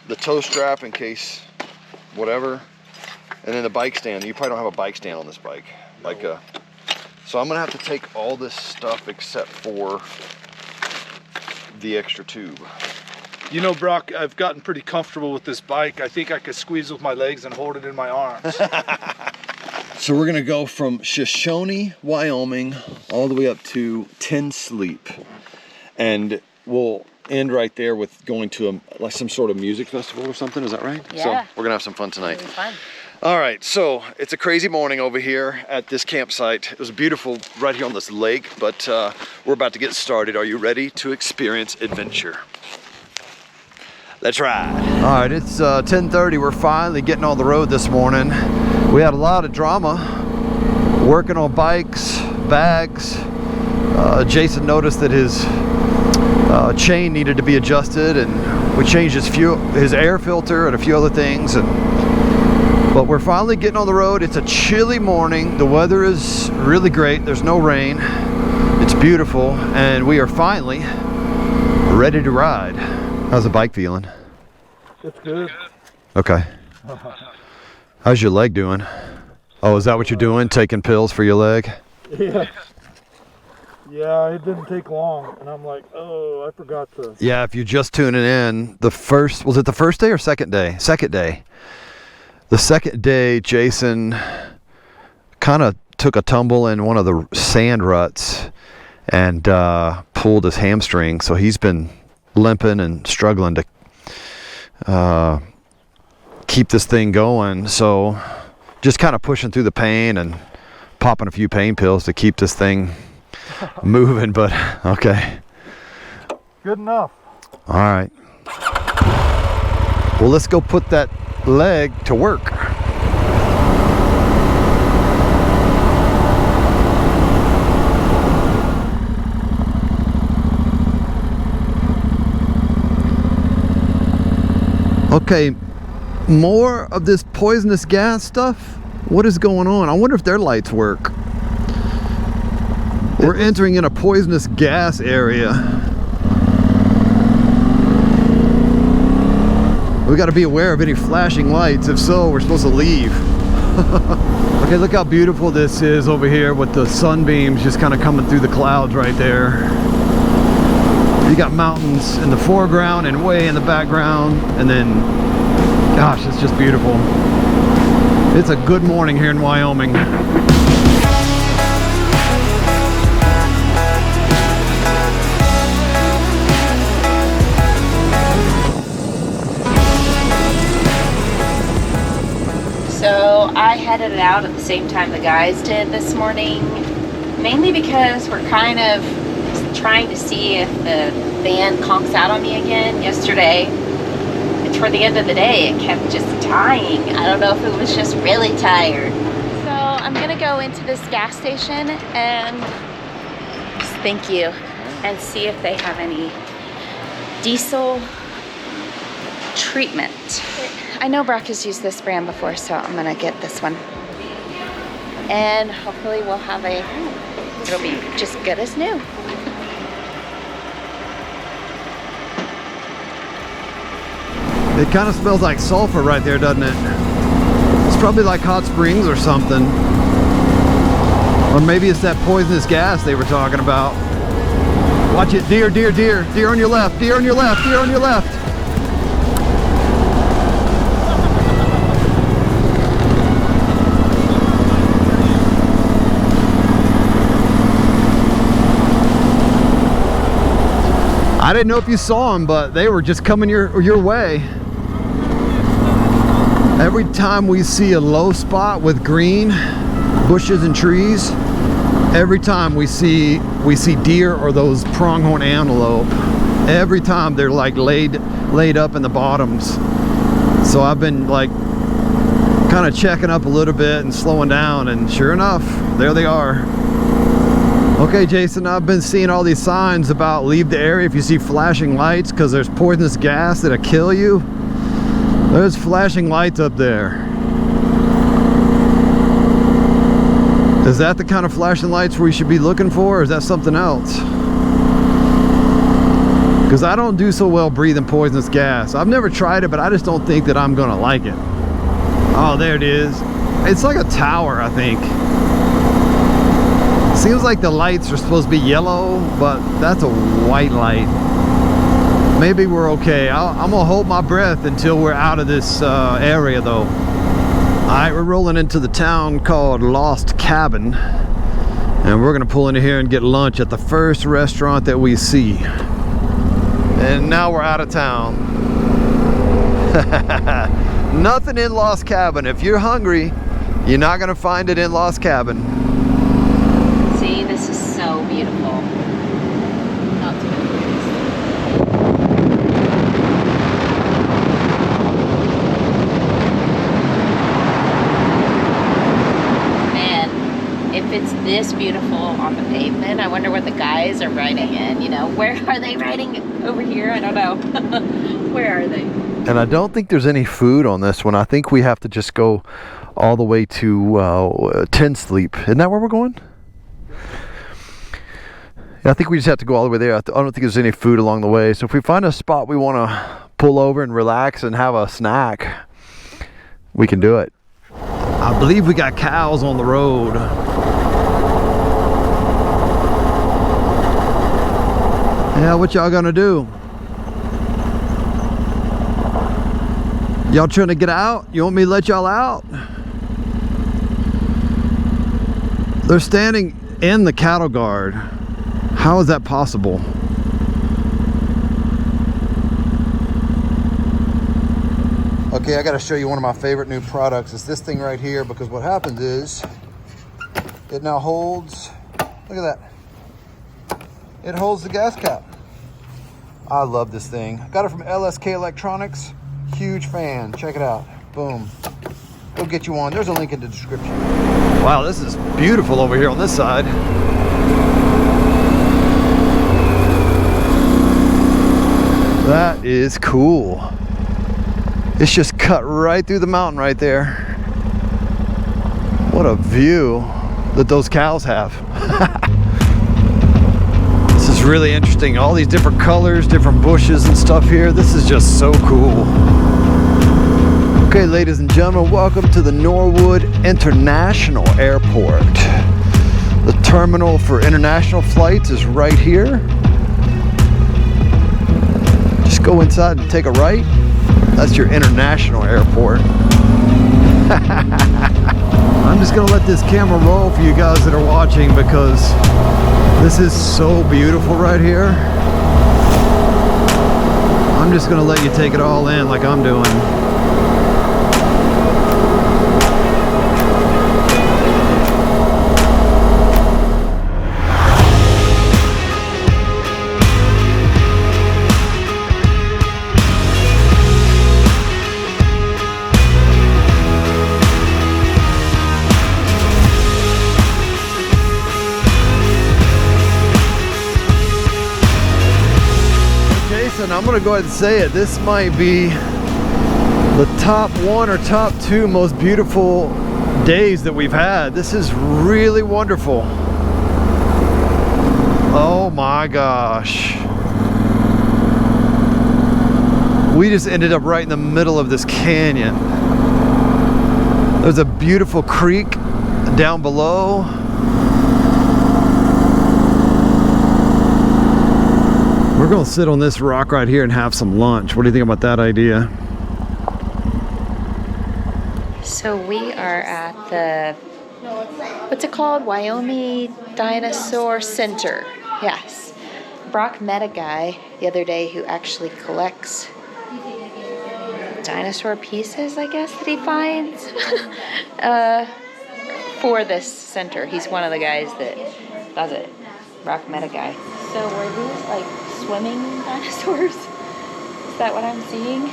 C: the toe strap in case whatever, and then the bike stand. You probably don't have a bike stand on this bike. No. So I'm gonna have to take all this stuff except for the extra tube.
J: You know, Brock, I've gotten pretty comfortable with this bike. I think I could squeeze with my legs and hold it in my arms.
C: So we're gonna go from Shoshoni, Wyoming, all the way up to Ten Sleep. And we'll end right there with going to like some sort of music festival or something, is that right?
L: Yeah.
C: So we're gonna have some fun tonight.
L: It'll be fun.
C: All right, so it's a crazy morning over here at this campsite. It was beautiful right here on this lake, but we're about to get started. Are you ready to experience adventure? Let's ride.
A: All right, it's 10:30. We're finally getting on the road this morning. We had a lot of drama working on bikes, bags. Jason noticed that his chain needed to be adjusted, and we changed his air filter and a few other things. But we're finally getting on the road. It's a chilly morning. The weather is really great. There's no rain. It's beautiful, and we are finally ready to ride. How's the bike feeling?
J: It's good.
A: Okay. How's your leg doing? Oh, is that what you're doing? Taking pills for your leg?
J: Yeah. Yeah, it didn't take long, and I'm like, oh, I forgot to.
A: Yeah, if you're just tuning in, was it the first day or second day? Second day. The second day, Jason kind of took a tumble in one of the sand ruts and pulled his hamstring, so he's been limping and struggling to keep this thing going. So just kind of pushing through the pain and popping a few pain pills to keep this thing moving, but okay.
J: Good enough.
A: All right. Well, let's go put that leg to work. Okay, more of this poisonous gas stuff? What is going on? I wonder if their lights work. We're entering in a poisonous gas area. We got to be aware of any flashing lights. If so, we're supposed to leave. Okay, look how beautiful this is over here with the sunbeams just kind of coming through the clouds right there. You got mountains in the foreground and way in the background, and then, gosh, it's just beautiful. It's a good morning here in Wyoming.
L: So I headed out at the same time the guys did this morning, mainly because we're kind of trying to see if the van conks out on me again. Yesterday, toward the end of the day, it kept just dying. I don't know if it was just really tired. So I'm gonna go into this gas station and just thank you and see if they have any diesel treatment. I know Brock has used this brand before, so I'm gonna get this one. And hopefully we'll have it'll be just good as new.
A: It kind of smells like sulfur right there, doesn't it? It's probably like hot springs or something. Or maybe it's that poisonous gas they were talking about. Watch it, deer, deer, deer. Deer on your left, deer on your left, deer on your left. I didn't know if you saw them, but they were just coming your way. Every time we see a low spot with green bushes and trees, every time we see deer or those pronghorn antelope, every time they're like laid up in the bottoms. So I've been like kind of checking up a little bit and slowing down, and sure enough, there they are. Okay, Jason, I've been seeing all these signs about leave the area if you see flashing lights because there's poisonous gas that'll kill you. There's flashing lights up there. Is that the kind of flashing lights we should be looking for, or is that something else? Because I don't do so well breathing poisonous gas. I've never tried it, but I just don't think that I'm gonna like it. Oh, there it is. It's like a tower, I think. Seems like the lights are supposed to be yellow, but that's a white light. Maybe we're okay. I'm gonna hold my breath until we're out of this area though. Alright, we're rolling into the town called Lost Cabin, and we're gonna pull into here and get lunch at the first restaurant that we see. And now we're out of town. Nothing in Lost Cabin. If you're hungry, you're not gonna find it in Lost Cabin.
B: See, this is so beautiful. Not too Man, if it's this beautiful on the pavement, I wonder what the guys are riding in. You know, where are they riding? Over here? I don't know. Where are they?
A: And I don't think there's any food on this one. I think we have to just go all the way to Tent Sleep. Isn't that where we're going? I think we just have to go all the way there. I don't think there's any food along the way. So if we find a spot we want to pull over and relax and have a snack, we can do it. I believe we got cows on the road. Yeah, what y'all gonna do? Y'all trying to get out? You want me to let y'all out? They're standing in the cattle guard. How is that possible? Okay, I gotta show you one of my favorite new products. It's this thing right here, because what happens is it now holds, look at that. It holds the gas cap. I love this thing. Got it from LSK Electronics. Huge fan. Check it out. Boom. Go get you one. There's a link in the description. Wow, this is beautiful over here on this side. That is cool. It's just cut right through the mountain right there. What a view that those cows have. This is really interesting. All these different colors, different bushes and stuff here. This is just so cool. Okay, ladies and gentlemen, welcome to the Norwood International Airport. The terminal for international flights is right here. Just go inside and take a right. That's your international airport. I'm just gonna let this camera roll for you guys that are watching, because this is so beautiful right here. I'm just gonna let you take it all in like I'm doing. I'm gonna go ahead and say it. This might be the top one or top two most beautiful days that we've had. This is really wonderful. Oh my gosh. We just ended up right in the middle of this canyon. There's a beautiful creek down below. We're gonna sit on this rock right here and have some lunch. What do you think about that idea?
L: So we are at the, what's it called? Wyoming Dinosaur Center. Yes. Brock met a guy the other day who actually collects dinosaur pieces, I guess, that he finds for this center. He's one of the guys that does it. Brock met a guy. So were these like swimming dinosaurs? Is that what I'm seeing?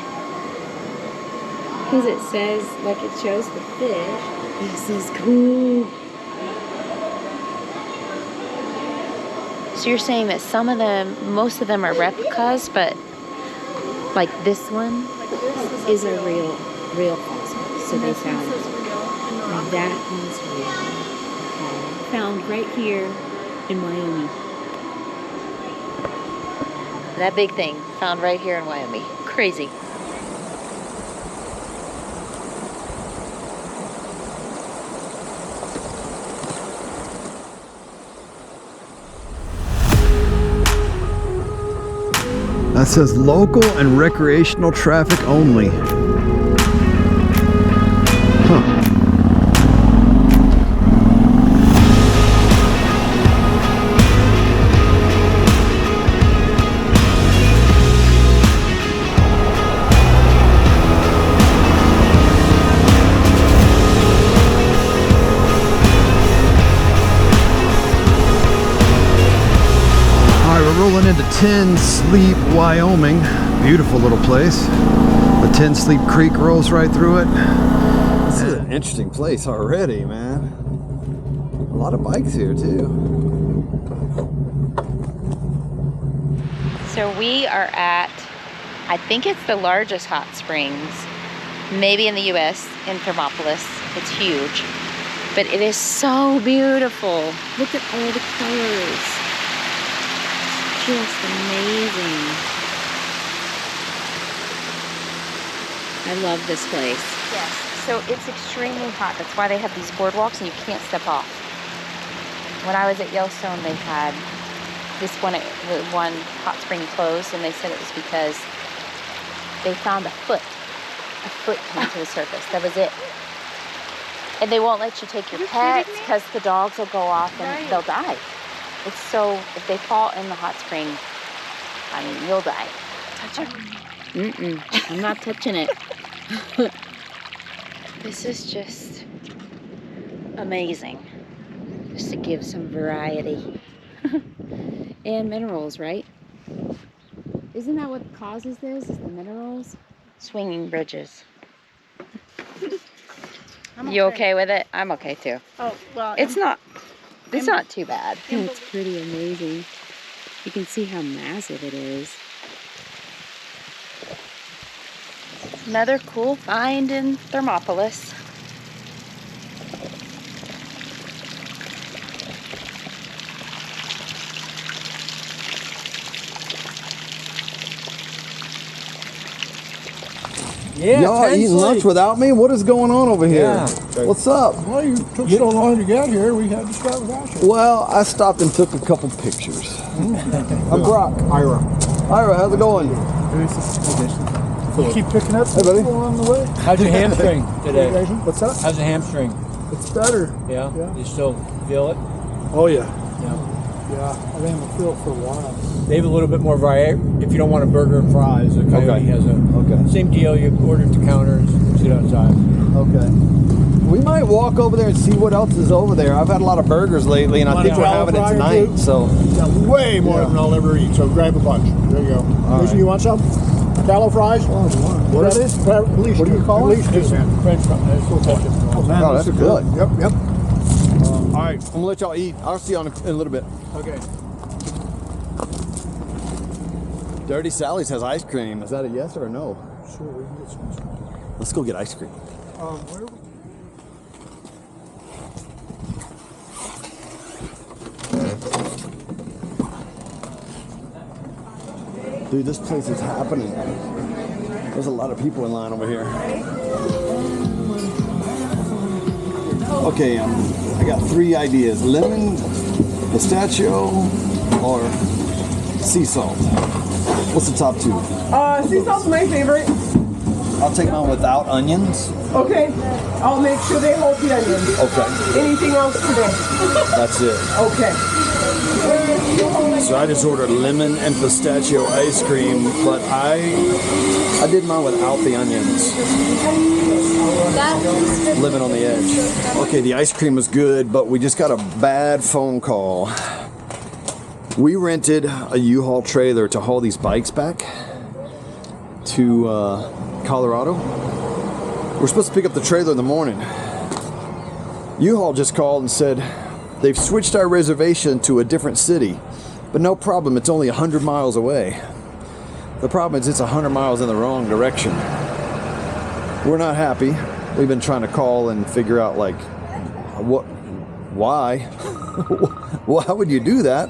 L: Because it says, like it shows the fish. This is cool. So you're saying that some of them, most of them are replicas, but like this one is a real fossil. So they found that one's real. Okay. Found right here in Wyoming. That big thing found right here in Wyoming. Crazy.
A: That says local and recreational traffic only. Huh. Rolling into 10 Sleep, Wyoming. Beautiful little place. The 10 Sleep Creek rolls right through it. This is an interesting place already, man. A lot of bikes here too.
L: So we are at, I think it's the largest hot springs, maybe in the US, in Thermopolis. It's huge, but it is so beautiful. Look at all the colors. Just amazing. I love this place. Yes, so it's extremely hot. That's why they have these boardwalks and you can't step off. When I was at Yellowstone, they had this one hot spring closed, and they said it was because they found a foot coming to the surface. That was it. And they won't let you take your pets because the dogs will go off and they'll die. It's so, if they fall in the hot spring, I mean, you'll die. Touch it. I'm not touching it. This is just amazing. Just to give some variety. And minerals, right? Isn't that what causes this, is the minerals? Swinging bridges. You okay with it? I'm okay too.
F: Oh, well.
L: It's not too bad. It's pretty amazing. You can see how massive it is. Another cool find in Thermopolis.
C: Yeah, y'all eating lunch without me? What is going on over here?
Q: Yeah.
C: What's up?
Q: Well, you took so long to get here, we had to start without you.
C: Well, I stopped and took a couple pictures. I'm Brock.
Q: Ira,
C: how's it going?
Q: Keep picking up
C: hey, buddy.
Q: Along the way.
R: How's your hamstring today?
Q: What's that?
R: How's your hamstring?
Q: It's better.
R: Yeah?
Q: Yeah.
R: You still feel it?
Q: Oh, yeah.
R: Yeah.
Q: Yeah, I've been able to feel it for a while.
R: They have a little bit more variety. If you don't want a burger and fries, the Coyote has a same deal. You order to counter and sit outside.
C: Okay. We might walk over there and see what else is over there. I've had a lot of burgers lately, and I think we're having it tonight. So
Q: yeah, way more than I'll ever eat. So grab a bunch. There you go. Lisa, you want some? Tallow fries?
C: What is this?
Q: At least
C: what do you call it?
Q: At least two.
R: French fries.
C: Oh, man, that's good.
Q: Yep.
C: All right, I'm gonna let y'all eat. I'll see you in a little bit.
R: Okay.
C: Dirty Sally's has ice cream. Is that a yes or a no?
Q: Sure, we can get some.
C: Let's go get ice cream.
Q: Where are we?
C: Dude, this place is happening. There's a lot of people in line over here. Okay, I got 3 ideas. Lemon, pistachio, or sea salt. What's the top 2?
S: Sea salt's my favorite.
C: I'll take mine without onions.
S: Okay. I'll make sure they hold the onions.
C: Okay.
S: Anything else today?
C: That's it.
S: Okay.
T: So I just ordered lemon and pistachio ice cream, but I did mine without the onions. Living on the edge. Okay, the ice cream was good, but we just got a bad phone call. We rented a U-Haul trailer to haul these bikes back to Colorado. We're supposed to pick up the trailer in the morning. U-Haul just called and said they've switched our reservation to a different city, but no problem, it's only 100 miles away. The problem is it's 100 miles in the wrong direction. We're not happy. We've been trying to call and figure out like, why? Why would you do that?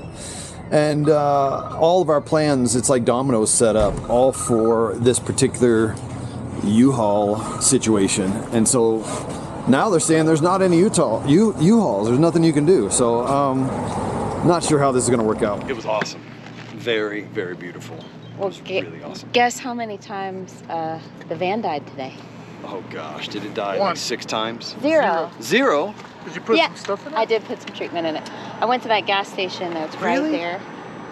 T: And all of our plans, it's like dominoes set up, all for this particular U-Haul situation. And so now they're saying there's not any U-Hauls. There's nothing you can do. So not sure how this is going to work out.
C: It was awesome. Very, very beautiful.
L: Well,
C: It was really awesome.
L: Guess how many times the van died today?
C: Oh gosh, did it die like 6 times?
L: Zero.
C: Zero?
J: Did you put
L: Yeah,
J: some stuff in it?
L: I did put some treatment in it. I went to that gas station that's right
C: Really?
L: there.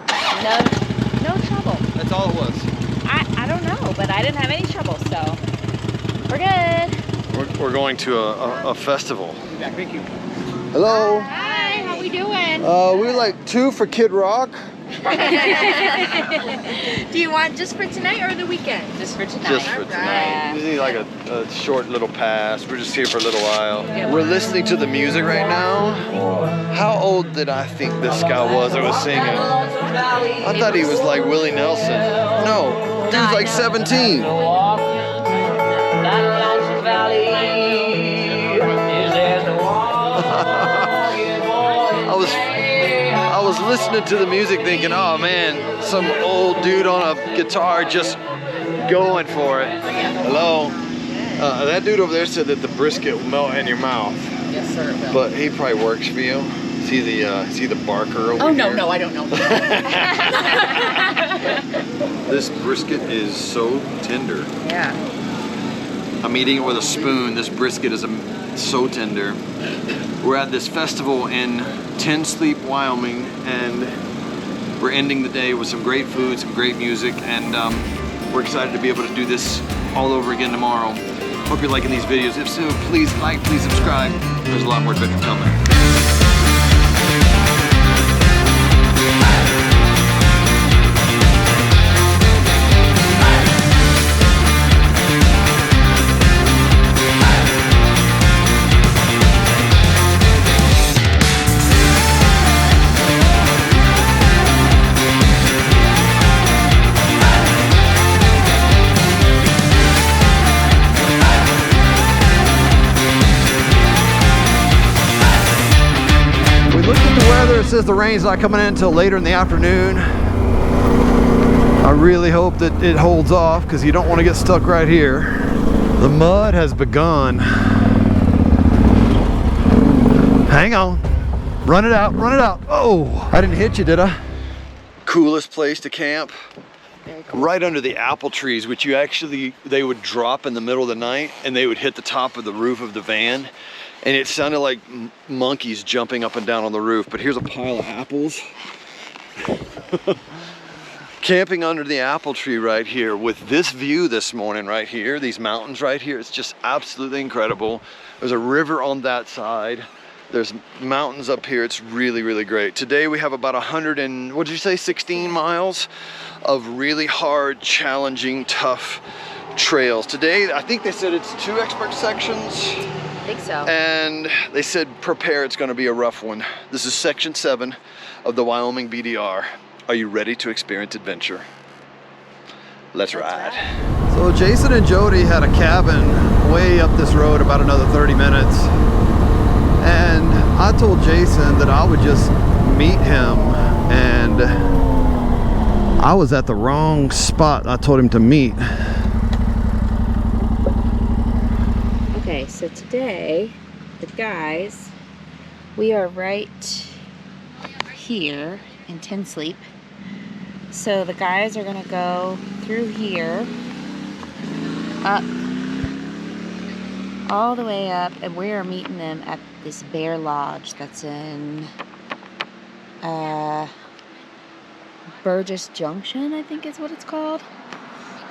L: No trouble.
C: That's all it was.
L: I don't know, but I didn't have any trouble, so we're good.
C: We're going to a festival.
R: Thank you.
C: Hello.
L: Hi, how we doing?
C: We would like 2 for Kid Rock.
L: Do you want just for tonight or the weekend? Just for tonight.
C: Just for tonight. We need like a short little pass. We're just here for a little while. We're listening to the music right now. How old did I think this guy was that was singing? I thought he was like Willie Nelson. No, dude's like 17. I was listening to the music thinking, oh man, some old dude on a guitar just going for it. Hello? That dude over there said that the brisket will melt in your mouth.
K: Yes, sir. It will.
C: But he probably works for you. See the barker over
K: Oh,
C: here?
K: no, I don't know.
C: This brisket is so tender.
K: Yeah.
C: I'm eating it with a spoon. This brisket is so tender. We're at this festival in Ten Sleep, Wyoming, and we're ending the day with some great food, some great music, and we're excited to be able to do this all over again tomorrow. Hope you're liking these videos. If so, please like, please subscribe. There's a lot more adventure coming.
A: It says the rain's not coming in until later in the afternoon. I really hope that it holds off because you don't want to get stuck right here. The mud has begun. Hang on. Run it out, run it out. Oh, I didn't hit you, did I?
C: Coolest place to camp.
L: Very cool.
C: Right under the apple trees, which they would drop in the middle of the night and they would hit the top of the roof of the van. And it sounded like monkeys jumping up and down on the roof. But here's a pile of apples. Camping under the apple tree right here with this view this morning right here, these mountains right here, it's just absolutely incredible. There's a river on that side. There's mountains up here. It's really, really great. Today we have about 16 miles of really hard, challenging, tough trails. Today, I think they said it's 2 expert sections.
L: I think so.
C: And they said prepare, it's going to be a rough one. This is section 7 of the Wyoming BDR. Are you ready to experience adventure? Let's ride.
A: So Jason and Jody had a cabin way up this road about another 30 minutes. And I told Jason that I would just meet him, and I was at the wrong spot I told him to meet.
L: Okay, so today, the guys, we are right here in Ten Sleep. So the guys are gonna go through here, up, all the way up, and we are meeting them at this bear lodge that's in Burgess Junction, I think is what it's called.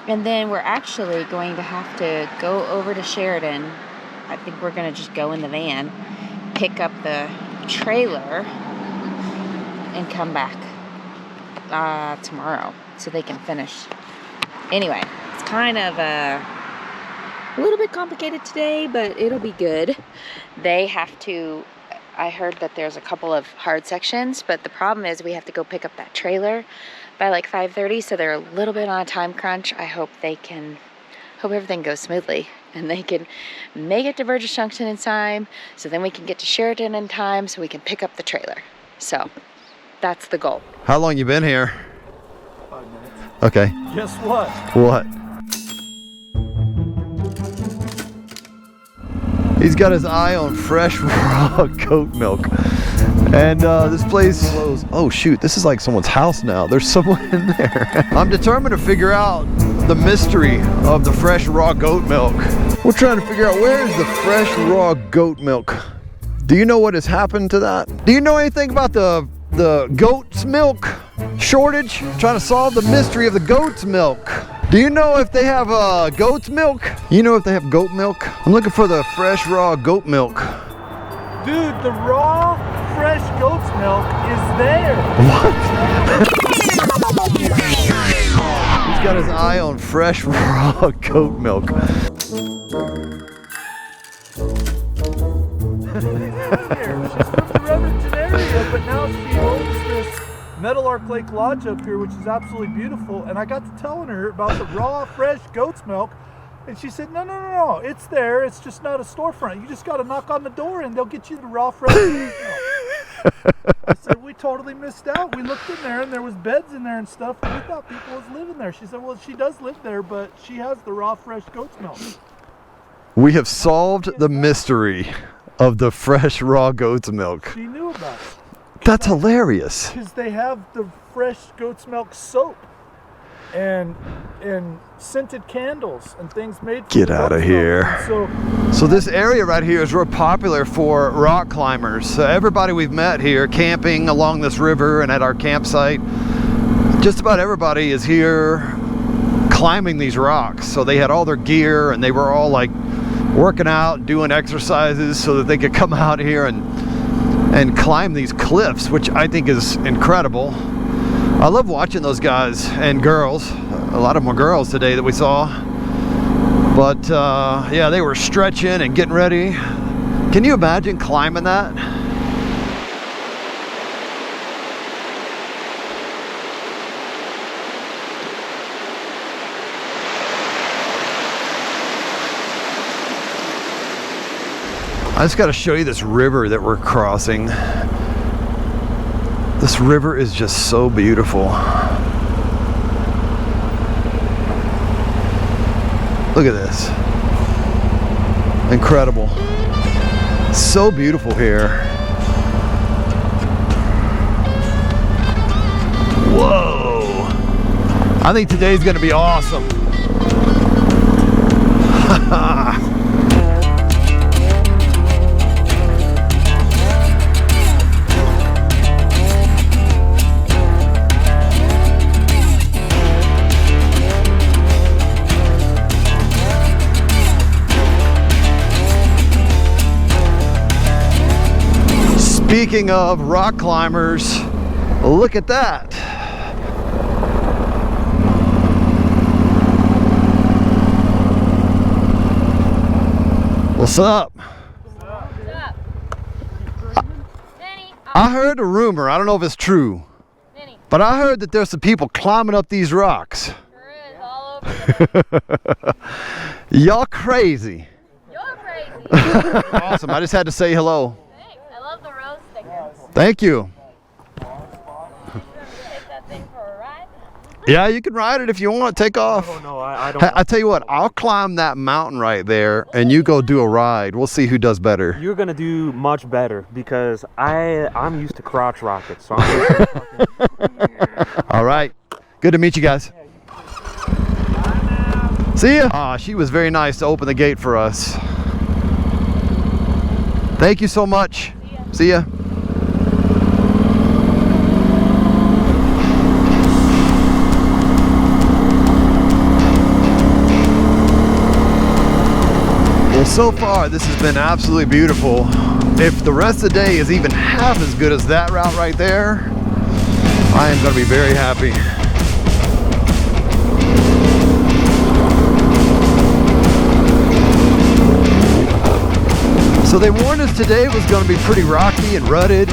L: And then we're actually going to have to go over to Sheridan. I think we're going to just go in the van, pick up the trailer, and come back tomorrow so they can finish. Anyway, it's kind of a little bit complicated today, but it'll be good. They have to, I heard that there's a couple of hard sections, but the problem is we have to go pick up that trailer by like 5:30, so they're a little bit on a time crunch. I hope everything goes smoothly and they can make it to Burgess Junction in time, so then we can get to Sheridan in time so we can pick up the trailer. So that's the goal.
A: How long you been here?
J: 5 minutes.
A: Okay.
J: Guess what?
A: What? He's got his eye on fresh raw goat milk. And this place closed. Oh shoot, this is like someone's house now. There's someone in there. I'm determined to figure out the mystery of the fresh raw goat milk. We're trying to figure out, where is the fresh raw goat milk? Do you know what has happened to that? Do you know anything about the goat's milk shortage? Trying to solve the mystery of the goat's milk. Do you know if they have goat's milk? You know if they have goat milk? I'm looking for the fresh raw goat milk.
J: Dude, the raw fresh goat's milk is there.
A: What? He's got his eye on fresh raw goat milk.
J: She's from the Remington area, but now she owns this Metal Arc Lake Lodge up here, which is absolutely beautiful. And I got to telling her about the raw, fresh goat's milk, and she said, no, it's there. It's just not a storefront. You just got to knock on the door, and they'll get you the raw, fresh goat's milk. I said, we totally missed out. We looked in there, and there was beds in there and stuff, and we thought people was living there. She said, well, she does live there, but she has the raw, fresh goat's milk.
A: We have solved the mystery of the fresh raw goat's milk.
J: She knew about it.
A: That's hilarious.
J: Because they have the fresh goat's milk soap and scented candles and things made from
A: Get out of here. So this area right here is real popular for rock climbers. So everybody we've met here camping along this river and at our campsite, just about everybody is here climbing these rocks. So they had all their gear and they were all like working out, doing exercises so that they could come out here and climb these cliffs, which I think is incredible. I love watching those guys and girls. A lot of them were girls today that we saw. But yeah, they were stretching and getting ready. Can you imagine climbing that? I just got to show you this river that we're crossing. This river is just so beautiful. Look at this. Incredible. So beautiful here. Whoa. I think today's going to be awesome. Speaking of rock climbers, look at that. What's up?
L: What's up?
A: I heard a rumor, I don't know if it's true, but I heard that there's some people climbing up these rocks.
L: There is, all over.
A: Y'all crazy.
L: You're crazy.
A: Awesome, I just had to say hello.
L: Thanks. I love the rose stickers.
A: Thank you.
L: Take that thing for a ride?
A: Yeah, you can ride it if you want. Take off.
U: Oh, no, I don't.
A: Hey, I tell you what, I'll climb that mountain right there, and you go do a ride. We'll see who does better.
U: You're gonna do much better because I'm used to crotch rockets. So I'm
A: All right, good to meet you guys. See ya. Aw, she was very nice to open the gate for us. Thank you so much. See ya. So far, this has been absolutely beautiful. If the rest of the day is even half as good as that route right there, I am going to be very happy. So they warned us today it was going to be pretty rocky and rutted,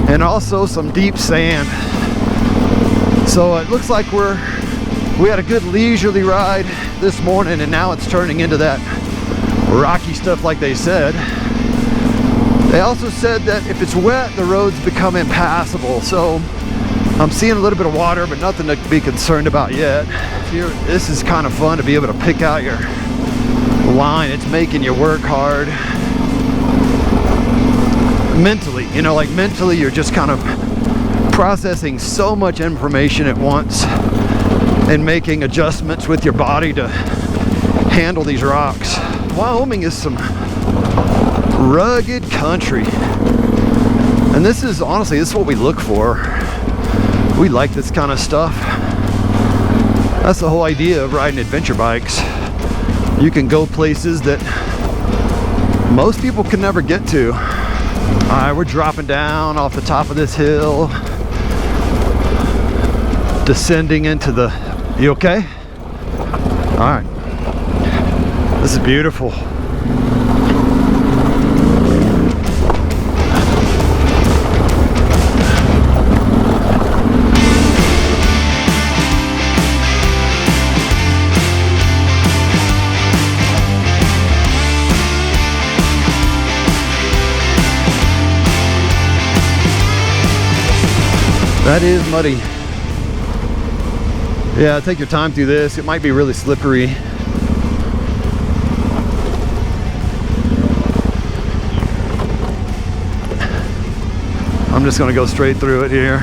A: and also some deep sand. So it looks like we had a good leisurely ride this morning, and now it's turning into that rocky stuff like they said. They also said that if it's wet, the roads become impassable. So I'm seeing a little bit of water, but nothing to be concerned about yet. This is kind of fun to be able to pick out your line. It's making you work hard mentally, you know, like mentally you're just kind of processing so much information at once and making adjustments with your body to handle these rocks. Wyoming is some rugged country, and this is honestly, this is what we look for. We like this kind of stuff. That's the whole idea of riding adventure bikes. You can go places that most people can never get to. All right, we're dropping down off the top of this hill, descending into the, you okay? All right. This is beautiful. That is muddy. Yeah, take your time through this. It might be really slippery. I'm just gonna go straight through it here.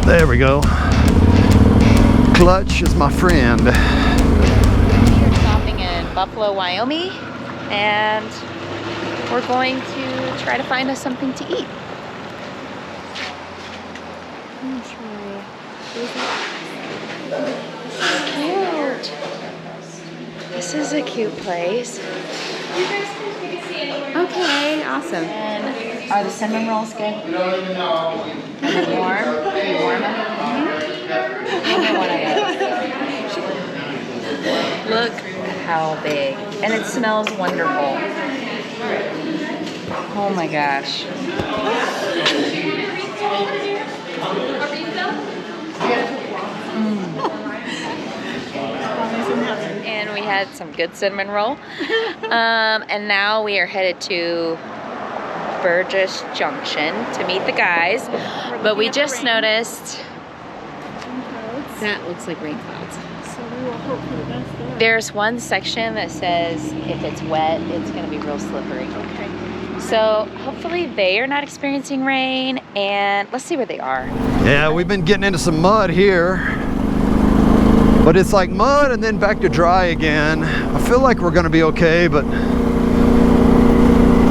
A: There we go. Clutch is my friend.
L: We are stopping in Buffalo, Wyoming, and we're going to try to find us something to eat. Cute. This is a cute place. Okay, awesome. And are the cinnamon rolls good? Are they warm? Are you warm? Look how big. And it smells wonderful. Oh my gosh. And we had some good cinnamon roll. And now we are headed to Burgess Junction to meet the guys. But we just noticed that looks like rain clouds.
F: So we will hope for the best there.
L: There's one section that says if it's wet, it's going to be real slippery.
F: Okay.
L: So hopefully they are not experiencing rain, and let's see where they are.
A: Yeah, we've been getting into some mud here, but it's like mud and then back to dry again. I feel like we're gonna be okay, but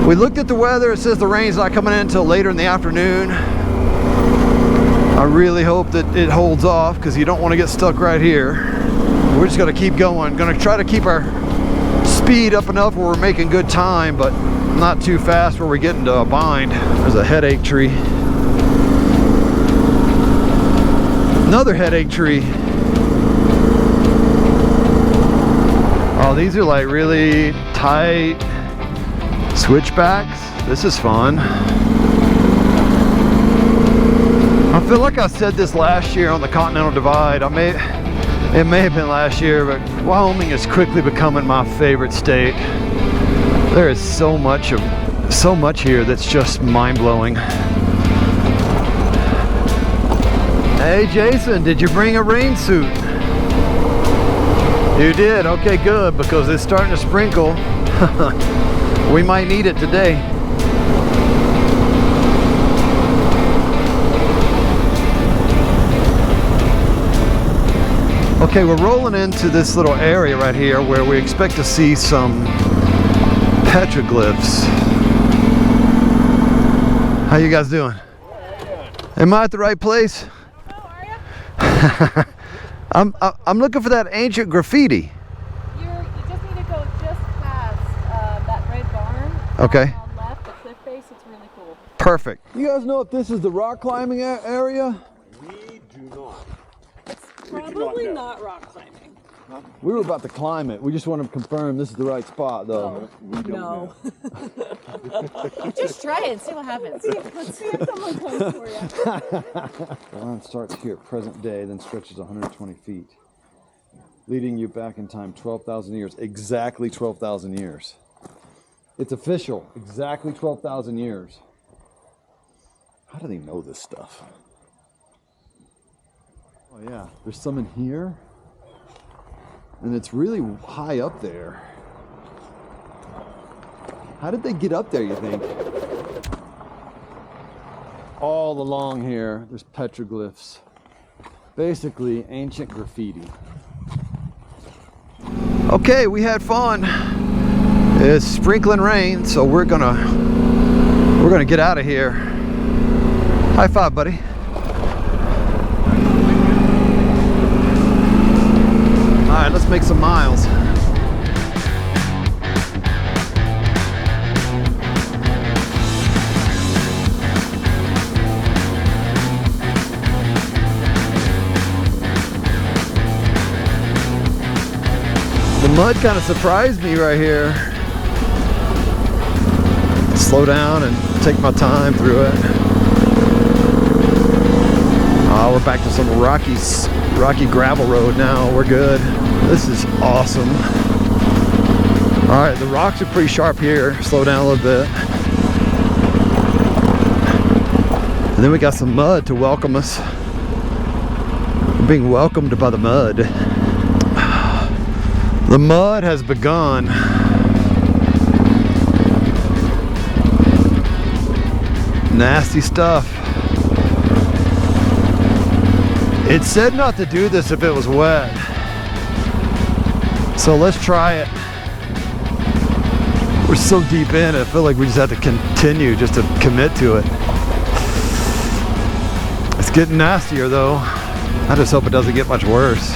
A: we looked at the weather. It says the rain's not coming in until later in the afternoon. I really hope that it holds off, because you don't want to get stuck right here. We're just gonna keep going. Gonna try to keep our speed up enough where we're making good time, but not too fast where we get into a bind. There's a headache tree. Another headache tree. Oh, these are like really tight switchbacks. This is fun. I feel like I said this last year on the Continental Divide. It may have been last year, but Wyoming is quickly becoming my favorite state. There is so much here that's just mind-blowing. Hey Jason, did you bring a rain suit? You did? Okay, good, because it's starting to sprinkle. We might need it today. Okay, we're rolling into this little area right here where we expect to see some petroglyphs. How you guys doing? Am I at the right place? I'm looking for that ancient graffiti.
F: You just need to go just past
A: Okay.
F: Left, the cliff face, it's really cool.
A: Perfect.
C: You guys know if this is the rock climbing area?
I: We do not.
F: Probably not rock climbing.
C: We were about to climb it. We just want to confirm this is the right spot, though.
F: No. Just try it and see what happens. Let's see if someone comes for you.
C: The line starts here at present day, then stretches 120 feet, leading you back in time 12,000 years. Exactly 12,000 years. It's official. Exactly 12,000 years. How do they know this stuff? Oh yeah, there's some in here. And it's really high up there. How did they get up there, you think? All along here, there's petroglyphs. Basically, ancient graffiti.
A: Okay, we had fun. It's sprinkling rain, so we're gonna get out of here. High five, buddy. All right, let's make some miles. The mud kind of surprised me right here. Slow down and take my time through it. Oh, we're back to some rocky gravel road now. We're good. This is awesome. All right, the rocks are pretty sharp here. Slow down a little bit. And then we got some mud to welcome us. We're being welcomed by the mud. The mud has begun. Nasty stuff. It said not to do this if it was wet. So let's try it. We're so deep in it, I feel like we just have to continue just to commit to it. It's getting nastier though. I just hope it doesn't get much worse.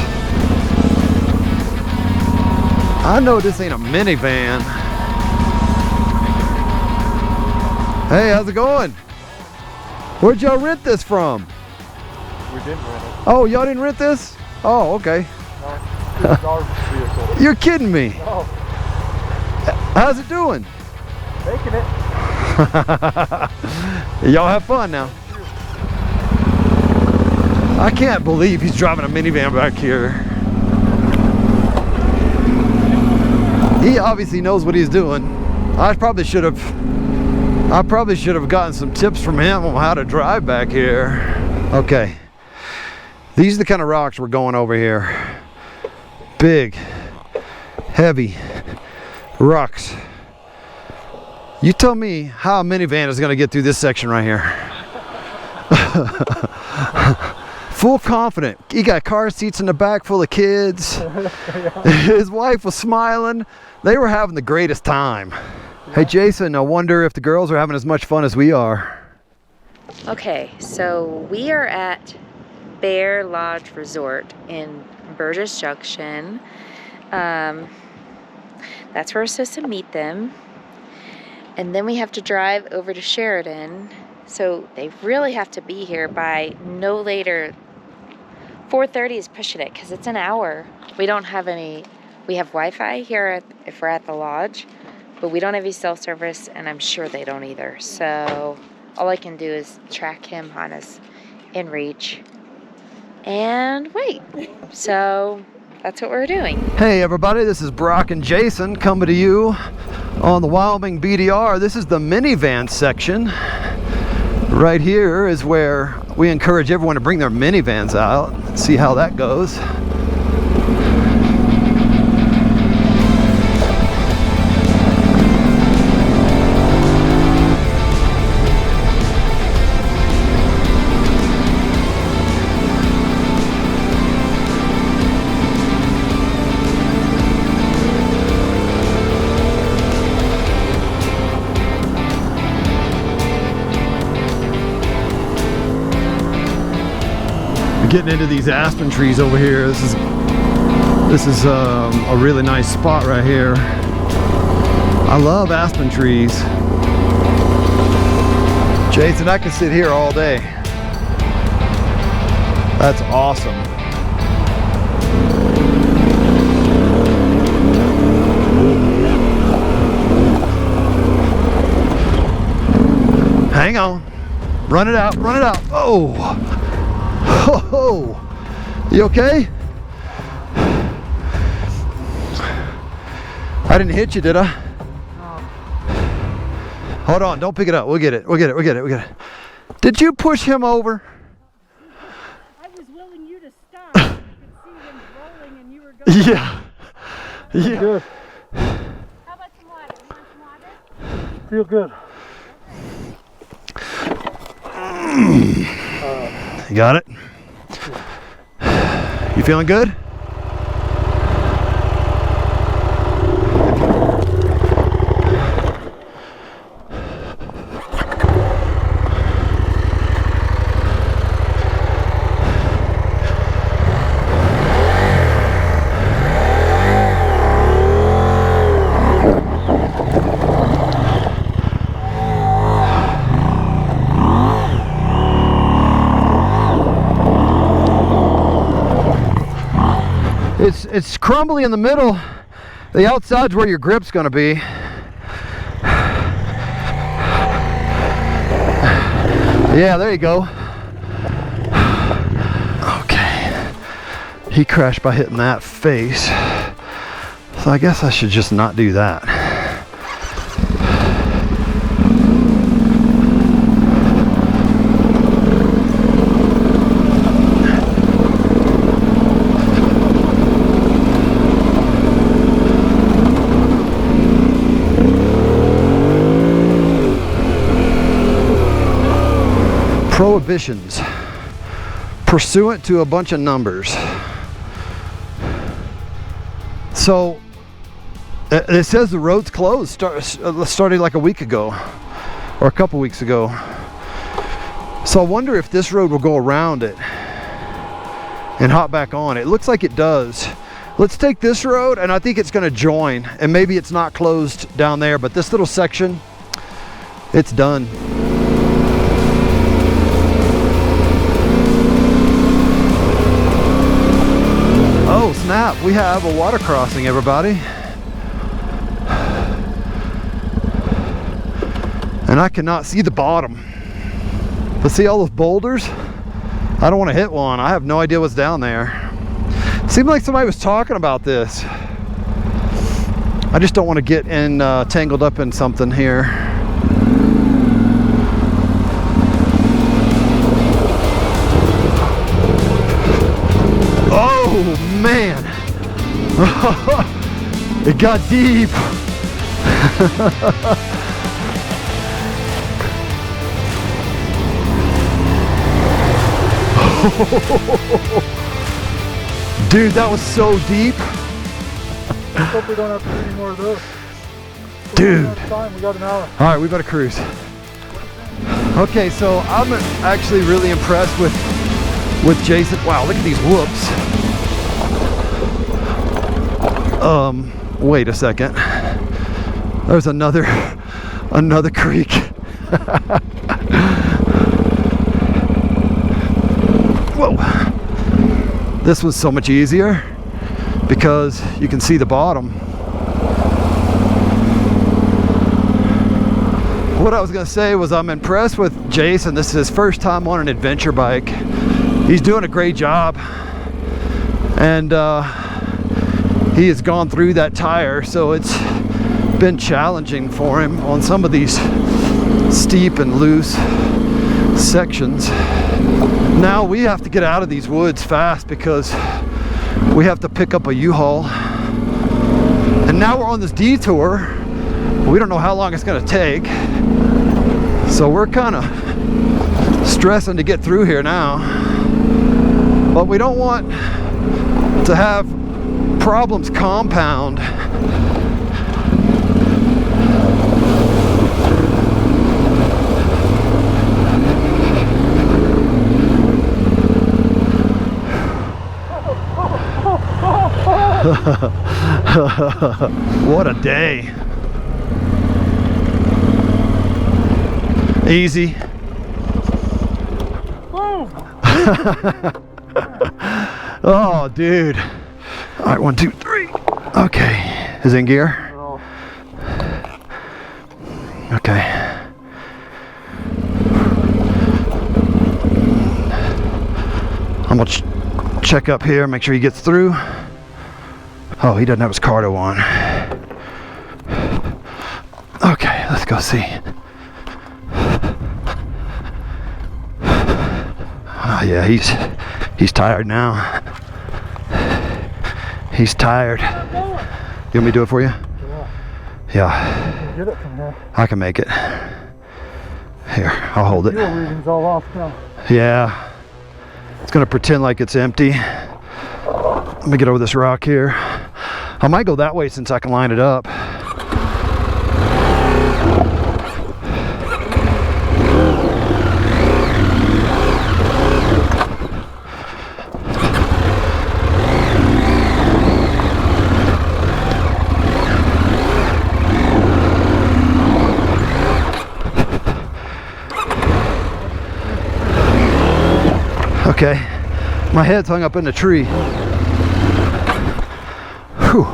A: I know this ain't a minivan. Hey, how's it going? Where'd y'all rent this from?
J: We didn't rent it.
A: Oh, y'all didn't rent this? Oh, okay.
J: No, it's our vehicle.
A: You're kidding me.
J: No.
A: How's it doing?
J: Making it.
A: Y'all have fun now. I can't believe he's driving a minivan back here. He obviously knows what he's doing. I probably should have gotten some tips from him on how to drive back here. Okay. These are the kind of rocks we're going over here. Big, heavy rocks. You tell me how a minivan is going to get through this section right here. Full confident. He got car seats in the back full of kids. His wife was smiling. They were having the greatest time. Hey Jason, I wonder if the girls are having as much fun as we are.
L: Okay, so we are at Bear Lodge Resort in Burgess Junction. That's where we're supposed to meet them. And then we have to drive over to Sheridan. So they really have to be here by no later. 4:30 is pushing it because it's an hour. We don't have any, we have Wi-Fi here if we're at the lodge, but we don't have any cell service and I'm sure they don't either. So all I can do is track him on his inReach and wait. So that's what we're doing.
A: Hey everybody, this is Brock and Jason coming to you on the Wyoming BDR. This is the minivan section. Right here is where we encourage everyone to bring their minivans out. See how that goes. Getting into these aspen trees over here. This is a really nice spot right here. I love aspen trees. Jason, I could sit here all day. That's awesome. Hang on. Run it out, run it out. Oh. Oh. You okay? I didn't hit you, did I? Hold on, don't pick it up. We'll get it. We'll get it. We'll get it. We'll get it. Did you push him over?
F: I was willing you to stop. You could see him rolling and you were going.
A: Yeah. Yeah.
O: Good.
F: How about some water? You want some water?
O: Feel good.
A: You got it? You feeling good? It's crumbly in the middle. The outside's where your grip's gonna be. Yeah, there you go. Okay. He crashed by hitting that face. So I guess I should just not do that. Prohibitions pursuant to a bunch of numbers. So it says the road's closed started like a week ago or a couple weeks ago. So I wonder if this road will go around it and hop back on. It looks like it does. Let's take this road, and I think it's going to join, and maybe it's not closed down there, but this little section, it's done. Oh snap, we have a water crossing, everybody. And I cannot see the bottom. But see all those boulders? I don't want to hit one. I have no idea what's down there. Seemed like somebody was talking about this. I just don't want to get in tangled up in something here. Oh man, it got deep. Dude, that was so deep.
J: I hope we don't have to do any more of those.
A: Dude.
J: Time. We got an hour.
A: All right, we better cruise. Okay, so I'm actually really impressed with Jason. Wow, look at these whoops. Wait a second. There's another creek. Whoa. This was so much easier because you can see the bottom. What I was gonna say was I'm impressed with Jason. This is his first time on an adventure bike. He's doing a great job, and he has gone through that tire, so it's been challenging for him on some of these steep and loose sections. Now we have to get out of these woods fast because we have to pick up a U-Haul, and now we're on this detour. We don't know how long it's going to take, so we're kind of stressing to get through here now. But we don't want to have problems compound. What a day. Easy. Oh, dude. All right, 1, 2, 3. Okay. Is it in gear? Okay. I'm gonna check up here, make sure he gets through. Oh, he doesn't have his cardo on. Okay, let's go see. Oh yeah, he's tired now. He's tired. You want me to do it for you? Yeah.
J: Get it from here.
A: I can make it. Here, I'll hold it.
J: Fuel reading's all off now.
A: Yeah. It's gonna pretend like it's empty. Let me get over this rock here. I might go that way since I can line it up. Okay, my head's hung up in the tree. Whew.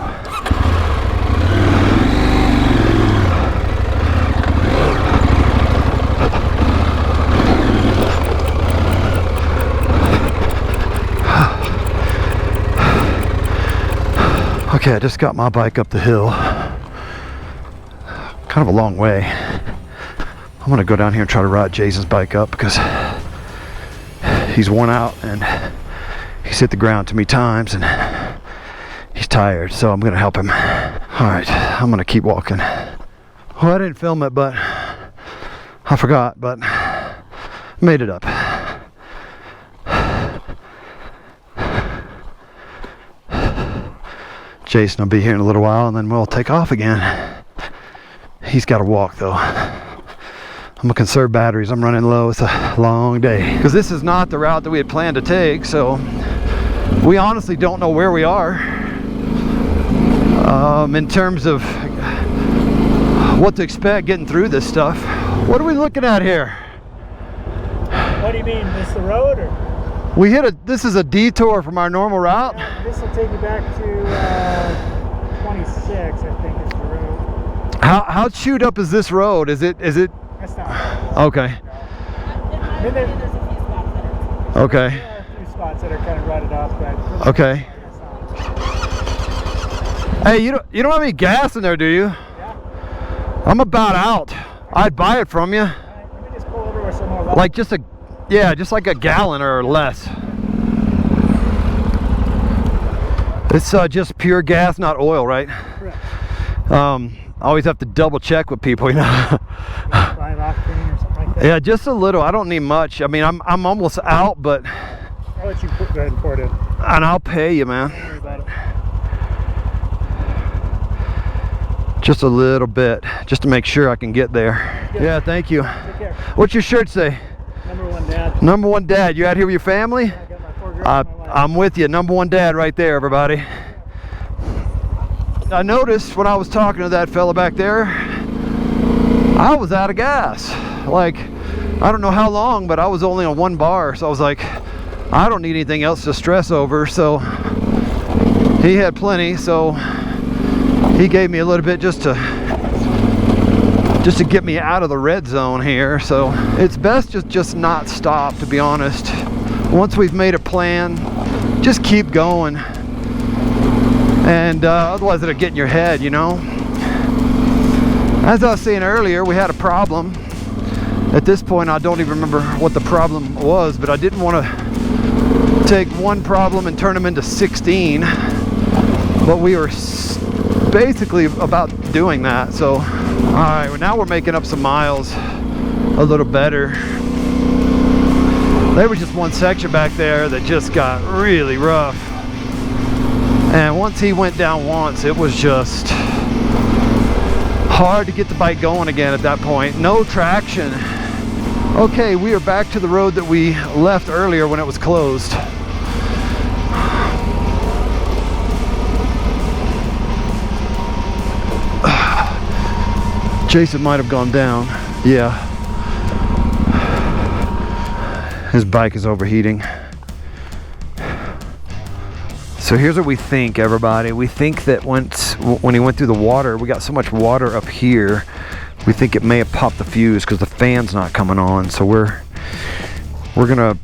A: Okay, I just got my bike up the hill. Kind of a long way. I'm gonna go down here and try to ride Jason's bike up because he's worn out and he's hit the ground too many times and he's tired, so I'm gonna help him. All right, I'm gonna keep walking. Well, I didn't film it, but I forgot, but made it up. Jason will be here in a little while and then we'll take off again. He's got to walk though. I'm gonna conserve batteries. I'm running low. It's a long day. Because this is not the route that we had planned to take, so we honestly don't know where we are in terms of what to expect getting through this stuff. What are we looking at here?
D: What do you mean? This the road or?
A: We hit this is a detour from our normal route.
D: This will take you back to 26, I think is the road.
A: How chewed up is this road? Is it?
D: That's not
A: Okay.
D: There's a few spots that are.
A: Okay.
D: There are a few spots that are kind of rutted off, but.
A: Okay. Hey, you don't have any gas in there, do you?
D: Yeah.
A: I'm about out. I'd buy it from you.
D: Let me just pull over with some more water.
A: Like just like a gallon or less. It's just pure gas, not oil, right?
D: Correct.
A: I always have to double check with people, you know.
D: 5 octane or something like that.
A: Yeah, just a little. I don't need much. I mean, I'm almost out, but.
D: I'll let you go ahead and pour it in.
A: And I'll pay you, man.
D: Don't worry about it.
A: Just a little bit, just to make sure I can get there.
D: Good.
A: Yeah, thank you.
D: Take care.
A: What's your shirt say?
D: Number 1 dad.
A: Number 1 dad. You out here with your family?
D: Yeah, I got my 4 girls and my wife.
A: I'm with you. Number 1 dad right there, everybody. I noticed when I was talking to that fella back there, I was out of gas. Like, I don't know how long, but I was only on 1 bar. So I was like, I don't need anything else to stress over. So he had plenty. So he gave me a little bit just to get me out of the red zone here. So it's best just not stop, to be honest. Once we've made a plan, just keep going. And otherwise it'll get in your head, you know. As I was saying earlier, we had a problem. At this point, I don't even remember what the problem was, but I didn't want to take one problem and turn them into 16. But we were basically about doing that. So, all right, well, now we're making up some miles a little better. There was just one section back there that just got really rough. And once he went down once, it was just hard to get the bike going again at that point. No traction. Okay, we are back to the road that we left earlier when it was closed. Jason might have gone down. Yeah. His bike is overheating. So here's what we think, everybody. We think that when he went through the water, we got so much water up here, we think it may have popped the fuse because the fan's not coming on. So we're gonna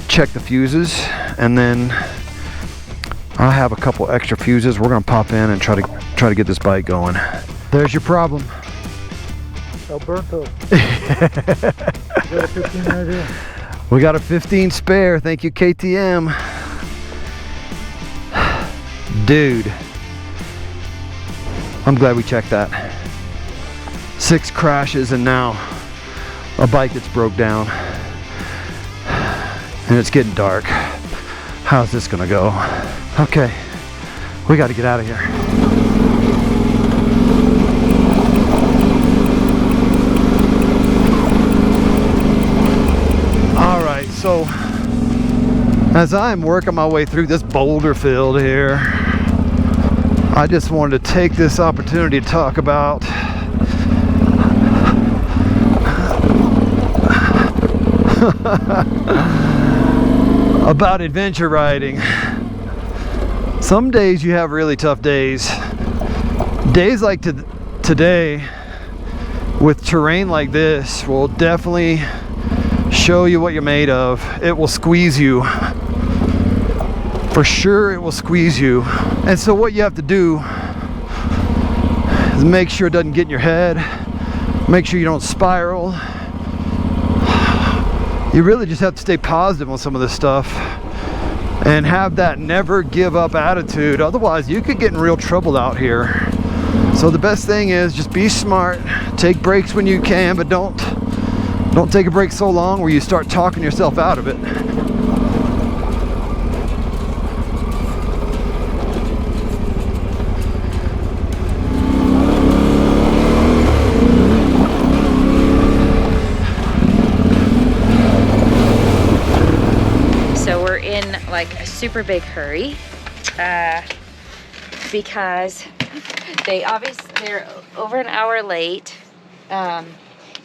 A: check the fuses, and then I have a couple extra fuses. We're gonna pop in and try to get this bike going. There's your problem.
O: Alberto. You got a 15 right here?
A: We got a 15 spare. Thank you, KTM. Dude, I'm glad we checked that. 6 crashes and now a bike that's broke down. And it's getting dark. How's this gonna go? Okay, we gotta get out of here. All right, so as I'm working my way through this boulder field here, I just wanted to take this opportunity to talk about about adventure riding. Some days you have really tough days. Days like today with terrain like this will definitely show you what you're made of. It will squeeze you. For sure it will squeeze you. And so what you have to do is make sure it doesn't get in your head. Make sure you don't spiral. You really just have to stay positive on some of this stuff and have that never give up attitude. Otherwise you could get in real trouble out here. So the best thing is just be smart, take breaks when you can, but don't take a break so long where you start talking yourself out of it.
L: Like a super big hurry because they're over an hour late.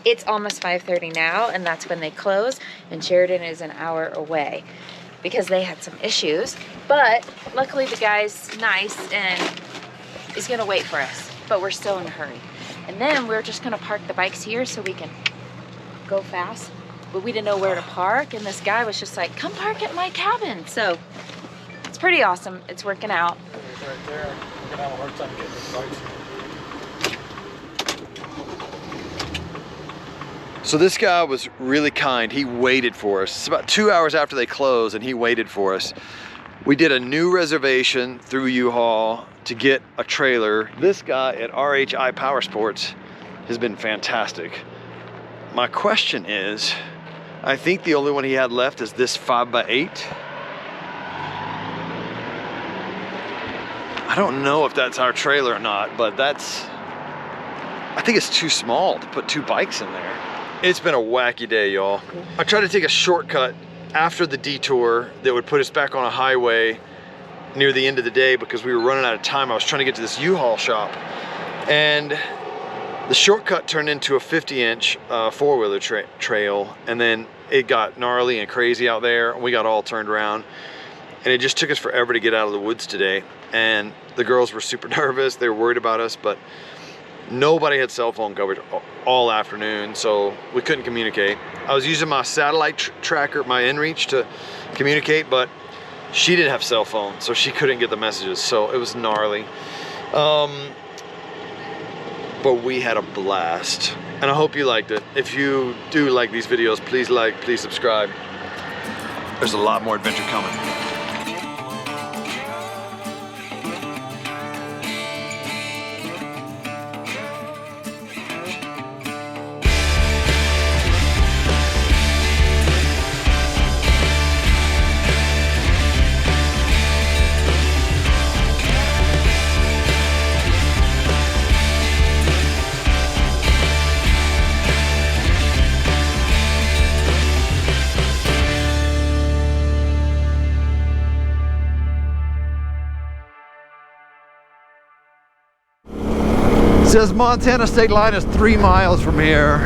L: It's almost 5:30 now, and that's when they close, and Sheridan is an hour away because they had some issues, but luckily the guy's nice and is gonna wait for us, but we're still in a hurry. And then we're just gonna park the bikes here so we can go fast. But we didn't know where to park, and this guy was just like, come park at my cabin. So it's pretty awesome. It's working out.
J: Right there. We're gonna have a hard time getting the bikes.
C: So this guy was really kind. He waited for us. It's about 2 hours after they closed, and he waited for us. We did a new reservation through U-Haul to get a trailer. This guy at RHI Power Sports has been fantastic. My question is, I think the only one he had left is this 5x8. I don't know if that's our trailer or not, but I think it's too small to put 2 bikes in there. It's been a wacky day, y'all. I tried to take a shortcut after the detour that would put us back on a highway near the end of the day because we were running out of time. I was trying to get to this U-Haul shop, and the shortcut turned into a 50-inch four-wheeler trail, and then it got gnarly and crazy out there, and we got all turned around, and it just took us forever to get out of the woods today. And the girls were super nervous. They were worried about us, but nobody had cell phone coverage all afternoon, so we couldn't communicate. I was using my satellite tracker, my inReach, to communicate, but she didn't have cell phone, so she couldn't get the messages, so it was gnarly. But we had a blast, and I hope you liked it. If you do like these videos, please like, please subscribe. There's a lot more adventure coming.
A: Says Montana state line is 3 miles from here.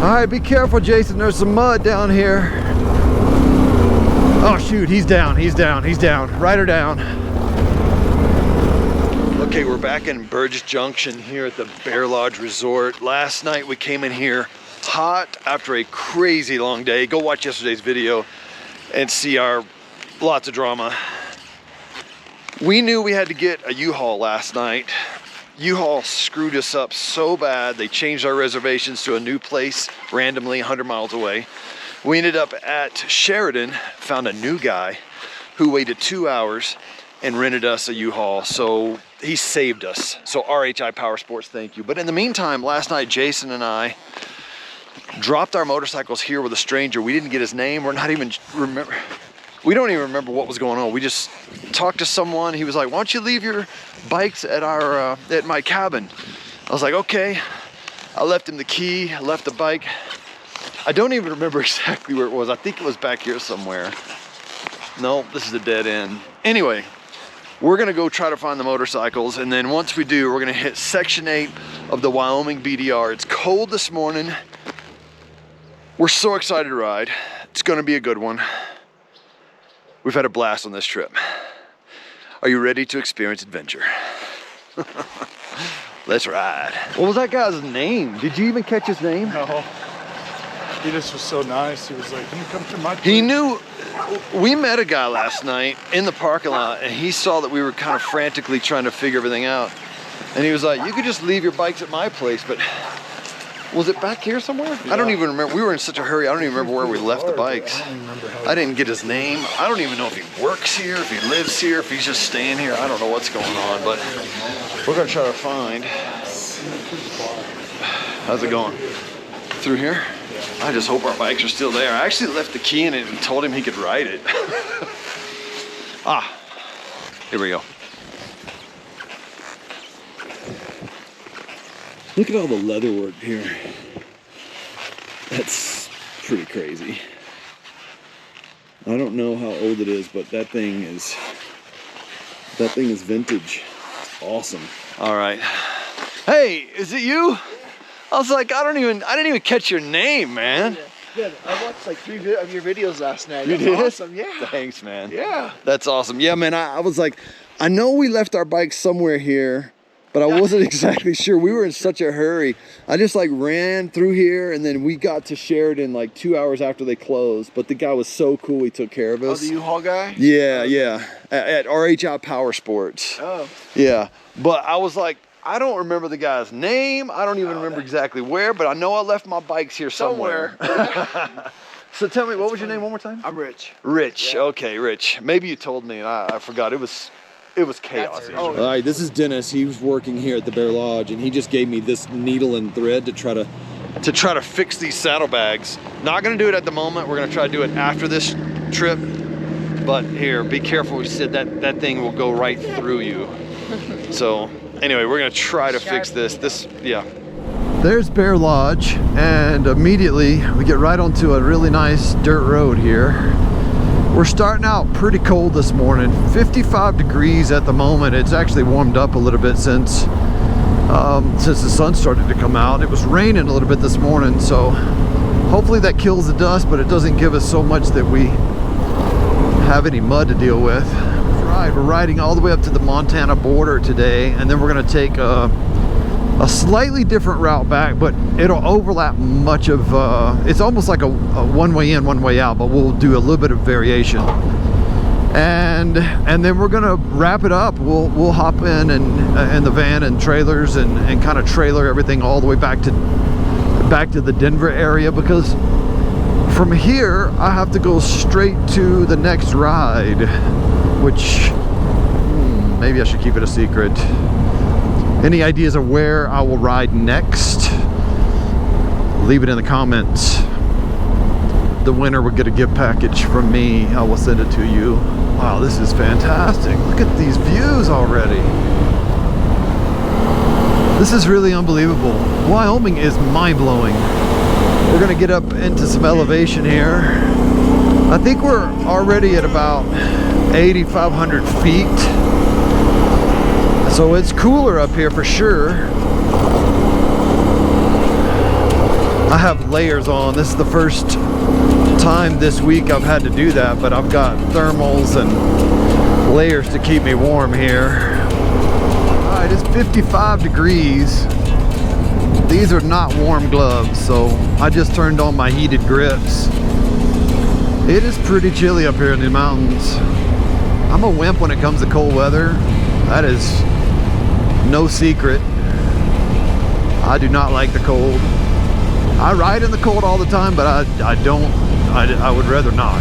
A: All right, be careful, Jason. There's some mud down here. shoot, he's down. Ride her down.
C: Okay, we're back in Burgess Junction here at the Bear Lodge Resort. Last night we came in here hot after a crazy long day. Go watch yesterday's video and see our lots of drama. We knew we had to get a U-Haul last night. U-Haul screwed us up so bad. They changed our reservations to a new place randomly 100 miles away. We ended up at Sheridan, found a new guy who waited 2 hours and rented us a U-Haul. So he saved us. So RHI Power Sports, thank you. But in the meantime, last night, Jason and I dropped our motorcycles here with a stranger. We didn't get his name. We don't even remember what was going on. We just talked to someone. He was like, why don't you leave your bikes at at my cabin? I was like, okay. I left him the key, I left the bike. I don't even remember exactly where it was. I think it was back here somewhere. No, this is a dead end. Anyway, we're gonna go try to find the motorcycles, and then once we do, we're gonna hit Section 8 of the Wyoming BDR. It's cold this morning. We're so excited to ride. It's gonna be a good one. We've had a blast on this trip. Are you ready to experience adventure? Let's ride. What was that guy's name? Did you even catch his name?
J: No. He just was so nice. He was like, can you come to my place?
C: He knew. We met a guy last night in the parking lot, and he saw that we were kind of frantically trying to figure everything out. And he was like, you could just leave your bikes at my place, but was it back here somewhere? Yeah. I don't even remember. We were in such a hurry. I don't even remember where we left the bikes. I didn't get his name. I don't even know if he works here, if he lives here, if he's just staying here. I don't know what's going on, but we're gonna try to find. How's it going? Through here? I just hope our bikes are still there. I actually left the key in it and told him he could ride it. Ah, here we go. Look at all the leather work here. That's pretty crazy. I don't know how old it is, but that thing is vintage. It's awesome. All right. Hey, is it you? I was like, I didn't even catch your name, man.
M: Yeah, I watched like 3 of your videos last night.
C: You
M: That's
C: did?
M: awesome, yeah.
C: Thanks, man.
M: Yeah.
C: That's awesome. Yeah, man, I was like, I know we left our bikes somewhere here, but I wasn't exactly sure. We were in such a hurry. I just like ran through here, and then we got to Sheridan like 2 hours after they closed. But the guy was so cool, he took care of us.
M: Oh, the U-Haul guy?
C: Yeah, yeah. At RHI Power Sports.
M: Oh.
C: Yeah. But I was like, I don't remember the guy's name. I don't even remember exactly where, but I know I left my bikes here somewhere. So tell me, what was your name one more time?
M: I'm Rich.
C: Rich, yeah. Okay, Rich. Maybe you told me and I forgot. It was chaos. All right, this is Dennis. He was working here at the Bear Lodge, and he just gave me this needle and thread to try to fix these saddlebags. Not gonna do it at the moment. We're gonna try to do it after this trip. But here, be careful. We said that thing will go right through you. So anyway, we're gonna try to fix this. Yeah.
A: There's Bear Lodge, and immediately we get right onto a really nice dirt road here. We're starting out pretty cold this morning, 55 degrees at the moment. It's actually warmed up a little bit since the sun started to come out. It was raining a little bit this morning, so hopefully that kills the dust, but it doesn't give us so much that we have any mud to deal with. We're riding all the way up to the Montana border today, and then we're gonna take a slightly different route back, but it'll overlap much of, it's almost like a one-way in, one-way out, but we'll do a little bit of variation. And then we're gonna wrap it up. We'll hop in the van and trailers and kind of trailer everything all the way back to the Denver area, because from here I have to go straight to the next ride, which maybe I should keep it a secret. Any ideas of where I will ride next? Leave it in the comments. The winner will get a gift package from me. I will send it to you. Wow, this is fantastic. Look at these views already. This is really unbelievable. Wyoming is mind-blowing. We're gonna get up into some elevation here. I think we're already at about 8,500 feet. So it's cooler up here for sure. I have layers on. This is the first time this week I've had to do that, but I've got thermals and layers to keep me warm here. All right, it's 55 degrees. These are not warm gloves, so I just turned on my heated grips. It is pretty chilly up here in the mountains. I'm a wimp when it comes to cold weather. That is no secret. I do not like the cold. I ride in the cold all the time, but I would rather not.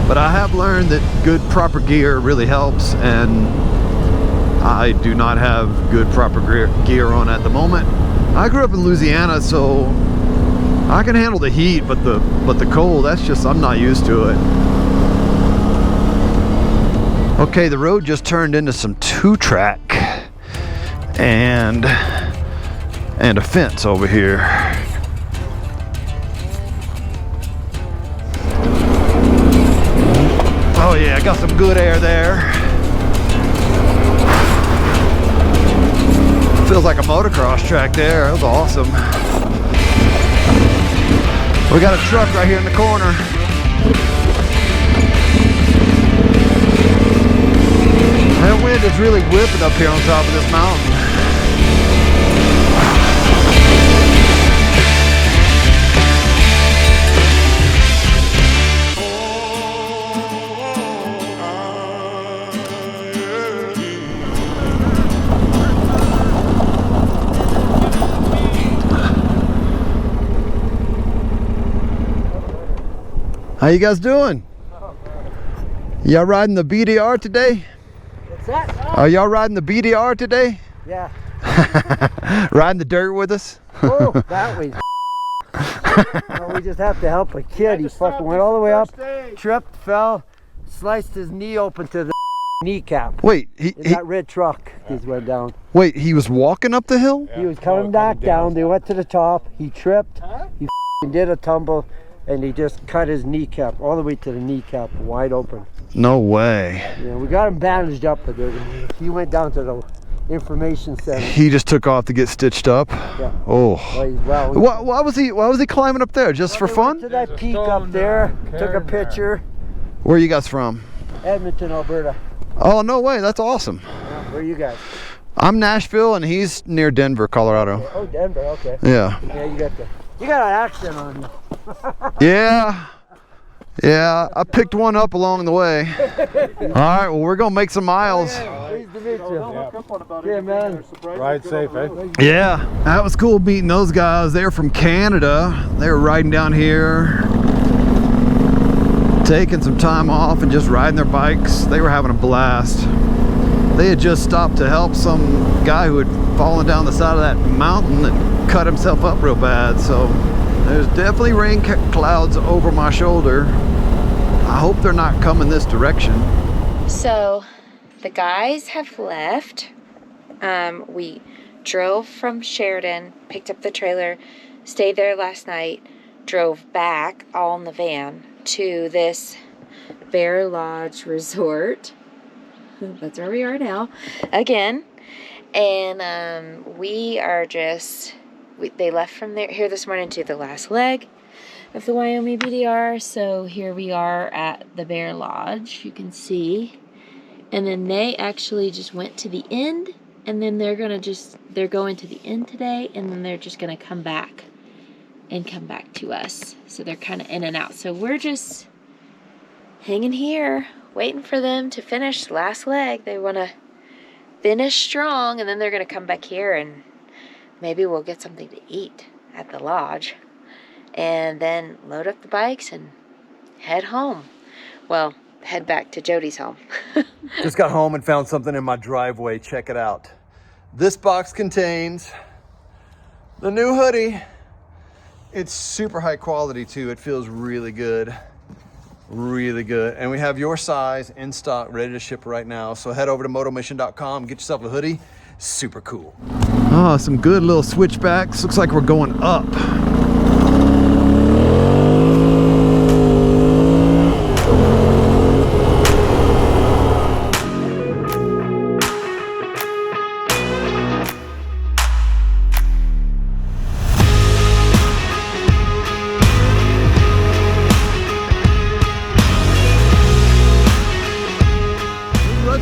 A: But I have learned that good proper gear really helps, and I do not have good proper gear on at the moment. I grew up in Louisiana, so I can handle the heat, but the cold, that's just, I'm not used to it. Okay, the road just turned into some 2-track and a fence over here. Oh yeah, I got some good air there. Feels like a motocross track there. That was awesome. We got a truck right here in the corner. That wind is really whipping up here on top of this mountain. How you guys doing? Y'all riding the BDR today?
E: What's that?
A: Are y'all riding the BDR today?
E: Yeah.
A: Riding the dirt with us?
E: Oh, that way. No, we just have to help a kid. He fucking went all the way up, tripped, fell, sliced his knee open to the kneecap.
A: Wait,
E: that red truck just went down.
A: Wait, he was walking up the hill?
E: He was coming back down. They went to the top. He tripped. He did a tumble, and he just cut his kneecap all the way to the kneecap, wide open.
A: No way.
E: Yeah, we got him bandaged up, but he went down to the information center.
A: He just took off to get stitched up.
E: Yeah.
A: Oh.
E: Well,
A: why was he climbing up there? Just for fun?
E: To that peak up there, took a picture.
A: Where are you guys from?
E: Edmonton, Alberta.
A: Oh, no way. That's awesome.
E: Yeah, where are you guys?
A: I'm Nashville, and he's near Denver, Colorado.
E: Oh, Denver. Okay.
A: Yeah.
E: Yeah, you got an accent on you.
A: Yeah. Yeah, I picked one up along the way. All right, well, we're going to make some miles.
E: Pleased to meet you. Yeah, man.
I: Ride safe, eh?
A: Yeah, that was cool meeting those guys. They're from Canada. They were riding down here, taking some time off and just riding their bikes. They were having a blast. They had just stopped to help some guy who had fallen down the side of that mountain and cut himself up real bad. So there's definitely rain clouds over my shoulder. I hope they're not coming this direction.
L: So the guys have left. We drove from Sheridan, picked up the trailer, stayed there last night, drove back all in the van to this Bear Lodge resort. That's where we are now again. And we are just, they left from here this morning to the last leg of the Wyoming BDR. So here we are at the Bear Lodge, you can see. And then they actually just went to the end, and then they're going to the end today, and then they're just going to come back to us. So they're kind of in and out. So we're just hanging here, waiting for them to finish the last leg. They want to finish strong, and then they're going to come back here, and maybe we'll get something to eat at the lodge, and then load up the bikes and head home. Well, head back to Jody's home.
C: Just got home and found something in my driveway. Check it out. This box contains the new hoodie. It's super high quality too. It feels really good. Really good. And we have your size in stock, ready to ship right now. So head over to motomission.com, get yourself a hoodie. Super cool.
A: Oh, some good little switchbacks. Looks like we're going up.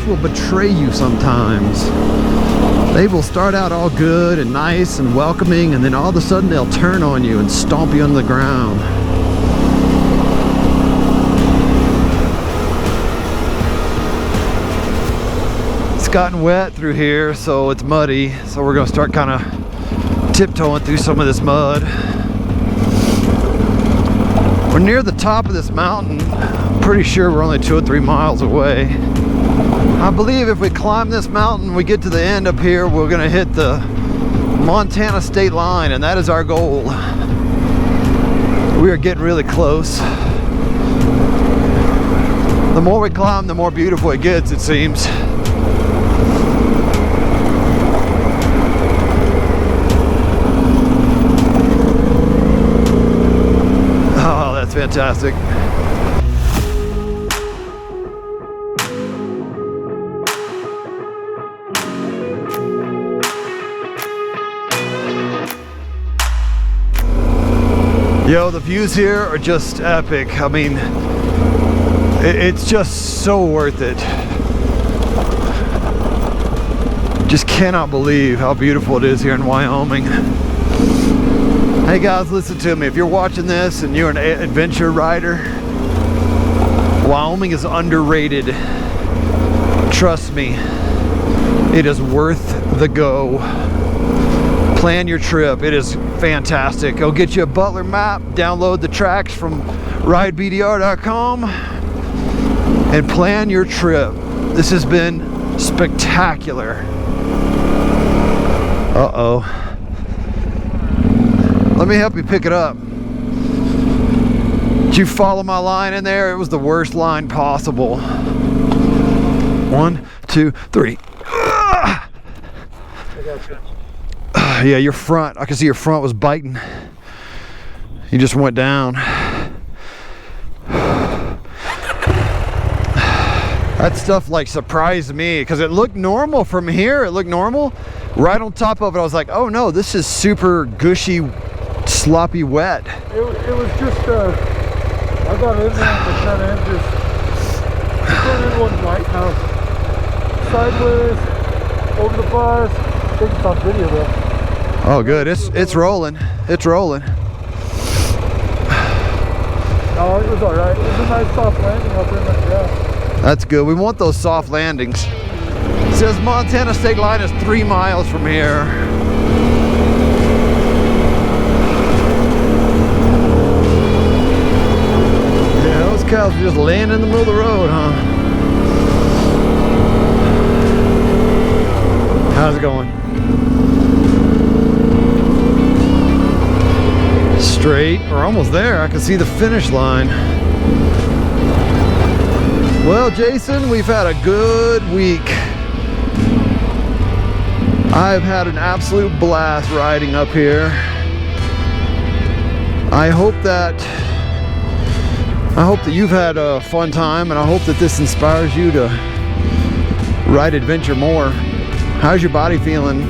A: life will betray you sometimes. They will start out all good and nice and welcoming, and then all of a sudden they'll turn on you and stomp you on the ground. It's gotten wet through here, so it's muddy, so we're gonna start kind of tiptoeing through some of this mud. We're near the top of this mountain. I'm pretty sure we're only 2 or 3 miles away. I believe if we climb this mountain, we get to the end up here, we're gonna hit the Montana state line, and that is our goal. We are getting really close. The more we climb, the more beautiful it gets, it seems. Oh, that's fantastic. Yo, the views here are just epic. I mean, it's just so worth it. Just cannot believe how beautiful it is here in Wyoming. Hey guys, listen to me. If you're watching this and you're an adventure rider, Wyoming is underrated. Trust me, it is worth the go. Plan your trip. It is fantastic. Go get you a Butler map, download the tracks from ridebdr.com, and plan your trip. This has been spectacular. Uh-oh. Let me help you pick it up. Did you follow my line in there? It was the worst line possible. 1, 2, 3. Yeah, your front, I can see your front was biting. You just went down. That stuff like surprised me because it looked normal from here. It looked normal. Right on top of it, I was like, oh no, this is super gushy, sloppy wet.
J: It was just, I got in there and kind of just turned in one right now. Sideways, over the bars. I think it's on video though.
A: Oh good, it's rolling. It's rolling.
J: No, it was alright. It was a nice soft landing up in there, yeah.
A: That's good. We want those soft landings. It says Montana state line is 3 miles from here. Yeah, those cows are just laying in the middle of the road, huh? How's it going? Straight. We're almost there. I can see the finish line. Well, Jason, we've had a good week. I've had an absolute blast riding up here. I hope that you've had a fun time, and I hope that this inspires you to ride adventure more. How's your body feeling?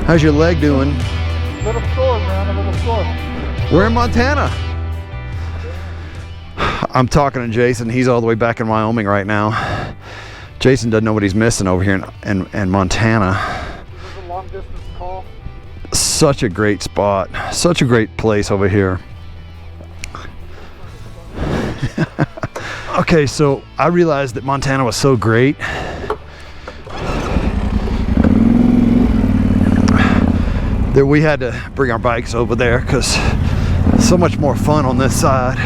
A: How's your leg doing?
J: A little sore, man. A little sore.
A: We're in Montana. I'm talking to Jason. He's all the way back in Wyoming right now. Jason doesn't know what he's missing over here in Montana.
J: This is a long distance call.
A: Such a great spot. Such a great place over here. Okay, so I realized that Montana was so great. That we had to bring our bikes over there because it's so much more fun on this side.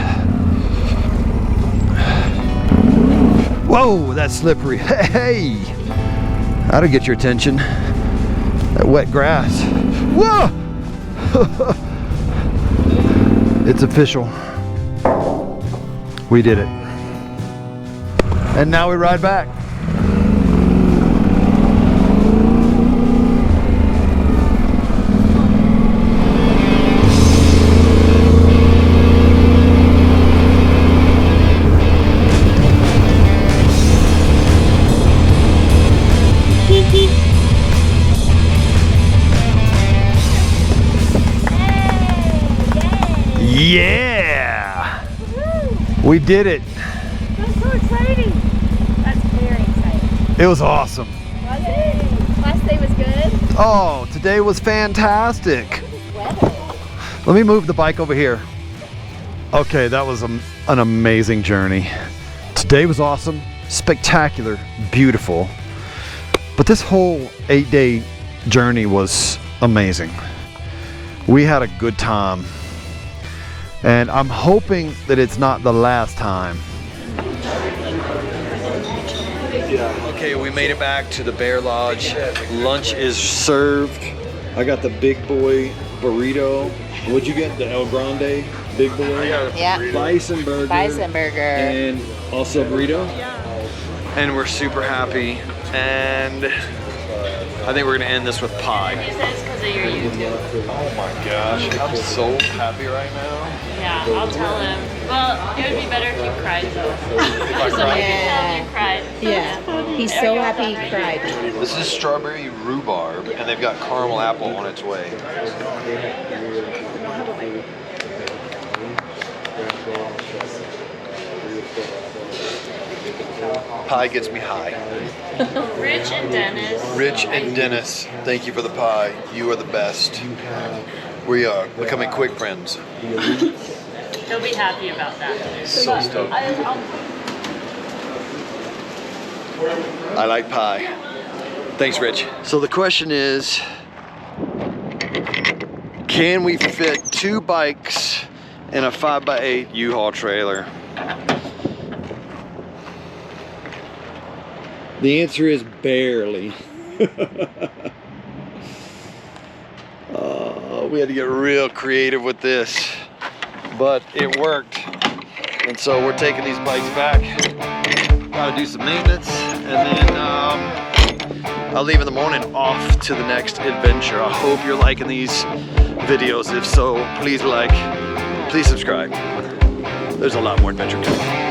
A: Whoa, that's slippery. Hey, that'll get your attention. That wet grass. Whoa! It's official. We did it. And now we ride back. Yeah! We did it.
F: That's so exciting. That's very exciting.
A: It was awesome.
F: Was it? Last day was good?
A: Oh, today was fantastic. Let me move the bike over here. Okay, that was an amazing journey. Today was awesome, spectacular, beautiful. But this whole 8-day journey was amazing. We had a good time. And I'm hoping that it's not the last time.
C: Okay, we made it back to the Bear Lodge. Lunch is served. I got the big boy burrito. What'd you get? The El Grande big boy?
L: Yeah.
C: Bison burger.
L: Bison burger.
C: And also burrito. And we're super happy. And I think we're gonna end this with pie.
L: He says because of your YouTube.
C: Oh my gosh, I'm so happy right now.
L: Yeah, I'll tell him. Well, it would be better if you cried though.
K: Yeah.
L: You cried.
K: Yeah. He's so happy he cried.
C: This is strawberry rhubarb, and they've got caramel apple on its way. Pie gets me high.
L: Rich and Dennis.
C: Rich and Dennis, thank you for the pie. You are the best. We are becoming quick friends.
L: He'll be happy about that.
C: So stoked. I like pie. Thanks, Rich. So the question is, can we fit 2 bikes in a 5x8 U-Haul trailer? The answer is barely. We had to get real creative with this, but it worked. And so we're taking these bikes back. Gotta do some maintenance, and then I'll leave in the morning off to the next adventure. I hope you're liking these videos. If so, please like, please subscribe. There's a lot more adventure coming.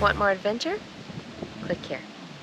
L: Want more adventure? Click here.